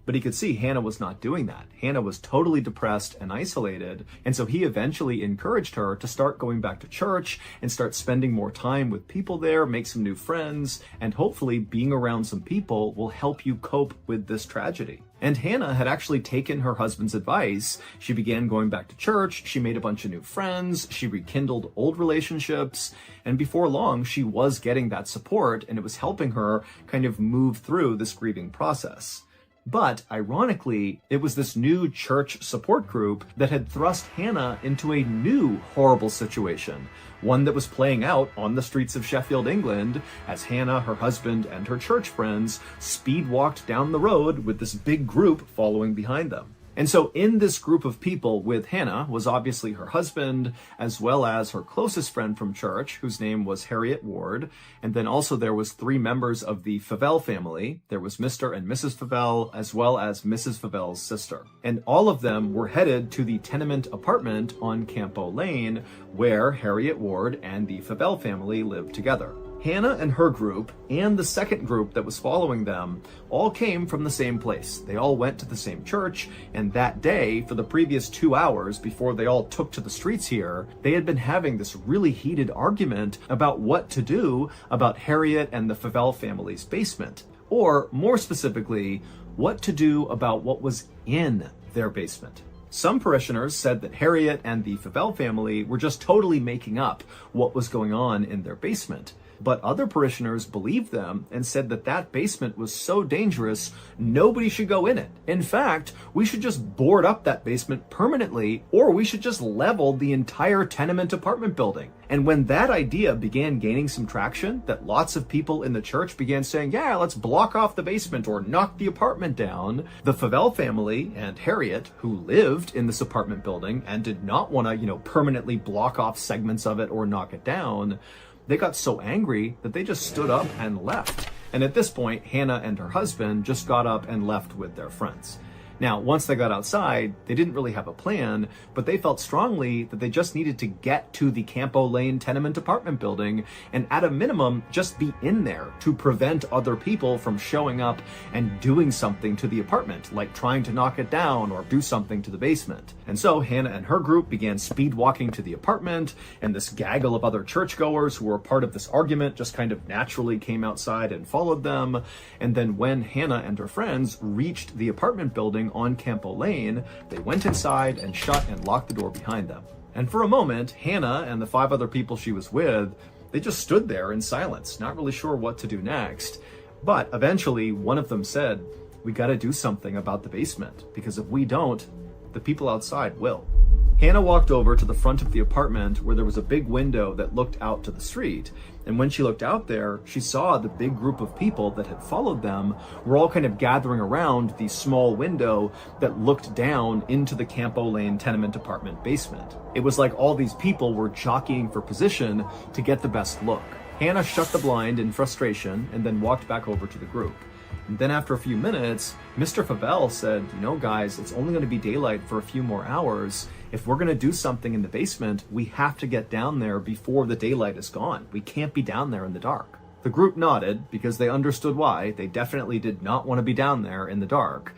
But he could see Hannah was not doing that. Hannah was totally depressed and isolated, and so he eventually encouraged her to start going back to church and start spending more time with people there, make some new friends, and hopefully being around some people will help you cope with this tragedy. And Hannah had actually taken her husband's advice. She began going back to church, she made a bunch of new friends, she rekindled old relationships, and before long, she was getting that support, and it was helping her kind of move through this grieving process. But ironically, it was this new church support group that had thrust Hannah into a new horrible situation, one that was playing out on the streets of Sheffield, England, as Hannah, her husband, and her church friends speed walked down the road with this big group following behind them. And so in this group of people with Hannah was obviously her husband, as well as her closest friend from church, whose name was Harriet Ward. And then also there was 3 members of the Favell family. There was Mr. and Mrs. Favell, as well as Mrs. Favell's sister. And all of them were headed to the tenement apartment on Campo Lane, where Harriet Ward and the Favell family lived together. Hannah and her group, and the second group that was following them, all came from the same place. They all went to the same church, and that day, for the previous 2 hours before they all took to the streets here, they had been having this really heated argument about what to do about Harriet and the Favell family's basement. Or, more specifically, what to do about what was in their basement. Some parishioners said that Harriet and the Favell family were just totally making up what was going on in their basement. But other parishioners believed them and said that that basement was so dangerous, nobody should go in it. In fact, we should just board up that basement permanently, or we should just level the entire tenement apartment building. And when that idea began gaining some traction, that lots of people in the church began saying, yeah, let's block off the basement or knock the apartment down, the Favell family and Harriet, who lived in this apartment building and did not want to, permanently block off segments of it or knock it down, they got so angry that they just stood up and left. And at this point, Hannah and her husband just got up and left with their friends. Now, once they got outside, they didn't really have a plan, but they felt strongly that they just needed to get to the Campo Lane tenement apartment building and at a minimum, just be in there to prevent other people from showing up and doing something to the apartment, like trying to knock it down or do something to the basement. And so Hannah and her group began speed walking to the apartment, and this gaggle of other churchgoers who were part of this argument just kind of naturally came outside and followed them. And then when Hannah and her friends reached the apartment building on Campo Lane, they went inside and shut and locked the door behind them. And for a moment, Hannah and the 5 other people she was with, they just stood there in silence, not really sure what to do next. But eventually, one of them said, we gotta do something about the basement, because if we don't, the people outside will. Hannah walked over to the front of the apartment where there was a big window that looked out to the street. And when she looked out there, she saw the big group of people that had followed them were all kind of gathering around the small window that looked down into the Campo Lane tenement apartment basement. It was like all these people were jockeying for position to get the best look. Hannah shut the blind in frustration and then walked back over to the group. And then after a few minutes, Mr. Favell said, guys, it's only going to be daylight for a few more hours. If we're going to do something in the basement, we have to get down there before the daylight is gone. We can't be down there in the dark. The group nodded because they understood why. They definitely did not want to be down there in the dark.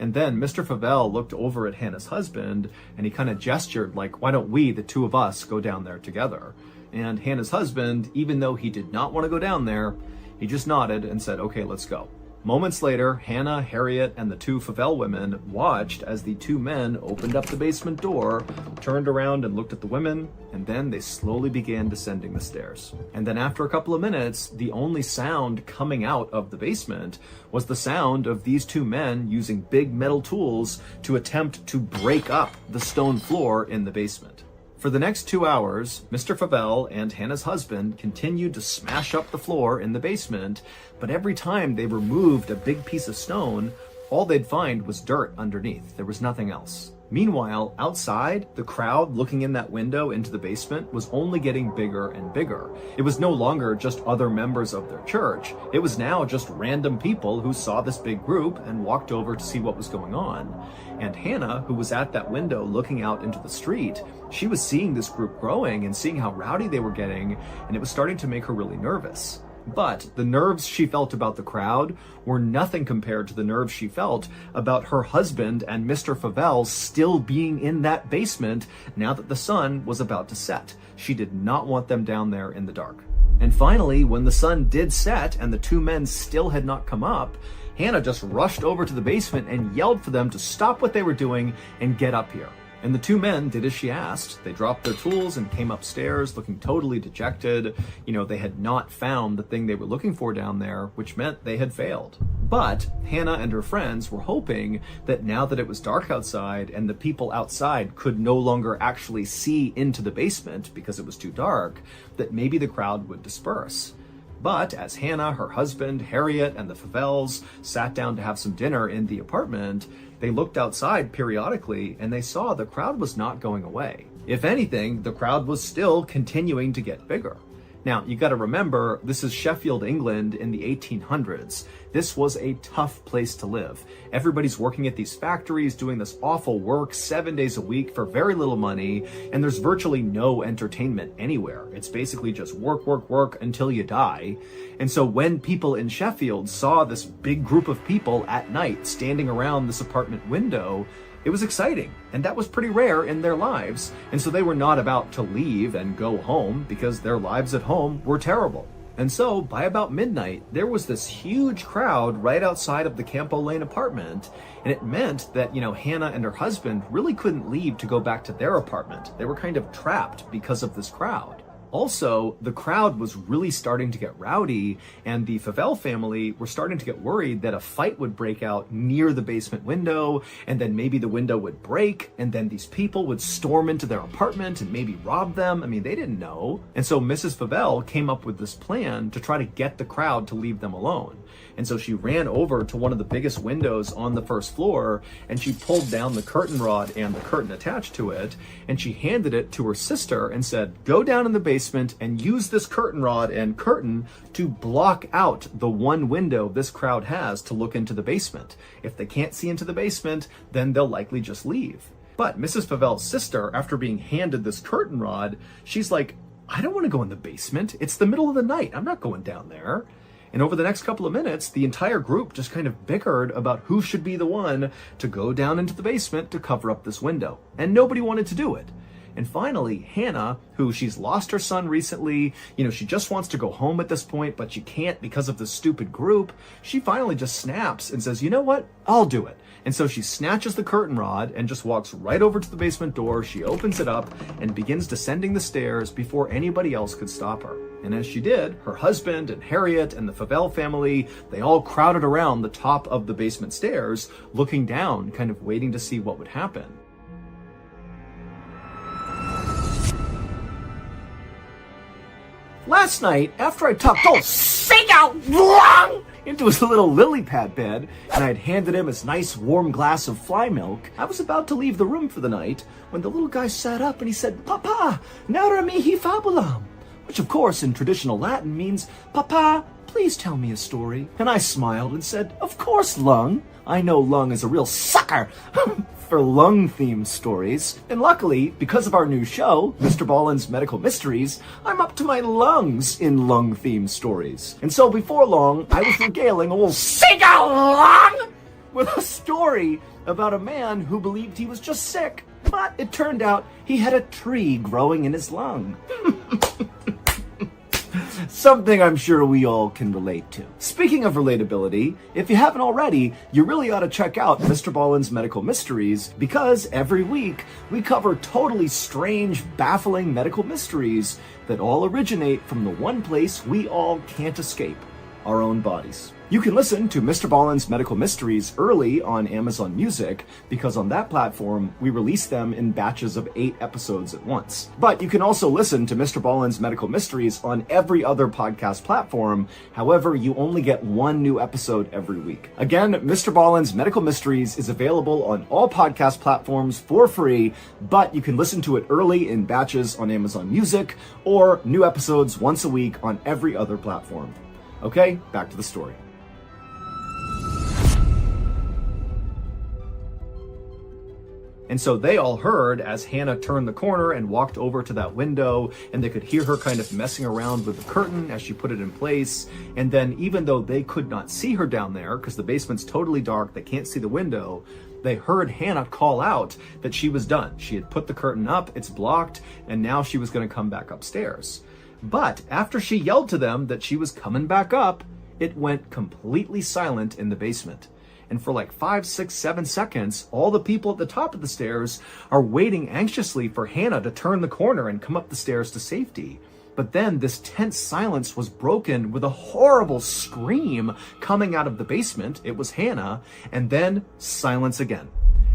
And then Mr. Favell looked over at Hannah's husband and he kind of gestured like, why don't we, the two of us, go down there together? And Hannah's husband, even though he did not want to go down there, he just nodded and said, okay, let's go. Moments later, Hannah, Harriet, and the two Favell women watched as the two men opened up the basement door, turned around and looked at the women, and then they slowly began descending the stairs. And then after a couple of minutes, the only sound coming out of the basement was the sound of these two men using big metal tools to attempt to break up the stone floor in the basement. For the next 2 hours, Mr. Favell and Hannah's husband continued to smash up the floor in the basement, but every time they removed a big piece of stone, all they'd find was dirt underneath. There was nothing else. Meanwhile, outside, the crowd looking in that window into the basement was only getting bigger and bigger. It was no longer just other members of their church. It was now just random people who saw this big group and walked over to see what was going on. And Hannah, who was at that window looking out into the street, she was seeing this group growing and seeing how rowdy they were getting, and it was starting to make her really nervous. But the nerves she felt about the crowd were nothing compared to the nerves she felt about her husband and Mr. Favell still being in that basement now that the sun was about to set. She did not want them down there in the dark. And finally, when the sun did set and the two men still had not come up, Hannah just rushed over to the basement and yelled for them to stop what they were doing and get up here. And the two men did as she asked. They dropped their tools and came upstairs looking totally dejected. They had not found the thing they were looking for down there, which meant they had failed. But Hannah and her friends were hoping that now that it was dark outside and the people outside could no longer actually see into the basement because it was too dark, that maybe the crowd would disperse. But as Hannah, her husband, Harriet, and the Favells sat down to have some dinner in the apartment, they looked outside periodically and they saw the crowd was not going away. If anything, the crowd was still continuing to get bigger. Now, you got to remember, this is Sheffield, England in the 1800s. This was a tough place to live. Everybody's working at these factories, doing this awful work 7 days a week for very little money, and there's virtually no entertainment anywhere. It's basically just work, work, work until you die. And so when people in Sheffield saw this big group of people at night standing around this apartment window, it was exciting, and that was pretty rare in their lives, and so they were not about to leave and go home because their lives at home were terrible. And so, by about midnight, there was this huge crowd right outside of the Campo Lane apartment, and it meant that, Hannah and her husband really couldn't leave to go back to their apartment. They were kind of trapped because of this crowd. Also, the crowd was really starting to get rowdy, and the Favell family were starting to get worried that a fight would break out near the basement window, and then maybe the window would break, and then these people would storm into their apartment and maybe rob them. I mean, they didn't know. And so Mrs. Favell came up with this plan to try to get the crowd to leave them alone. And so she ran over to one of the biggest windows on the first floor, and she pulled down the curtain rod and the curtain attached to it, and she handed it to her sister and said, "Go down in the basement and use this curtain rod and curtain to block out the one window this crowd has to look into the basement. If they can't see into the basement, then they'll likely just leave." But Mrs. Favell's sister, after being handed this curtain rod, she's like, "I don't want to go in the basement. It's the middle of the night. I'm not going down there." And over the next couple of minutes, the entire group just kind of bickered about who should be the one to go down into the basement to cover up this window. And nobody wanted to do it. And finally, Hannah, who she's lost her son recently, she just wants to go home at this point, but she can't because of this stupid group. She finally just snaps and says, "You know what? I'll do it." And so she snatches the curtain rod and just walks right over to the basement door. She opens it up and begins descending the stairs before anybody else could stop her. And as she did, her husband and Harriet and the Favell family, they all crowded around the top of the basement stairs, looking down, kind of waiting to see what would happen. Last night, after I tucked old Sega into his little lily pad bed, and I had handed him his nice warm glass of fly milk, I was about to leave the room for the night when the little guy sat up and he said, "Papa, narra mihi fabulam," which of course in traditional Latin means, "Papa, please tell me a story." And I smiled and said, "Of course, Lung. I know Lung is a real sucker for Lung-themed stories. And luckily, because of our new show, MrBallen's Medical Mysteries, I'm up to my lungs in Lung-themed stories. And so before long, I was regaling old Sega Lung with a story about a man who believed he was just sick, but it turned out he had a tree growing in his lung. Something I'm sure we all can relate to. Speaking of relatability, if you haven't already, you really ought to check out MrBallen's Medical Mysteries, because every week we cover totally strange, baffling medical mysteries that all originate from the one place we all can't escape: our own bodies. You can listen to MrBallen's Medical Mysteries early on Amazon Music, because on that platform, we release them in batches of 8 episodes at once. But you can also listen to MrBallen's Medical Mysteries on every other podcast platform. However, you only get 1 new episode every week. Again, MrBallen's Medical Mysteries is available on all podcast platforms for free, but you can listen to it early in batches on Amazon Music, or new episodes once a week on every other platform. Okay, back to the story. And so they all heard as Hannah turned the corner and walked over to that window, and they could hear her kind of messing around with the curtain as she put it in place. And then even though they could not see her down there, because the basement's totally dark, they can't see the window, they heard Hannah call out that she was done. She had put the curtain up, it's blocked, and now she was going to come back upstairs. But after she yelled to them that she was coming back up, it went completely silent in the basement. And for like 5, 6, 7 seconds, all the people at the top of the stairs are waiting anxiously for Hannah to turn the corner and come up the stairs to safety. But then this tense silence was broken with a horrible scream coming out of the basement. It was Hannah, and then silence again.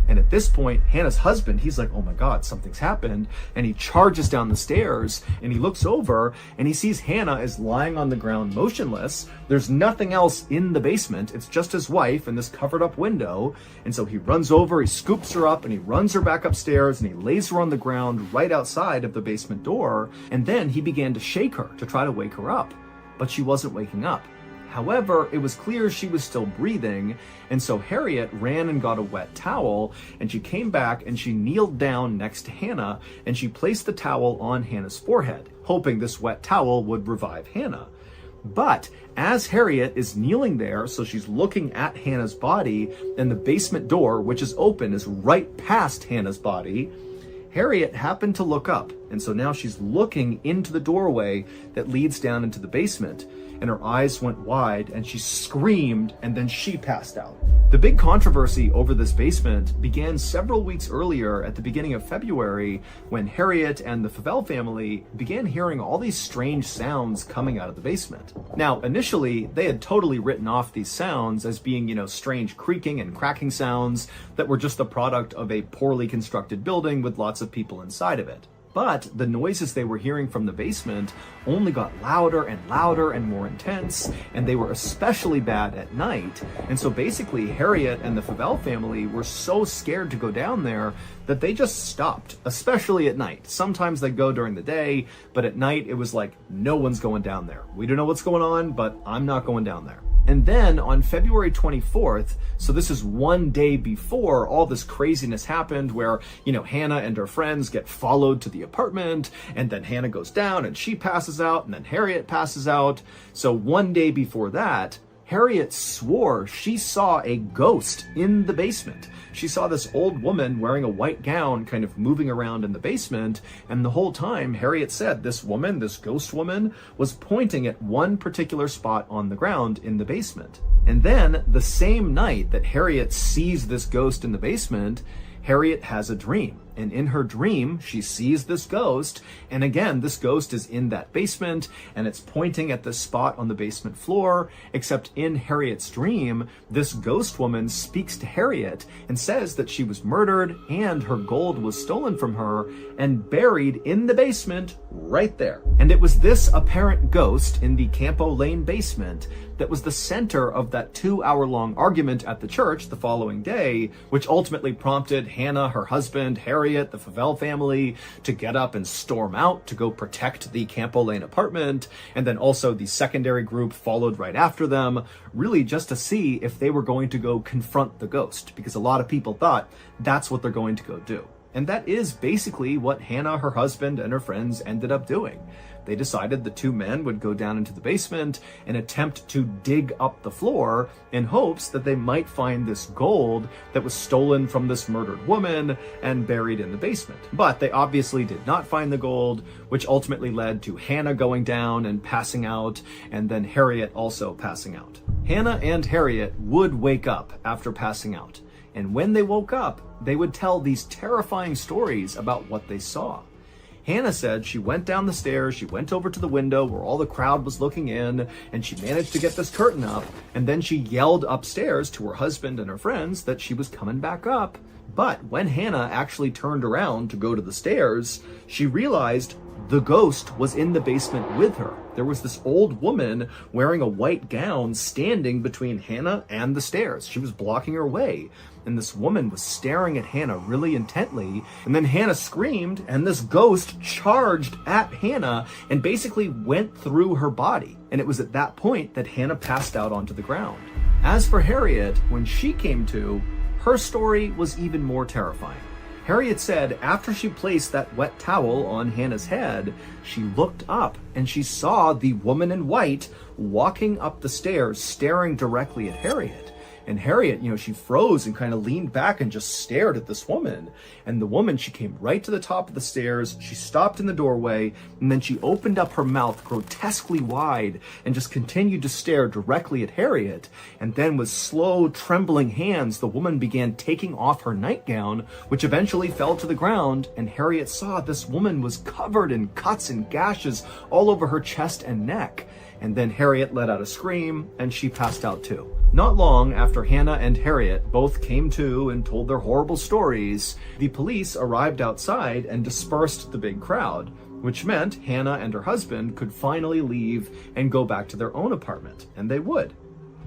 And at this point, Hannah's husband, he's like, oh my God, something's happened. And he charges down the stairs and he looks over and he sees Hannah is lying on the ground motionless. There's nothing else in the basement. It's just his wife and this covered up window. And so he runs over, he scoops her up and he runs her back upstairs and he lays her on the ground right outside of the basement door. And then he began to shake her to try to wake her up, but she wasn't waking up. However, it was clear she was still breathing, and so Harriet ran and got a wet towel, and she came back and she kneeled down next to Hannah, and she placed the towel on Hannah's forehead, hoping this wet towel would revive Hannah. But as Harriet is kneeling there, so she's looking at Hannah's body, and the basement door, which is open, is right past Hannah's body, Harriet happened to look up, and so now she's looking into the doorway that leads down into the basement, and her eyes went wide and she screamed, and then she passed out. The big controversy over this basement began several weeks earlier at the beginning of February, when Harriet and the Favell family began hearing all these strange sounds coming out of the basement. Now, initially, they had totally written off these sounds as being, strange creaking and cracking sounds that were just the product of a poorly constructed building with lots of people inside of it. But the noises they were hearing from the basement only got louder and louder and more intense, and they were especially bad at night. And so basically, Harriet and the Favell family were so scared to go down there that they just stopped, especially at night. Sometimes they'd go during the day, but at night it was like, no one's going down there. We don't know what's going on, but I'm not going down there. And then on February 24th, so this is one day before all this craziness happened where, Hannah and her friends get followed to the apartment, and then Hannah goes down and she passes out, and then Harriet passes out. So one day before that, Harriet swore she saw a ghost in the basement. She saw this old woman wearing a white gown kind of moving around in the basement, and the whole time Harriet said this woman, this ghost woman, was pointing at one particular spot on the ground in the basement. And then the same night that Harriet sees this ghost in the basement, Harriet has a dream. And in her dream, she sees this ghost. And again, this ghost is in that basement and it's pointing at the spot on the basement floor. Except in Harriet's dream, this ghost woman speaks to Harriet and says that she was murdered and her gold was stolen from her and buried in the basement right there. And it was this apparent ghost in the Campo Lane basement that was the center of that 2-hour-long argument at the church the following day, which ultimately prompted Hannah, her husband, Harriet, the Favell family, to get up and storm out to go protect the Campo Lane apartment. And then also the secondary group followed right after them, really just to see if they were going to go confront the ghost, because a lot of people thought that's what they're going to go do. And that is basically what Hannah, her husband, and her friends ended up doing. They decided the two men would go down into the basement and attempt to dig up the floor in hopes that they might find this gold that was stolen from this murdered woman and buried in the basement. But they obviously did not find the gold, which ultimately led to Hannah going down and passing out, and then Harriet also passing out. Hannah and Harriet would wake up after passing out, and when they woke up, they would tell these terrifying stories about what they saw. Hannah said she went down the stairs, she went over to the window where all the crowd was looking in, and she managed to get this curtain up, and then she yelled upstairs to her husband and her friends that she was coming back up. But when Hannah actually turned around to go to the stairs, she realized the ghost was in the basement with her. There was this old woman wearing a white gown standing between Hannah and the stairs. She was blocking her way. And this woman was staring at Hannah really intently. And then Hannah screamed, and this ghost charged at Hannah and basically went through her body. And it was at that point that Hannah passed out onto the ground. As for Harriet, when she came to, her story was even more terrifying. Harriet said after she placed that wet towel on Hannah's head, she looked up and she saw the woman in white walking up the stairs, staring directly at Harriet. And Harriet, she froze and kind of leaned back and just stared at this woman. And the woman, she came right to the top of the stairs. She stopped in the doorway, and then she opened up her mouth grotesquely wide and just continued to stare directly at Harriet. And then with slow, trembling hands, the woman began taking off her nightgown, which eventually fell to the ground. And Harriet saw this woman was covered in cuts and gashes all over her chest and neck. And then Harriet let out a scream, and she passed out too. Not long after Hannah and Harriet both came to and told their horrible stories, the police arrived outside and dispersed the big crowd, which meant Hannah and her husband could finally leave and go back to their own apartment, and they would.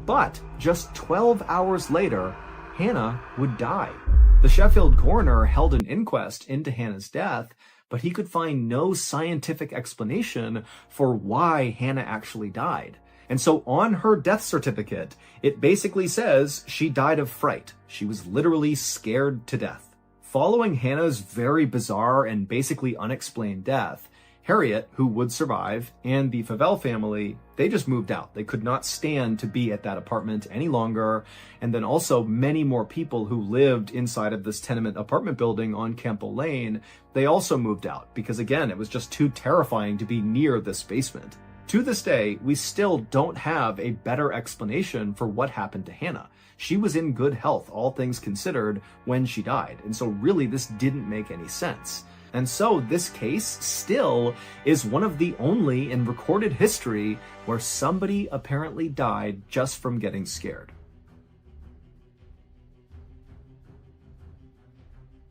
But just 12 hours later, Hannah would die. The Sheffield coroner held an inquest into Hannah's death, but he could find no scientific explanation for why Hannah actually died. And so on her death certificate, it basically says she died of fright. She was literally scared to death. Following Hannah's very bizarre and basically unexplained death, Harriet, who would survive, and the Favell family, they just moved out. They could not stand to be at that apartment any longer. And then also many more people who lived inside of this tenement apartment building on Campbell Lane, they also moved out because, again, it was just too terrifying to be near this basement. To this day, we still don't have a better explanation for what happened to Hannah. She was in good health, all things considered, when she died. And so really this didn't make any sense. And so this case still is one of the only in recorded history where somebody apparently died just from getting scared.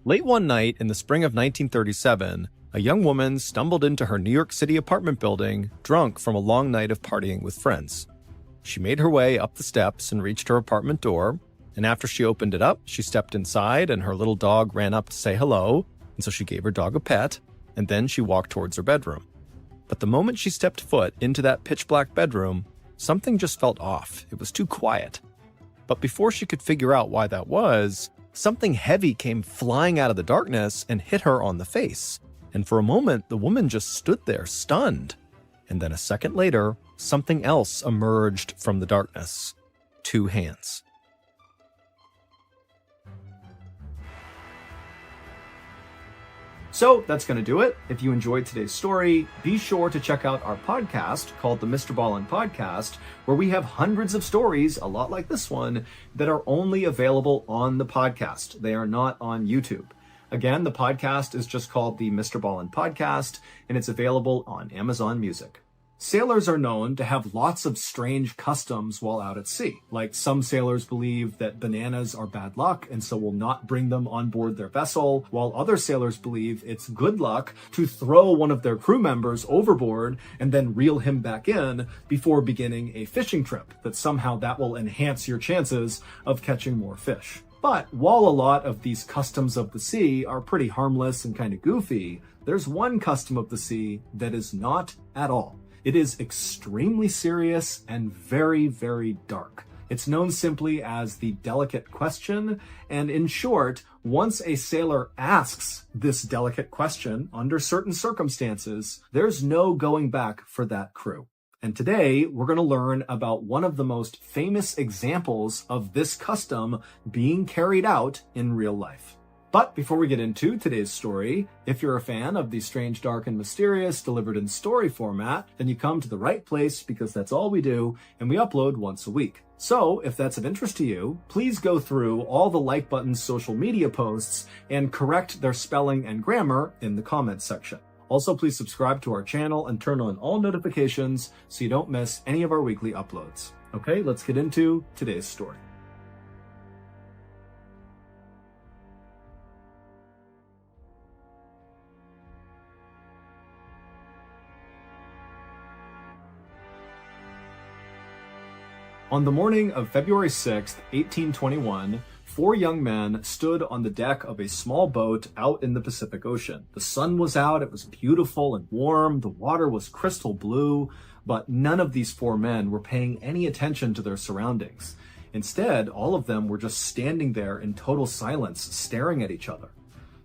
Late one night in the spring of 1937, a young woman stumbled into her New York City apartment building, drunk from a long night of partying with friends. She made her way up the steps and reached her apartment door, and after she opened it up, she stepped inside and her little dog ran up to say hello, and so she gave her dog a pet, and then she walked towards her bedroom. But the moment she stepped foot into that pitch-black bedroom, something just felt off. It was too quiet. But before she could figure out why that was, something heavy came flying out of the darkness and hit her on the face. And for a moment, the woman just stood there, stunned. And then a second later, something else emerged from the darkness. 2 hands. So that's going to do it. If you enjoyed today's story, be sure to check out our podcast called the MrBallen Podcast, where we have hundreds of stories, a lot like this one, that are only available on the podcast. They are not on YouTube. Again, the podcast is just called the MrBallen Podcast, and it's available on Amazon Music. Sailors are known to have lots of strange customs while out at sea. Like some sailors believe that bananas are bad luck and so will not bring them on board their vessel, while other sailors believe it's good luck to throw one of their crew members overboard and then reel him back in before beginning a fishing trip, that somehow that will enhance your chances of catching more fish. But while a lot of these customs of the sea are pretty harmless and kind of goofy, there's one custom of the sea that is not at all. It is extremely serious and very, very dark. It's known simply as the delicate question, and in short, once a sailor asks this delicate question under certain circumstances, there's no going back for that crew. And today, we're going to learn about one of the most famous examples of this custom being carried out in real life. But before we get into today's story, if you're a fan of the strange, dark, and mysterious delivered in story format, then you come to the right place because that's all we do, and we upload once a week. So, if that's of interest to you, please go through all the Like Button's social media posts and correct their spelling and grammar in the comments section. Also, please subscribe to our channel and turn on all notifications so you don't miss any of our weekly uploads. Okay, let's get into today's story. On the morning of February 6th, 1821, 4 young men stood on the deck of a small boat out in the Pacific Ocean. The sun was out, it was beautiful and warm, the water was crystal blue, but none of these 4 men were paying any attention to their surroundings. Instead, all of them were just standing there in total silence, staring at each other.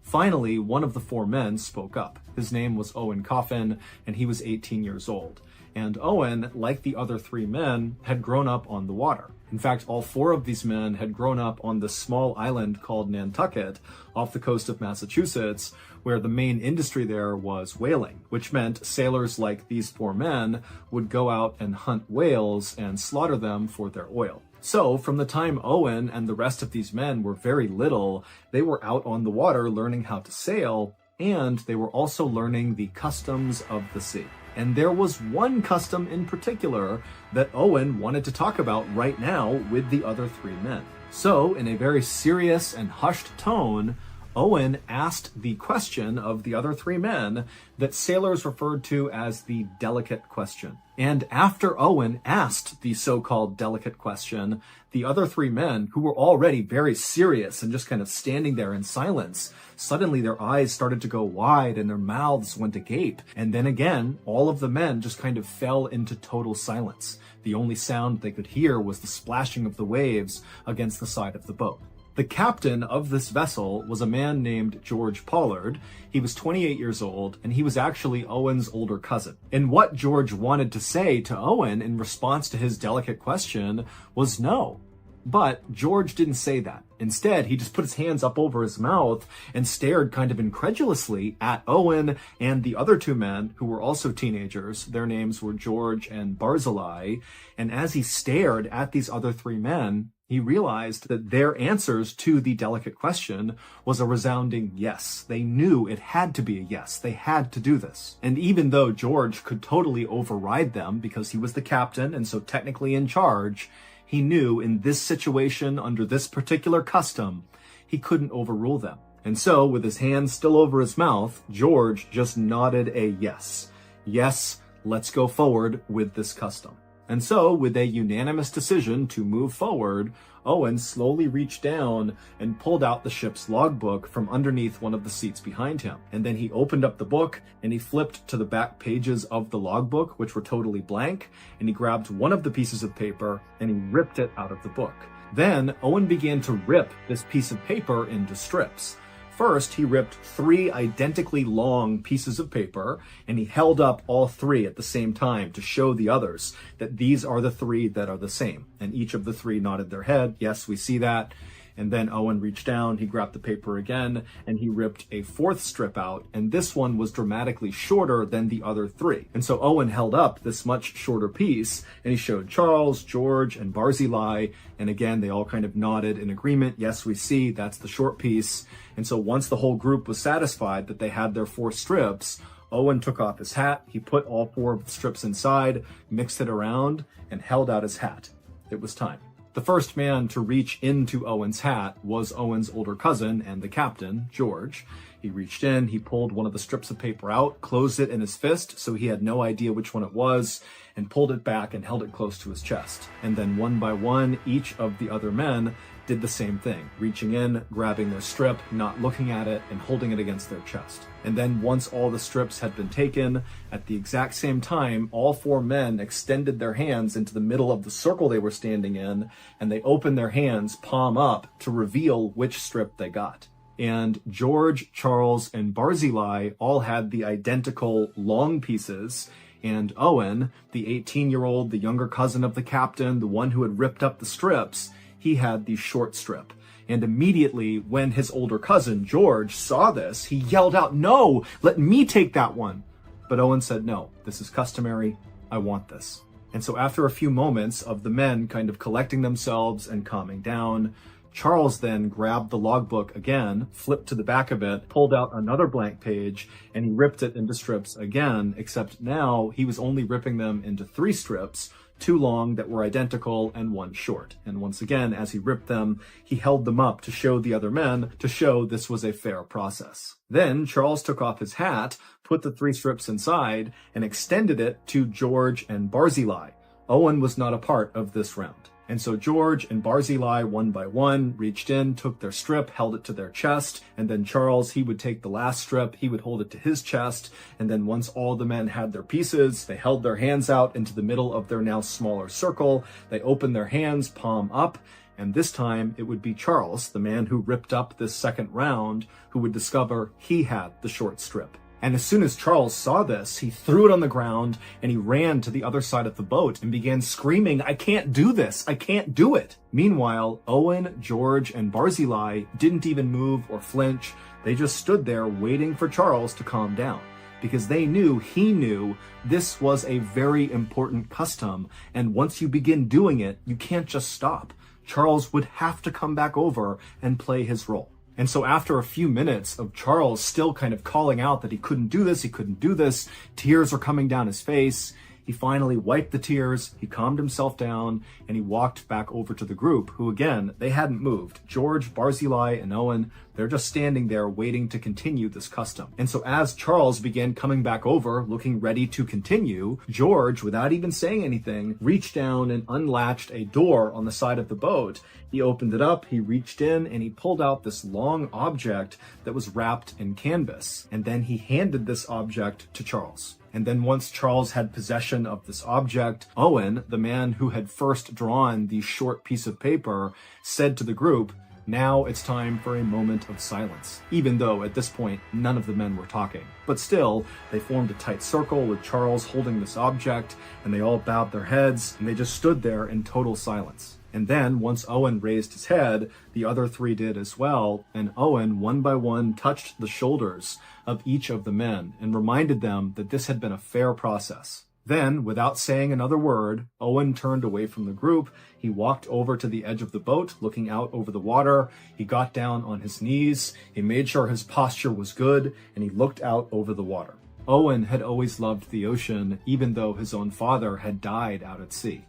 Finally, one of the 4 men spoke up. His name was Owen Coffin, and he was 18 years old. And Owen, like the other 3 men, had grown up on the water. In fact, all 4 of these men had grown up on this small island called Nantucket off the coast of Massachusetts, where the main industry there was whaling, which meant sailors like these 4 men would go out and hunt whales and slaughter them for their oil. So, from the time Owen and the rest of these men were very little, they were out on the water learning how to sail, and they were also learning the customs of the sea. And there was one custom in particular that Owen wanted to talk about right now with the other 3 men. So, in a very serious and hushed tone, Owen asked the question of the other 3 men that sailors referred to as the delicate question. And after Owen asked the so-called delicate question, the other 3 men, who were already very serious and just kind of standing there in silence, suddenly their eyes started to go wide and their mouths went agape. And then again, all of the men just kind of fell into total silence. The only sound they could hear was the splashing of the waves against the side of the boat. The captain of this vessel was a man named George Pollard. He was 28 years old, and he was actually Owen's older cousin. And what George wanted to say to Owen in response to his delicate question was no. But George didn't say that. Instead, he just put his hands up over his mouth and stared kind of incredulously at Owen and the other 2 men who were also teenagers. Their names were George and Barzillai. And as he stared at these other 3 men, he realized that their answers to the delicate question was a resounding yes. They knew it had to be a yes. They had to do this. And even though George could totally override them because he was the captain and so technically in charge, he knew in this situation, under this particular custom, he couldn't overrule them. And so, with his hands still over his mouth, George just nodded a yes. Yes, let's go forward with this custom. And so, with a unanimous decision to move forward, Owen slowly reached down and pulled out the ship's logbook from underneath one of the seats behind him. And then he opened up the book and he flipped to the back pages of the logbook, which were totally blank, and he grabbed one of the pieces of paper and he ripped it out of the book. Then Owen began to rip this piece of paper into strips. First, he ripped 3 identically long pieces of paper, and he held up all 3 at the same time to show the others that these are the 3 that are the same. And each of the 3 nodded their head, yes, we see that. And then Owen reached down, he grabbed the paper again, and he ripped a 4th strip out, and this one was dramatically shorter than the other 3. And so Owen held up this much shorter piece, and he showed Charles, George, and Barzillai, and again, they all kind of nodded in agreement, yes, we see, that's the short piece. And so once the whole group was satisfied that they had their 4 strips, Owen took off his hat, he put all 4 of the strips inside, mixed it around, and held out his hat. It was time. The first man to reach into Owen's hat was Owen's older cousin and the captain, George. He reached in, he pulled one of the strips of paper out, closed it in his fist so he had no idea which one it was, and pulled it back and held it close to his chest. And then one by one, each of the other men did the same thing, reaching in, grabbing their strip, not looking at it, and holding it against their chest. And then once all the strips had been taken, at the exact same time, all 4 men extended their hands into the middle of the circle they were standing in, and they opened their hands palm up to reveal which strip they got. And George, Charles, and Barzillai all had the identical long pieces, and Owen, the 18-year-old, the younger cousin of the captain, the one who had ripped up the strips, he had the short strip. And immediately when his older cousin, George, saw this, he yelled out, "No, let me take that one." But Owen said, "No, this is customary. I want this." And so after a few moments of the men kind of collecting themselves and calming down, Charles then grabbed the logbook again, flipped to the back of it, pulled out another blank page, and he ripped it into strips again, except now he was only ripping them into 3 strips, 2 long that were identical and 1 short. And once again, as he ripped them, he held them up to show the other men, to show this was a fair process. Then Charles took off his hat, put the 3 strips inside, and extended it to George and Barzillai. Owen was not a part of this round. And so George and Barzillai, one by one, reached in, took their strip, held it to their chest, and then Charles, he would take the last strip, he would hold it to his chest, and then once all the men had their pieces, they held their hands out into the middle of their now smaller circle, they opened their hands, palm up, and this time it would be Charles, the man who ripped up this second round, who would discover he had the short strip. And as soon as Charles saw this, he threw it on the ground and he ran to the other side of the boat and began screaming, "I can't do this! I can't do it!" Meanwhile, Owen, George, and Barzillai didn't even move or flinch. They just stood there waiting for Charles to calm down, because they knew he knew this was a very important custom, and once you begin doing it, you can't just stop. Charles would have to come back over and play his role. And so after a few minutes of Charles still kind of calling out that he couldn't do this, tears were coming down his face, he finally wiped the tears, he calmed himself down, and he walked back over to the group, who again, they hadn't moved. George, Barzillai, and Owen, they're just standing there waiting to continue this custom. And so as Charles began coming back over, looking ready to continue, George, without even saying anything, reached down and unlatched a door on the side of the boat. He opened it up, he reached in, and he pulled out this long object that was wrapped in canvas. And then he handed this object to Charles. And then once Charles had possession of this object, Owen, the man who had first drawn the short piece of paper, said to the group, "Now it's time for a moment of silence," even though at this point none of the men were talking. But still, they formed a tight circle with Charles holding this object, and they all bowed their heads, and they just stood there in total silence. And then, once Owen raised his head, the other 3 did as well, and Owen, one by one, touched the shoulders of each of the men and reminded them that this had been a fair process. Then, without saying another word, Owen turned away from the group. He walked over to the edge of the boat, looking out over the water. He got down on his knees. He made sure his posture was good, and he looked out over the water. Owen had always loved the ocean, even though his own father had died out at sea.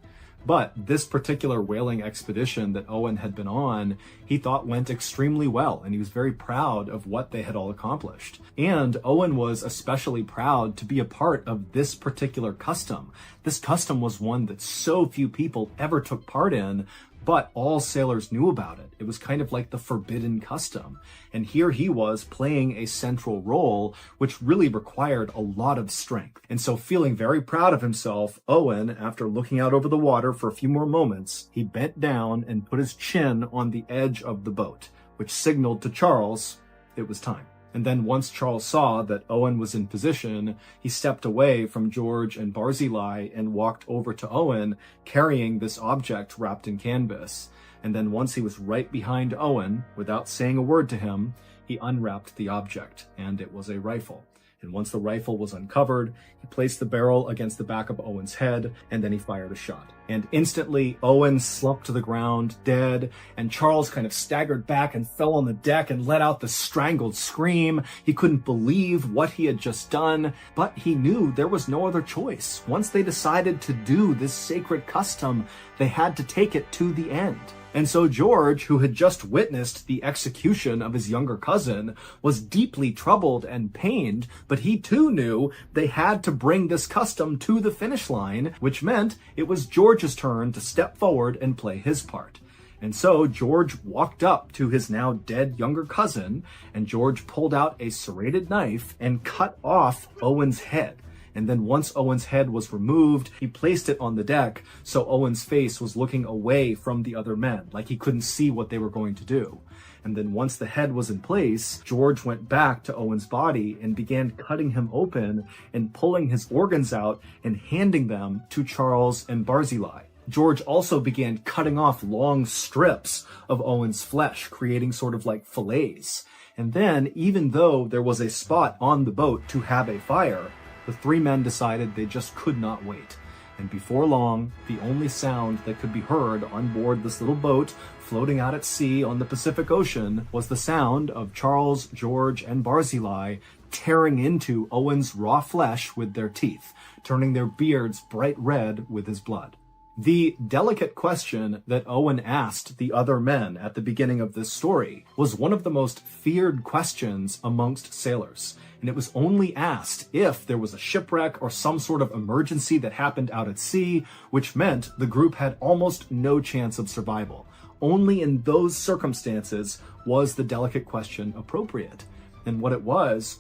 But this particular whaling expedition that Owen had been on, he thought went extremely well, and he was very proud of what they had all accomplished. And Owen was especially proud to be a part of this particular custom. This custom was one that so few people ever took part in, but all sailors knew about it. It was kind of like the forbidden custom. And here he was playing a central role, which really required a lot of strength. And so feeling very proud of himself, Owen, after looking out over the water for a few more moments, he bent down and put his chin on the edge of the boat, which signaled to Charles it was time. And then once Charles saw that Owen was in position, he stepped away from George and Barzillai and walked over to Owen, carrying this object wrapped in canvas. And then once he was right behind Owen, without saying a word to him, he unwrapped the object, and it was a rifle. And once the rifle was uncovered, he placed the barrel against the back of Owen's head, and then he fired a shot. And instantly, Owen slumped to the ground, dead, and Charles kind of staggered back and fell on the deck and let out this strangled scream. He couldn't believe what he had just done, but he knew there was no other choice. Once they decided to do this sacred custom, they had to take it to the end. And so George, who had just witnessed the execution of his younger cousin, was deeply troubled and pained, but he too knew they had to bring this custom to the finish line, which meant it was George's turn to step forward and play his part. And so George walked up to his now dead younger cousin, and George pulled out a serrated knife and cut off Owen's head. And then once Owen's head was removed, he placed it on the deck so Owen's face was looking away from the other men, like he couldn't see what they were going to do. And then once the head was in place, George went back to Owen's body and began cutting him open and pulling his organs out and handing them to Charles and Barzillai. George also began cutting off long strips of Owen's flesh, creating sort of like fillets. And then, even though there was a spot on the boat to have a fire, the three men decided they just could not wait. And before long, the only sound that could be heard on board this little boat floating out at sea on the Pacific Ocean was the sound of Charles, George, and Barzillai tearing into Owen's raw flesh with their teeth, turning their beards bright red with his blood. The delicate question that Owen asked the other men at the beginning of this story was one of the most feared questions amongst sailors. And it was only asked if there was a shipwreck or some sort of emergency that happened out at sea, which meant the group had almost no chance of survival. Only in those circumstances was the delicate question appropriate. And what it was,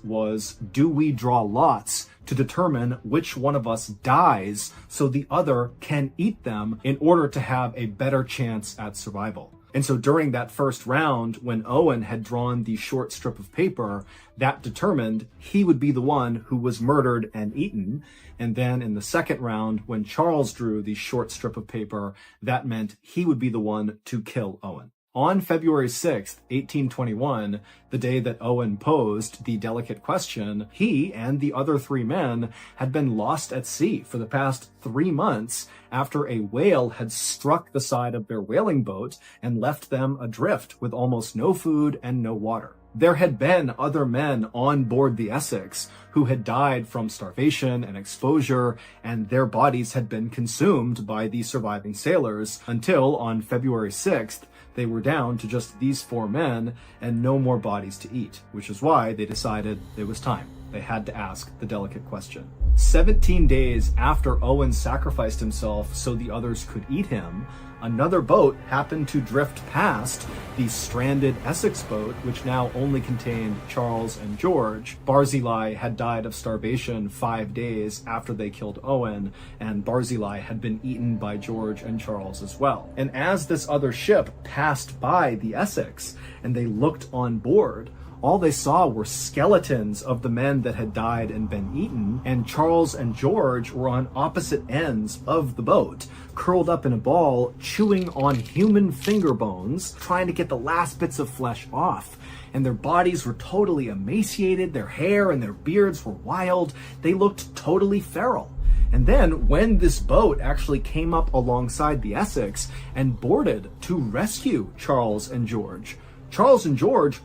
do we draw lots to determine which one of us dies so the other can eat them in order to have a better chance at survival? And so during that first round, when Owen had drawn the short strip of paper, that determined he would be the one who was murdered and eaten. And then in the second round, when Charles drew the short strip of paper, that meant he would be the one to kill Owen. On February 6th, 1821, the day that Owen posed the delicate question, he and the other three men had been lost at sea for the past 3 months after a whale had struck the side of their whaling boat and left them adrift with almost no food and no water. There had been other men on board the Essex who had died from starvation and exposure, and their bodies had been consumed by the surviving sailors until on February 6th, they were down to just these 4 men and no more bodies to eat, which is why they decided it was time. They had to ask the delicate question. 17 days after Owen sacrificed himself so the others could eat him, another boat happened to drift past the stranded Essex boat, which now only contained Charles and George. Barzillai had died of starvation 5 days after they killed Owen, and Barzillai had been eaten by George and Charles as well. And as this other ship passed by the Essex and they looked on board, all they saw were skeletons of the men that had died and been eaten, and Charles and George were on opposite ends of the boat, curled up in a ball, chewing on human finger bones, trying to get the last bits of flesh off. And their bodies were totally emaciated, their hair and their beards were wild, they looked totally feral. And then when this boat actually came up alongside the Essex and boarded to rescue Charles and George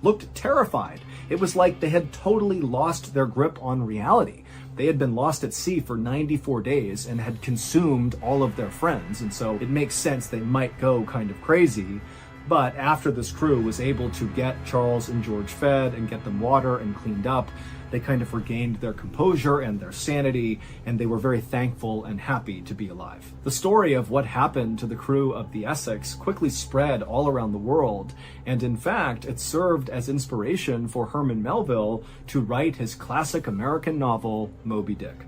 looked terrified. It was like they had totally lost their grip on reality. They had been lost at sea for 94 days and had consumed all of their friends, and so it makes sense they might go kind of crazy. But after this crew was able to get Charles and George fed and get them water and cleaned up, they kind of regained their composure and their sanity, and they were very thankful and happy to be alive. The story of what happened to the crew of the Essex quickly spread all around the world, and in fact, it served as inspiration for Herman Melville to write his classic American novel, Moby Dick.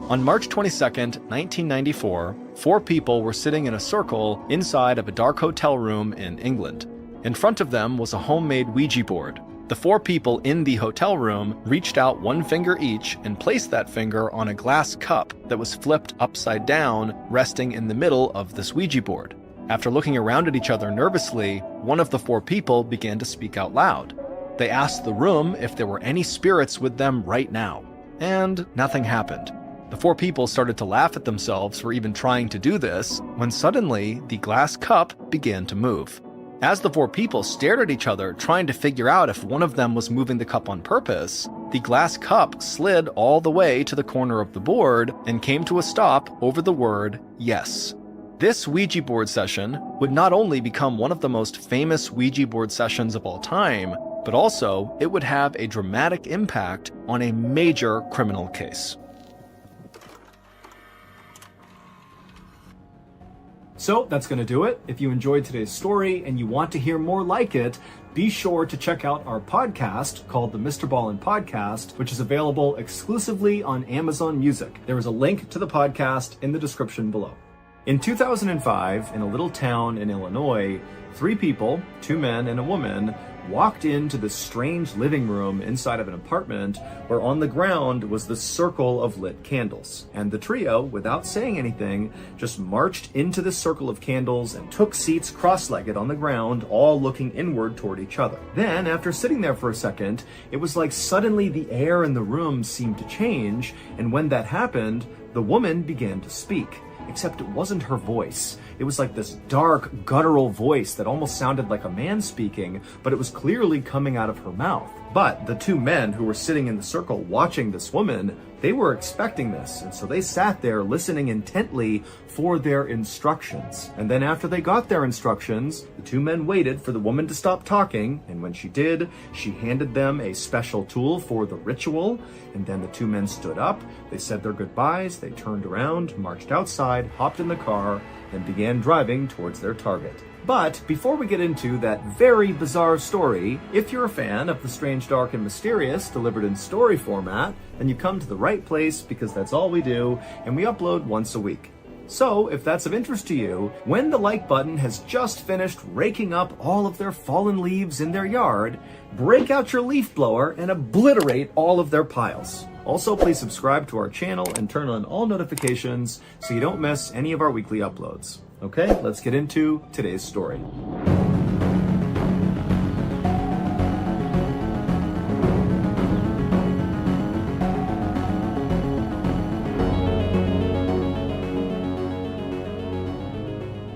On March 22nd, 1994, 4 people were sitting in a circle inside of a dark hotel room in England. In front of them was a homemade Ouija board. The 4 people in the hotel room reached out 1 finger each and placed that finger on a glass cup that was flipped upside down, resting in the middle of this Ouija board. After looking around at each other nervously, one of the 4 people began to speak out loud. They asked the room if there were any spirits with them right now, and nothing happened. The 4 people started to laugh at themselves for even trying to do this, when suddenly the glass cup began to move. As the 4 people stared at each other, trying to figure out if one of them was moving the cup on purpose, the glass cup slid all the way to the corner of the board and came to a stop over the word yes. This Ouija board session would not only become one of the most famous Ouija board sessions of all time, but also it would have a dramatic impact on a major criminal case. So that's going to do it. If you enjoyed today's story and you want to hear more like it, be sure to check out our podcast called the MrBallen Podcast, which is available exclusively on Amazon Music. There is a link to the podcast in the description below. In 2005, in a little town in Illinois, 3 people, 2 men and a woman, walked into this strange living room inside of an apartment where on the ground was this circle of lit candles. And the trio, without saying anything, just marched into this circle of candles and took seats cross-legged on the ground, all looking inward toward each other. Then, after sitting there for a second, it was like suddenly the air in the room seemed to change, and when that happened, the woman began to speak. Except it wasn't her voice. It was like this dark, guttural voice that almost sounded like a man speaking, but it was clearly coming out of her mouth. But the 2 men who were sitting in the circle watching this woman, they were expecting this, and so they sat there listening intently for their instructions. And then after they got their instructions, the 2 men waited for the woman to stop talking, and when she did, she handed them a special tool for the ritual, and then the 2 men stood up, they said their goodbyes, they turned around, marched outside, hopped in the car, and began driving towards their target. But before we get into that very bizarre story, if you're a fan of the strange, dark, and mysterious delivered in story format, then you come to the right place because that's all we do, and we upload once a week. So, if that's of interest to you, when the like button has just finished raking up all of their fallen leaves in their yard, break out your leaf blower and obliterate all of their piles. Also, please subscribe to our channel and turn on all notifications so you don't miss any of our weekly uploads. Okay, let's get into today's story.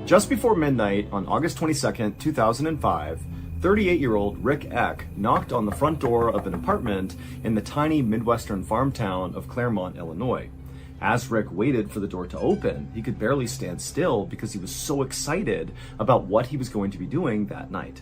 Just before midnight on August 22nd, 2005, 38-year-old Rick Eck knocked on the front door of an apartment in the tiny Midwestern farm town of Claremont, Illinois. As Rick waited for the door to open, he could barely stand still because he was so excited about what he was going to be doing that night.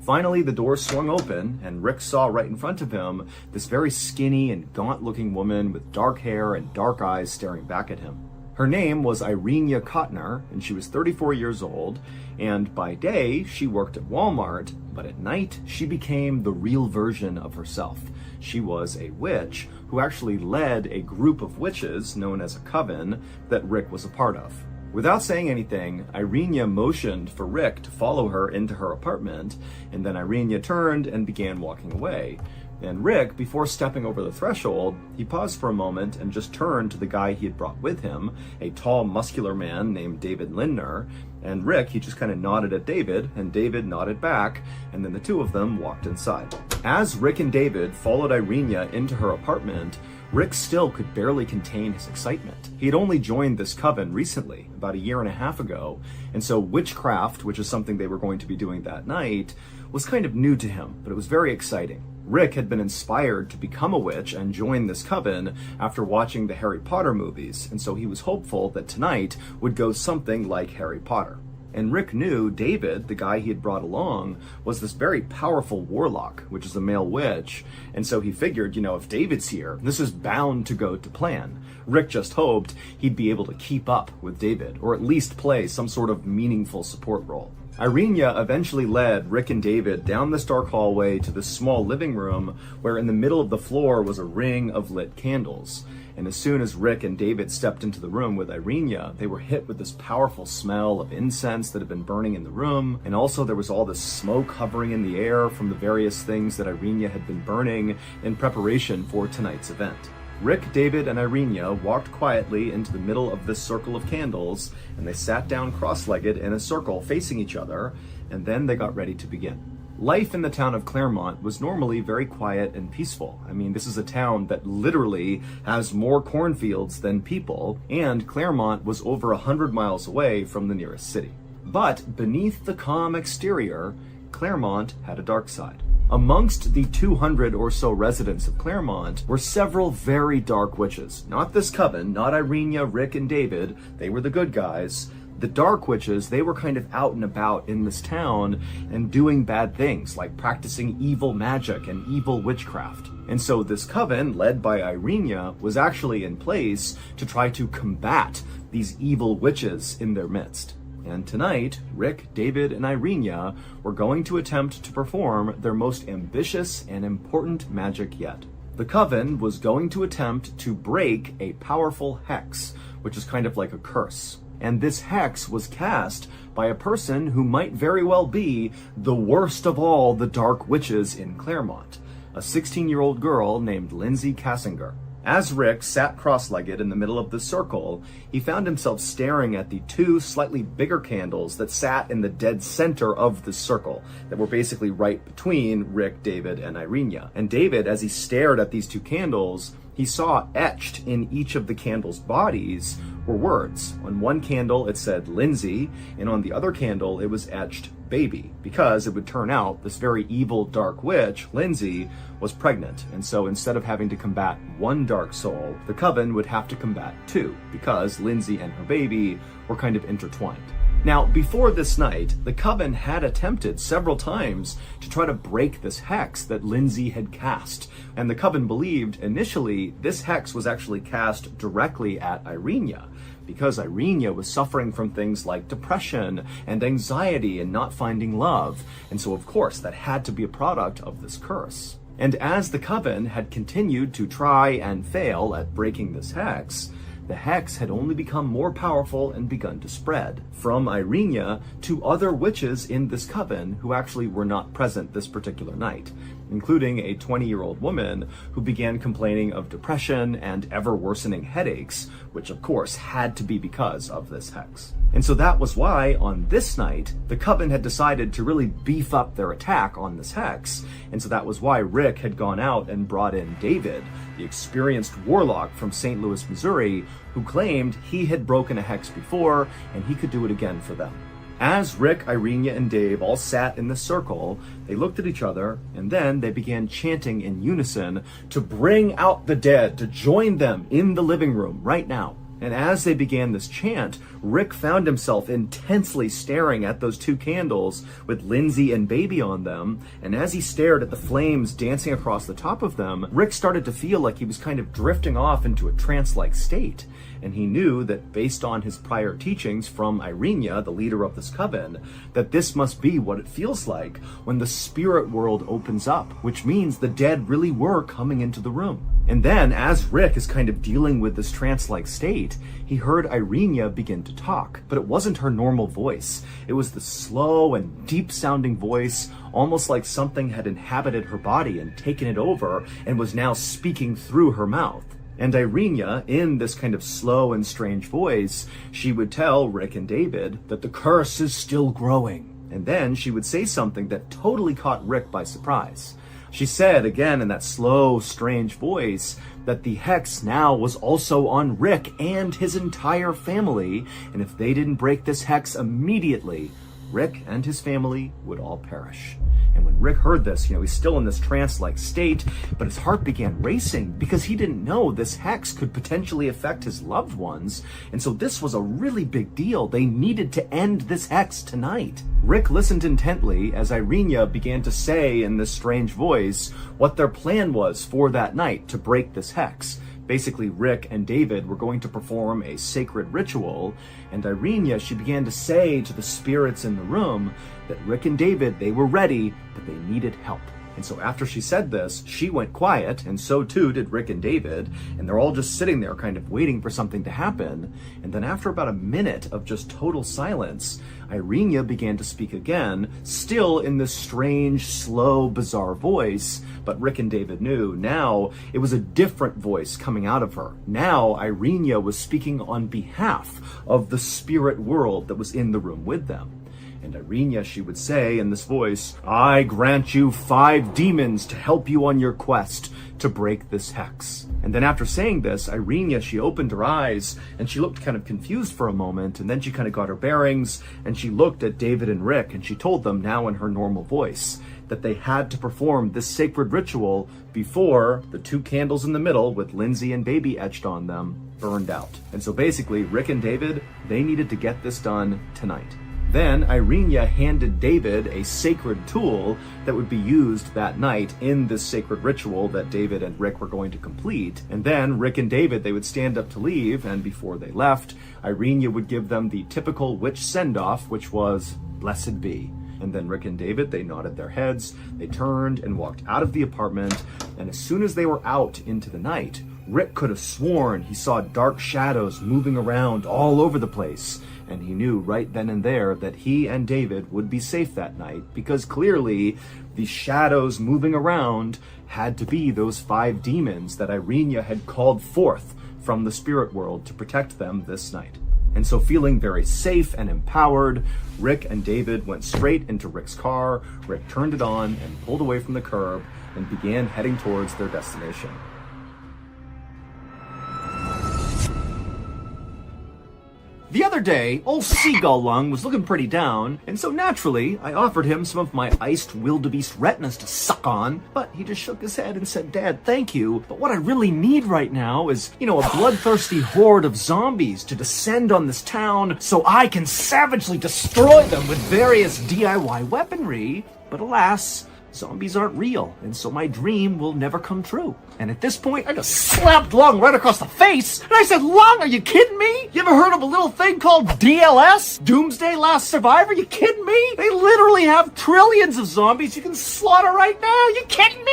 Finally, the door swung open, and Rick saw right in front of him this very skinny and gaunt-looking woman with dark hair and dark eyes staring back at him. Her name was Irenia Kotner, and she was 34 years old, and by day, she worked at Walmart, but at night, she became the real version of herself. She was a witch who actually led a group of witches known as a coven that Rick was a part of. Without saying anything, Irenia motioned for Rick to follow her into her apartment, and then Irenia turned and began walking away. And Rick, before stepping over the threshold, he paused for a moment and just turned to the guy he had brought with him, a tall, muscular man named David Lindner. And Rick, he just kind of nodded at David, and David nodded back, and then the 2 of them walked inside. As Rick and David followed Irenia into her apartment, Rick still could barely contain his excitement. He had only joined this coven recently, about 1.5 years ago, and so witchcraft, which is something they were going to be doing that night, was kind of new to him, but it was very exciting. Rick had been inspired to become a witch and join this coven after watching the Harry Potter movies, and so he was hopeful that tonight would go something like Harry Potter. And Rick knew David, the guy he had brought along, was this very powerful warlock, which is a male witch, and so he figured, if David's here, this is bound to go to plan. Rick just hoped he'd be able to keep up with David, or at least play some sort of meaningful support role. Irenia eventually led Rick and David down this dark hallway to this small living room where in the middle of the floor was a ring of lit candles. And as soon as Rick and David stepped into the room with Irenia, they were hit with this powerful smell of incense that had been burning in the room, and also there was all this smoke hovering in the air from the various things that Irenia had been burning in preparation for tonight's event. Rick, David, and Irenia walked quietly into the middle of this circle of candles, and they sat down cross-legged in a circle facing each other, and then they got ready to begin. Life in the town of Claremont was normally very quiet and peaceful. I mean, this is a town that literally has more cornfields than people, and Claremont was over 100 miles away from the nearest city. But beneath the calm exterior, Claremont had a dark side. Amongst the 200 or so residents of Claremont were several very dark witches. Not this coven, not Irenia, Rick, and David. They were the good guys. The dark witches, they were kind of out and about in this town and doing bad things, like practicing evil magic and evil witchcraft. And so this coven, led by Irenia, was actually in place to try to combat these evil witches in their midst. And tonight, Rick, David, and Irenia were going to attempt to perform their most ambitious and important magic yet. The coven was going to attempt to break a powerful hex, which is kind of like a curse. And this hex was cast by a person who might very well be the worst of all the dark witches in Claremont, a 16-year-old girl named Lindsay Cassinger. As Rick sat cross-legged in the middle of the circle, he found himself staring at the two slightly bigger candles that sat in the dead center of the circle, that were basically right between Rick, David, and Irenia. And David, as he stared at these two candles, he saw etched in each of the candles' bodies were words. On one candle it said Lindsay, and on the other candle it was etched baby, because it would turn out this very evil dark witch, Lindsay, was pregnant. And so instead of having to combat one dark soul, the coven would have to combat two, because Lindsay and her baby were kind of intertwined. Now, before this night, the coven had attempted several times to try to break this hex that Lindsay had cast. And the coven believed initially this hex was actually cast directly at Irenia, because Irenia was suffering from things like depression and anxiety and not finding love. And so, of course, that had to be a product of this curse. And as the coven had continued to try and fail at breaking this hex, the hex had only become more powerful and begun to spread from Irenia to other witches in this coven who actually were not present this particular night, including a 20-year-old woman who began complaining of depression and ever-worsening headaches, which of course had to be because of this hex. And so that was why, on this night, the coven had decided to really beef up their attack on this hex, and so that was why Rick had gone out and brought in David, the experienced warlock from St. Louis, Missouri, who claimed he had broken a hex before, and he could do it again for them. As Rick, Irenia, and Dave all sat in the circle, they looked at each other, and then they began chanting in unison to bring out the dead, to join them in the living room right now. And as they began this chant, Rick found himself intensely staring at those two candles with Lindsay and baby on them. And as he stared at the flames dancing across the top of them, Rick started to feel like he was kind of drifting off into a trance-like state. And he knew that based on his prior teachings from Irenia, the leader of this coven, that this must be what it feels like when the spirit world opens up, which means the dead really were coming into the room. And then, as Rick is kind of dealing with this trance-like state, he heard Irenia begin to talk, but it wasn't her normal voice. It was the slow and deep-sounding voice, almost like something had inhabited her body and taken it over and was now speaking through her mouth. And Irenia, in this kind of slow and strange voice, she would tell Rick and David that the curse is still growing. And then she would say something that totally caught Rick by surprise. She said, again in that slow, strange voice, that the hex now was also on Rick and his entire family, and if they didn't break this hex immediately, Rick and his family would all perish. And when Rick heard this, he's still in this trance-like state, but his heart began racing because he didn't know this hex could potentially affect his loved ones. And so this was a really big deal. They needed to end this hex tonight. Rick listened intently as Irenia began to say in this strange voice what their plan was for that night to break this hex. Basically, Rick and David were going to perform a sacred ritual, and Irenia, she began to say to the spirits in the room that Rick and David, they were ready, but they needed help. And so after she said this, she went quiet, and so too did Rick and David, and they're all just sitting there kind of waiting for something to happen. And then after about a minute of just total silence, Irenia began to speak again, still in this strange, slow, bizarre voice, but Rick and David knew now it was a different voice coming out of her. Now Irenia was speaking on behalf of the spirit world that was in the room with them. And Irenia, she would say in this voice, "I grant you 5 demons to help you on your quest to break this hex. And then after saying this, Irenia, she opened her eyes and she looked kind of confused for a moment, and then she kind of got her bearings and she looked at David and Rick and she told them, now in her normal voice, that they had to perform this sacred ritual before the 2 candles in the middle with Lindsay and Baby etched on them burned out. And so basically, Rick and David, they needed to get this done tonight. Then Irenia handed David a sacred tool that would be used that night in this sacred ritual that David and Rick were going to complete. And then Rick and David, they would stand up to leave, and before they left, Irenia would give them the typical witch send-off, which was, "Blessed be." And then Rick and David, they nodded their heads, they turned and walked out of the apartment, and as soon as they were out into the night, Rick could have sworn he saw dark shadows moving around all over the place, and he knew right then and there that he and David would be safe that night, because clearly the shadows moving around had to be those 5 demons that Irenia had called forth from the spirit world to protect them this night. And so, feeling very safe and empowered, Rick and David went straight into Rick's car. Rick turned it on and pulled away from the curb and began heading towards their destination. The other day, old Seagull Lung was looking pretty down, and so naturally, I offered him some of my iced wildebeest retinas to suck on, but he just shook his head and said, "Dad, thank you, but what I really need right now is, a bloodthirsty horde of zombies to descend on this town so I can savagely destroy them with various DIY weaponry." But alas, zombies aren't real, and so my dream will never come true. And at this point, I just slapped Lung right across the face, and I said, "Lung, are you kidding me? You ever heard of a little thing called DLS? Doomsday Last Survivor? You kidding me? They literally have trillions of zombies you can slaughter right now. You kidding me?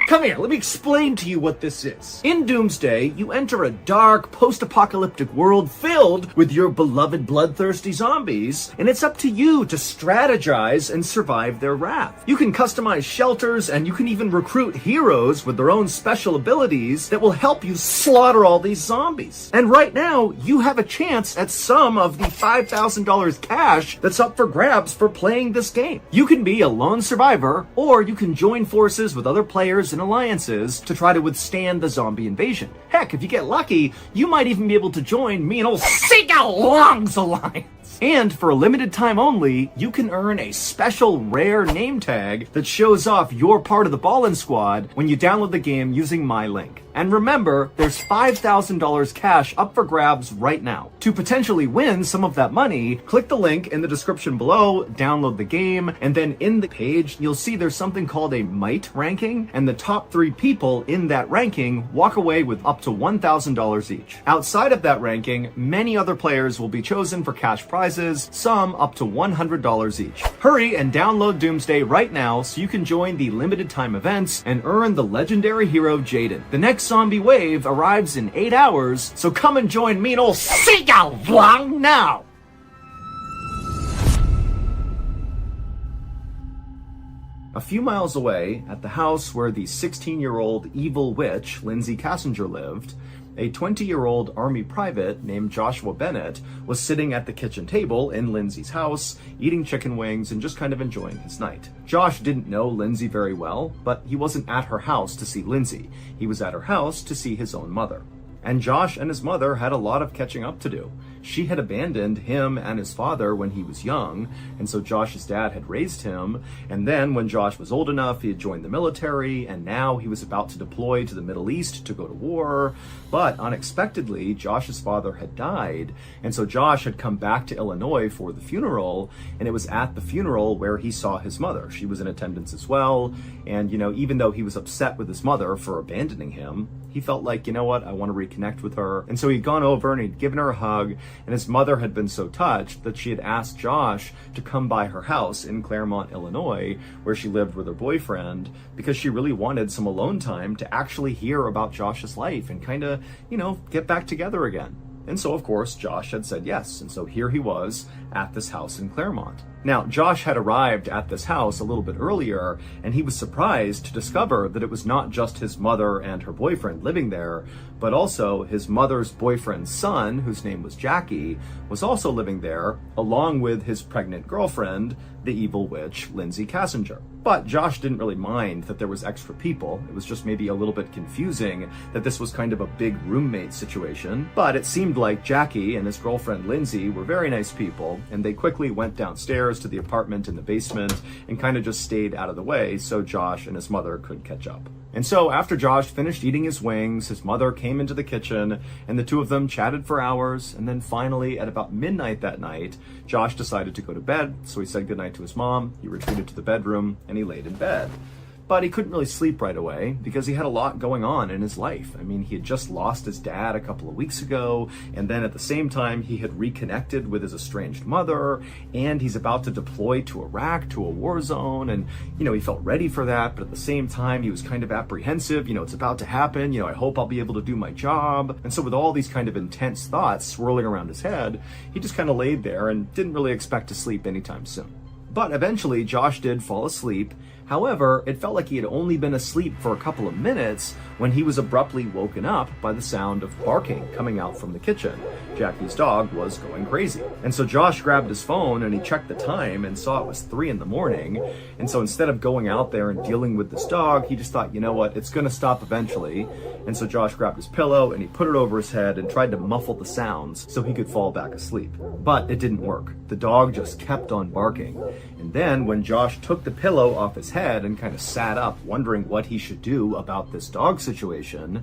Come here, let me explain to you what this is. In Doomsday, you enter a dark, post-apocalyptic world filled with your beloved bloodthirsty zombies, and it's up to you to strategize and survive their wrath. You can customize shelters, and you can even recruit heroes with their own special abilities that will help you slaughter all these zombies. And right now, you have a chance at some of the $5,000 cash that's up for grabs for playing this game. You can be a lone survivor, or you can join forces with other players and alliances to try to withstand the zombie invasion. Heck, if you get lucky, you might even be able to join me and old Seagull Lung's alliance. And for a limited time only, you can earn a special rare name tag that shows off your part of the Ballin' Squad when you download the game using my link. And remember, there's $5,000 cash up for grabs right now. To potentially win some of that money, click the link in the description below, download the game, and then in the page, you'll see there's something called a Might ranking, and the top 3 people in that ranking walk away with up to $1,000 each. Outside of that ranking, many other players will be chosen for cash prizes, some up to $100 each. Hurry and download Doomsday right now so you can join the limited time events and earn the legendary hero Jaden. The next zombie wave arrives in 8 hours, so come and join me and old Seagull Lung now! A few miles away, at the house where the 16-year-old evil witch Lindsay Cassinger lived, a 20-year-old Army private named Joshua Bennett was sitting at the kitchen table in Lindsay's house, eating chicken wings and just kind of enjoying his night. Josh didn't know Lindsay very well, but he wasn't at her house to see Lindsay. He was at her house to see his own mother. And Josh and his mother had a lot of catching up to do. She had abandoned him and his father when he was young, and so Josh's dad had raised him, and then when Josh was old enough, he had joined the military, and now he was about to deploy to the Middle East to go to war. But unexpectedly, Josh's father had died, and so Josh had come back to Illinois for the funeral, and it was at the funeral where he saw his mother. She was in attendance as well, and even though he was upset with his mother for abandoning him, he felt like, I want to reconnect with her. And so he'd gone over and he'd given her a hug, and his mother had been so touched that she had asked Josh to come by her house in Claremont, Illinois, where she lived with her boyfriend, because she really wanted some alone time to actually hear about Josh's life and kind of, get back together again. And so, of course, Josh had said yes, and so here he was at this house in Claremont. Now, Josh had arrived at this house a little bit earlier, and he was surprised to discover that it was not just his mother and her boyfriend living there, but also his mother's boyfriend's son, whose name was Jackie, was also living there, along with his pregnant girlfriend, the evil witch, Lindsay Cassinger. But Josh didn't really mind that there was extra people. It was just maybe a little bit confusing that this was kind of a big roommate situation. But it seemed like Jackie and his girlfriend Lindsay were very nice people, and they quickly went downstairs to the apartment in the basement and kind of just stayed out of the way so Josh and his mother could catch up. And so after Josh finished eating his wings, his mother came into the kitchen and the two of them chatted for hours. And then finally, at about midnight that night, Josh decided to go to bed. So he said goodnight to his mom, he retreated to the bedroom, and he laid in bed. But he couldn't really sleep right away because he had a lot going on in his life. I mean, he had just lost his dad a couple of weeks ago, and then at the same time, he had reconnected with his estranged mother, and he's about to deploy to Iraq, to a war zone, and, he felt ready for that, but at the same time, he was kind of apprehensive, it's about to happen, I hope I'll be able to do my job. And so with all these kind of intense thoughts swirling around his head, he just kind of laid there and didn't really expect to sleep anytime soon. But eventually, Josh did fall asleep. However, it felt like he had only been asleep for a couple of minutes when he was abruptly woken up by the sound of barking coming out from the kitchen. Jackie's dog was going crazy. And so Josh grabbed his phone and he checked the time and saw it was 3 a.m. And so instead of going out there and dealing with this dog, he just thought, you know what, it's gonna stop eventually. And so Josh grabbed his pillow and he put it over his head and tried to muffle the sounds so he could fall back asleep. But it didn't work. The dog just kept on barking. And then when Josh took the pillow off his head and kind of sat up wondering what he should do about this dog situation,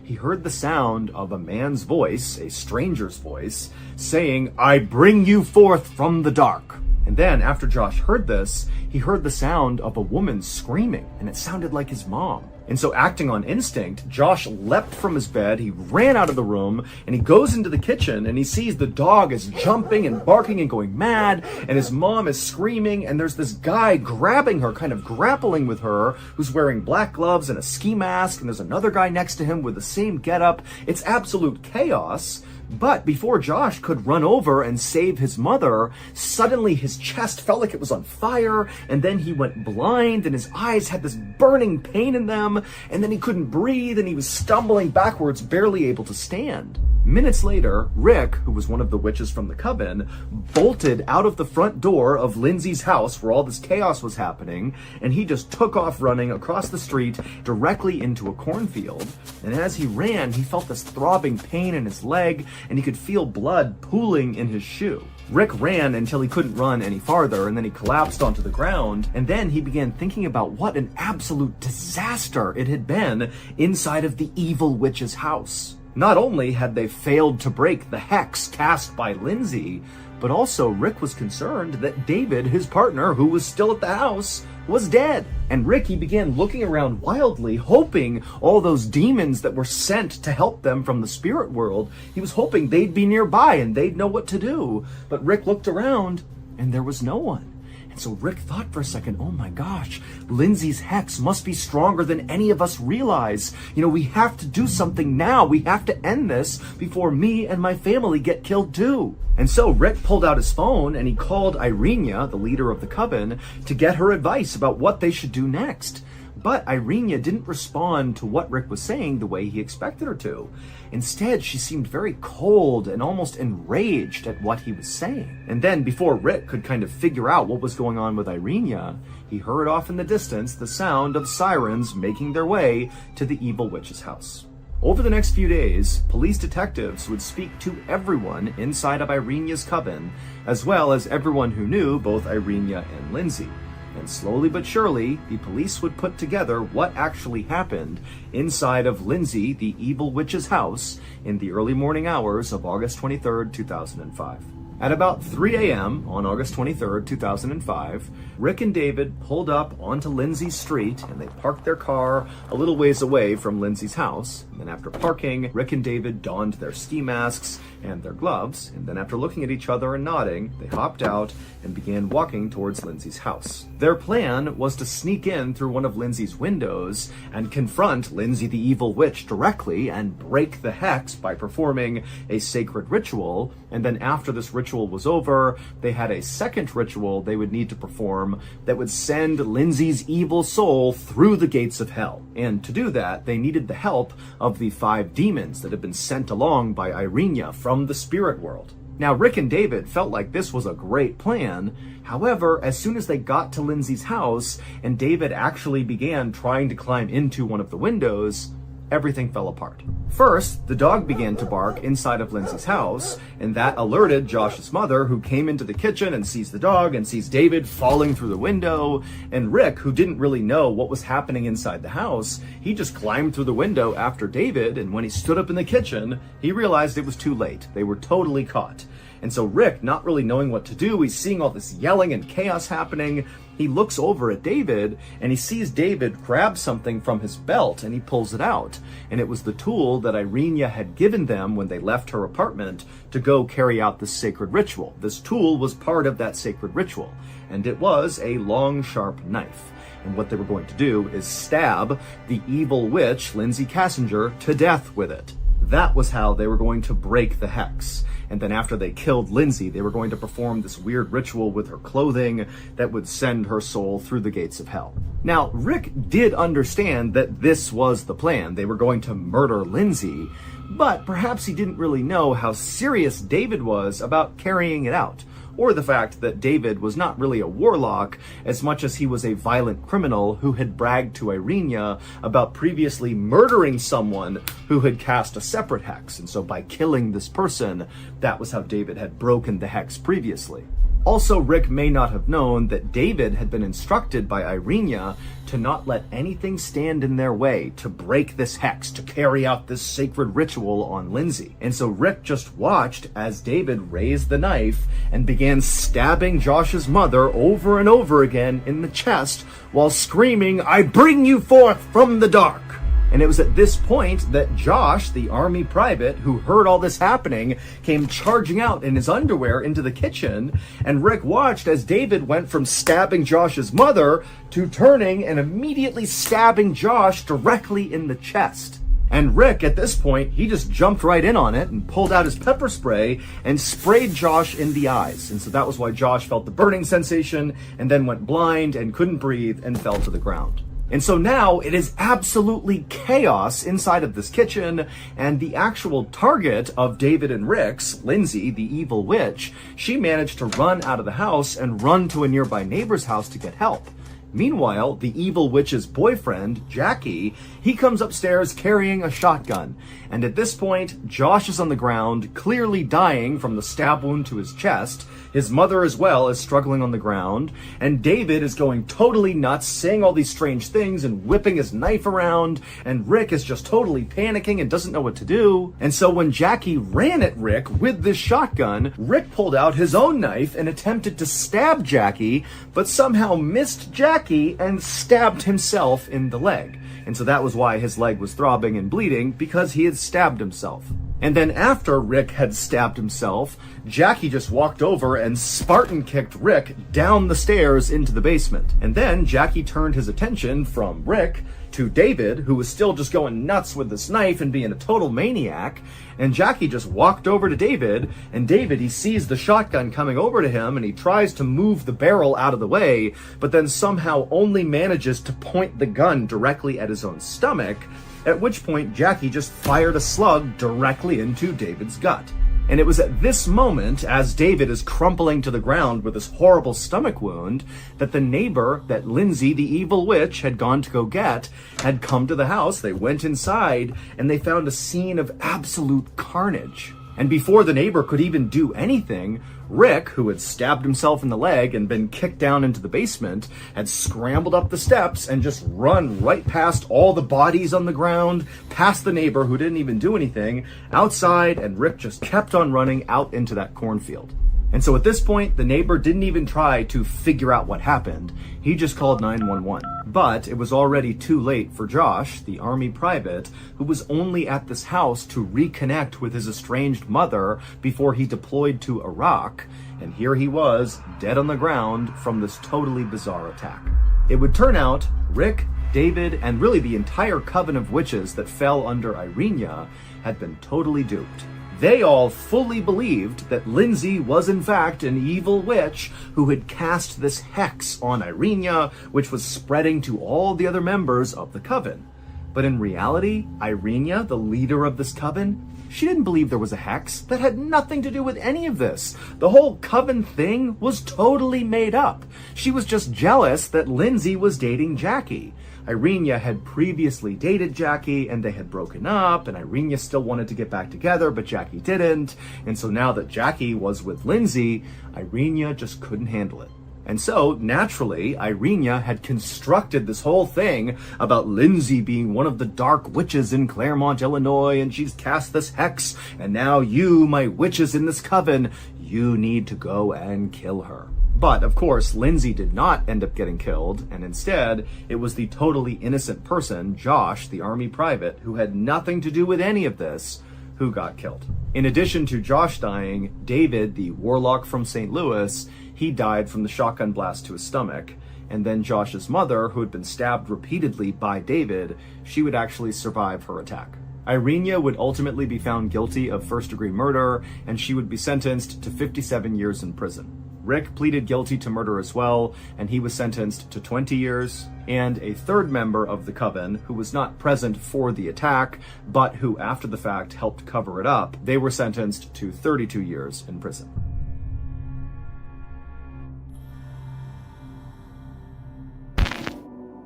he heard the sound of a man's voice, a stranger's voice, saying, "I bring you forth from the dark." And then after Josh heard this, he heard the sound of a woman screaming, and it sounded like his mom. And so acting on instinct, Josh leapt from his bed, he ran out of the room, and he goes into the kitchen, and he sees the dog is jumping and barking and going mad, and his mom is screaming, and there's this guy grabbing her, kind of grappling with her, who's wearing black gloves and a ski mask, and there's another guy next to him with the same getup. It's absolute chaos. But before Josh could run over and save his mother, suddenly his chest felt like it was on fire, and then he went blind, and his eyes had this burning pain in them, and then he couldn't breathe, and he was stumbling backwards, barely able to stand. Minutes later, Rick, who was one of the witches from the coven, bolted out of the front door of Lindsay's house where all this chaos was happening, and he just took off running across the street directly into a cornfield. And as he ran, he felt this throbbing pain in his leg, and he could feel blood pooling in his shoe. Rick ran until he couldn't run any farther, and then he collapsed onto the ground, and then he began thinking about what an absolute disaster it had been inside of the evil witch's house. Not only had they failed to break the hex cast by Lindsay, but also Rick was concerned that David, his partner, who was still at the house, was dead. And Rick, he began looking around wildly, hoping all those demons that were sent to help them from the spirit world, he was hoping they'd be nearby and they'd know what to do. But Rick looked around and there was no one. And so Rick thought for a second, oh my gosh, Lindsay's hex must be stronger than any of us realize. We have to do something now. We have to end this before me and my family get killed too. And so Rick pulled out his phone and he called Irenia, the leader of the coven, to get her advice about what they should do next. But Irenia didn't respond to what Rick was saying the way he expected her to. Instead, she seemed very cold and almost enraged at what he was saying. And then before Rick could kind of figure out what was going on with Irenia, he heard off in the distance the sound of sirens making their way to the evil witch's house. Over the next few days, police detectives would speak to everyone inside of Irenia's coven, as well as everyone who knew both Irenia and Lindsay. And slowly but surely, the police would put together what actually happened inside of Lindsay, the evil witch's house, in the early morning hours of August 23rd, 2005. At about 3 a.m. on August 23rd, 2005, Rick and David pulled up onto Lindsay's street and they parked their car a little ways away from Lindsay's house. And then after parking, Rick and David donned their ski masks and their gloves. And then after looking at each other and nodding, they hopped out and began walking towards Lindsay's house. Their plan was to sneak in through one of Lindsay's windows and confront Lindsay the evil witch directly and break the hex by performing a sacred ritual. And then after this ritual ritual was over, they had a second ritual they would need to perform that would send Lindsay's evil soul through the gates of hell. And to do that, they needed the help of the 5 demons that had been sent along by Irenia from the spirit world. Now, Rick and David felt like this was a great plan. However, as soon as they got to Lindsay's house and David actually began trying to climb into one of the windows, everything fell apart. First, the dog began to bark inside of Lindsay's house, and that alerted Josh's mother, who came into the kitchen and sees the dog and sees David falling through the window. And Rick, who didn't really know what was happening inside the house, he just climbed through the window after David, and when he stood up in the kitchen, he realized it was too late. They were totally caught. And so Rick, not really knowing what to do, he's seeing all this yelling and chaos happening. He looks over at David and he sees David grab something from his belt and he pulls it out. And it was the tool that Irenia had given them when they left her apartment to go carry out this sacred ritual. This tool was part of that sacred ritual, and it was a long, sharp knife. And what they were going to do is stab the evil witch, Lindsay Kassinger, to death with it. That was how they were going to break the hex. And then after they killed Lindsay, they were going to perform this weird ritual with her clothing that would send her soul through the gates of hell. Now, Rick did understand that this was the plan. They were going to murder Lindsay, but perhaps he didn't really know how serious David was about carrying it out, or the fact that David was not really a warlock as much as he was a violent criminal who had bragged to Irenia about previously murdering someone who had cast a separate hex. And so by killing this person, that was how David had broken the hex previously. Also, Rick may not have known that David had been instructed by Irenia to not let anything stand in their way to break this hex, to carry out this sacred ritual on Lindsay. And so Rick just watched as David raised the knife and began stabbing Josh's mother over and over again in the chest while screaming, "I bring you forth from the dark." And it was at this point that Josh, the army private who heard all this happening, came charging out in his underwear into the kitchen, and Rick watched as David went from stabbing Josh's mother to turning and immediately stabbing Josh directly in the chest. And Rick, at this point, he just jumped right in on it and pulled out his pepper spray and sprayed Josh in the eyes. And so that was why Josh felt the burning sensation and then went blind and couldn't breathe and fell to the ground. And so now it is absolutely chaos inside of this kitchen, and the actual target of David and Rick's, Lindsay, the evil witch, she managed to run out of the house and run to a nearby neighbor's house to get help. Meanwhile, the evil witch's boyfriend, Jackie, he comes upstairs carrying a shotgun. And at this point, Josh is on the ground, clearly dying from the stab wound to his chest. His mother as well is struggling on the ground. And David is going totally nuts, saying all these strange things and whipping his knife around. And Rick is just totally panicking and doesn't know what to do. And so when Jackie ran at Rick with this shotgun, Rick pulled out his own knife and attempted to stab Jackie, but somehow missed Jackie and stabbed himself in the leg. And so that was why his leg was throbbing and bleeding, because he had stabbed himself. And then after Rick had stabbed himself, Jackie just walked over and Spartan kicked Rick down the stairs into the basement. And then Jackie turned his attention from Rick to David, who was still just going nuts with this knife and being a total maniac. And Jackie just walked over to David, and David, he sees the shotgun coming over to him, and he tries to move the barrel out of the way, but then somehow only manages to point the gun directly at his own stomach, at which point Jackie just fired a slug directly into David's gut. And it was at this moment, as David is crumpling to the ground with this horrible stomach wound, that the neighbor that Lindsay, the evil witch, had gone to go get, had come to the house. They went inside, and they found a scene of absolute carnage. And before the neighbor could even do anything, Rick, who had stabbed himself in the leg and been kicked down into the basement, had scrambled up the steps and just run right past all the bodies on the ground, past the neighbor who didn't even do anything, outside, and Rick just kept on running out into that cornfield. And so at this point, the neighbor didn't even try to figure out what happened. He just called 911. But it was already too late for Josh, the army private, who was only at this house to reconnect with his estranged mother before he deployed to Iraq. And here he was, dead on the ground from this totally bizarre attack. It would turn out Rick, David, and really the entire coven of witches that fell under Irenia had been totally duped. They all fully believed that Lindsay was in fact an evil witch who had cast this hex on Irenia, which was spreading to all the other members of the coven. But in reality, Irenia, the leader of this coven, she didn't believe there was a hex. That had nothing to do with any of this. The whole coven thing was totally made up. She was just jealous that Lindsay was dating Jackie. Irenia had previously dated Jackie and they had broken up, and Irenia still wanted to get back together, but Jackie didn't. And so now that Jackie was with Lindsay, Irenia just couldn't handle it. And so, naturally, Irenia had constructed this whole thing about Lindsay being one of the dark witches in Claremont, Illinois, and she's cast this hex, and now you, my witches in this coven, you need to go and kill her. But, of course, Lindsay did not end up getting killed, and instead, it was the totally innocent person, Josh, the army private, who had nothing to do with any of this, who got killed. In addition to Josh dying, David, the warlock from St. Louis, he died from the shotgun blast to his stomach. And then Josh's mother, who had been stabbed repeatedly by David, she would actually survive her attack. Irenia would ultimately be found guilty of first-degree murder, and she would be sentenced to 57 years in prison. Rick pleaded guilty to murder as well, and he was sentenced to 20 years. And a third member of the coven, who was not present for the attack, but who after the fact helped cover it up, they were sentenced to 32 years in prison.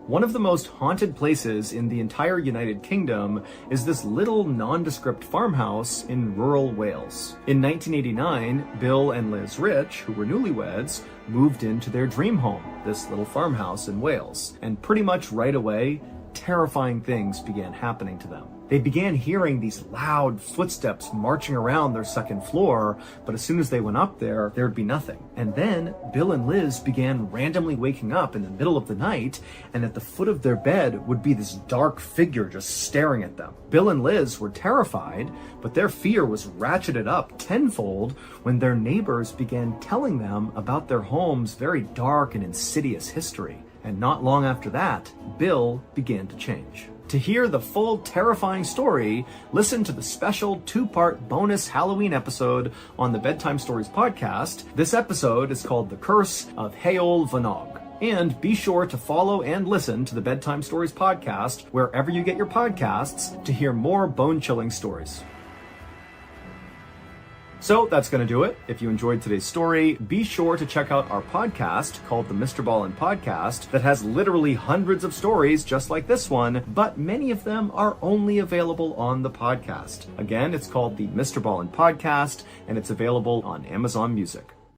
One of the most haunted places in the entire United Kingdom is this little nondescript farmhouse in rural Wales. In 1989, Bill and Liz Rich, who were newlyweds, moved into their dream home, this little farmhouse in Wales. And pretty much right away, terrifying things began happening to them. They began hearing these loud footsteps marching around their second floor, but as soon as they went up there, there'd be nothing. And then Bill and Liz began randomly waking up in the middle of the night, and at the foot of their bed would be this dark figure just staring at them. Bill and Liz were terrified, but their fear was ratcheted up tenfold when their neighbors began telling them about their home's very dark and insidious history. And not long after that, Bill began to change. To hear the full terrifying story, listen to the special 2-part bonus Halloween episode on the Bedtime Stories podcast. This episode is called The Curse of Heol Vanog. And be sure to follow and listen to the Bedtime Stories podcast wherever you get your podcasts to hear more bone-chilling stories. So that's going to do it. If you enjoyed today's story, be sure to check out our podcast called the MrBallen Podcast that has literally hundreds of stories just like this one, but many of them are only available on the podcast. Again, it's called the MrBallen Podcast, and it's available on Amazon Music.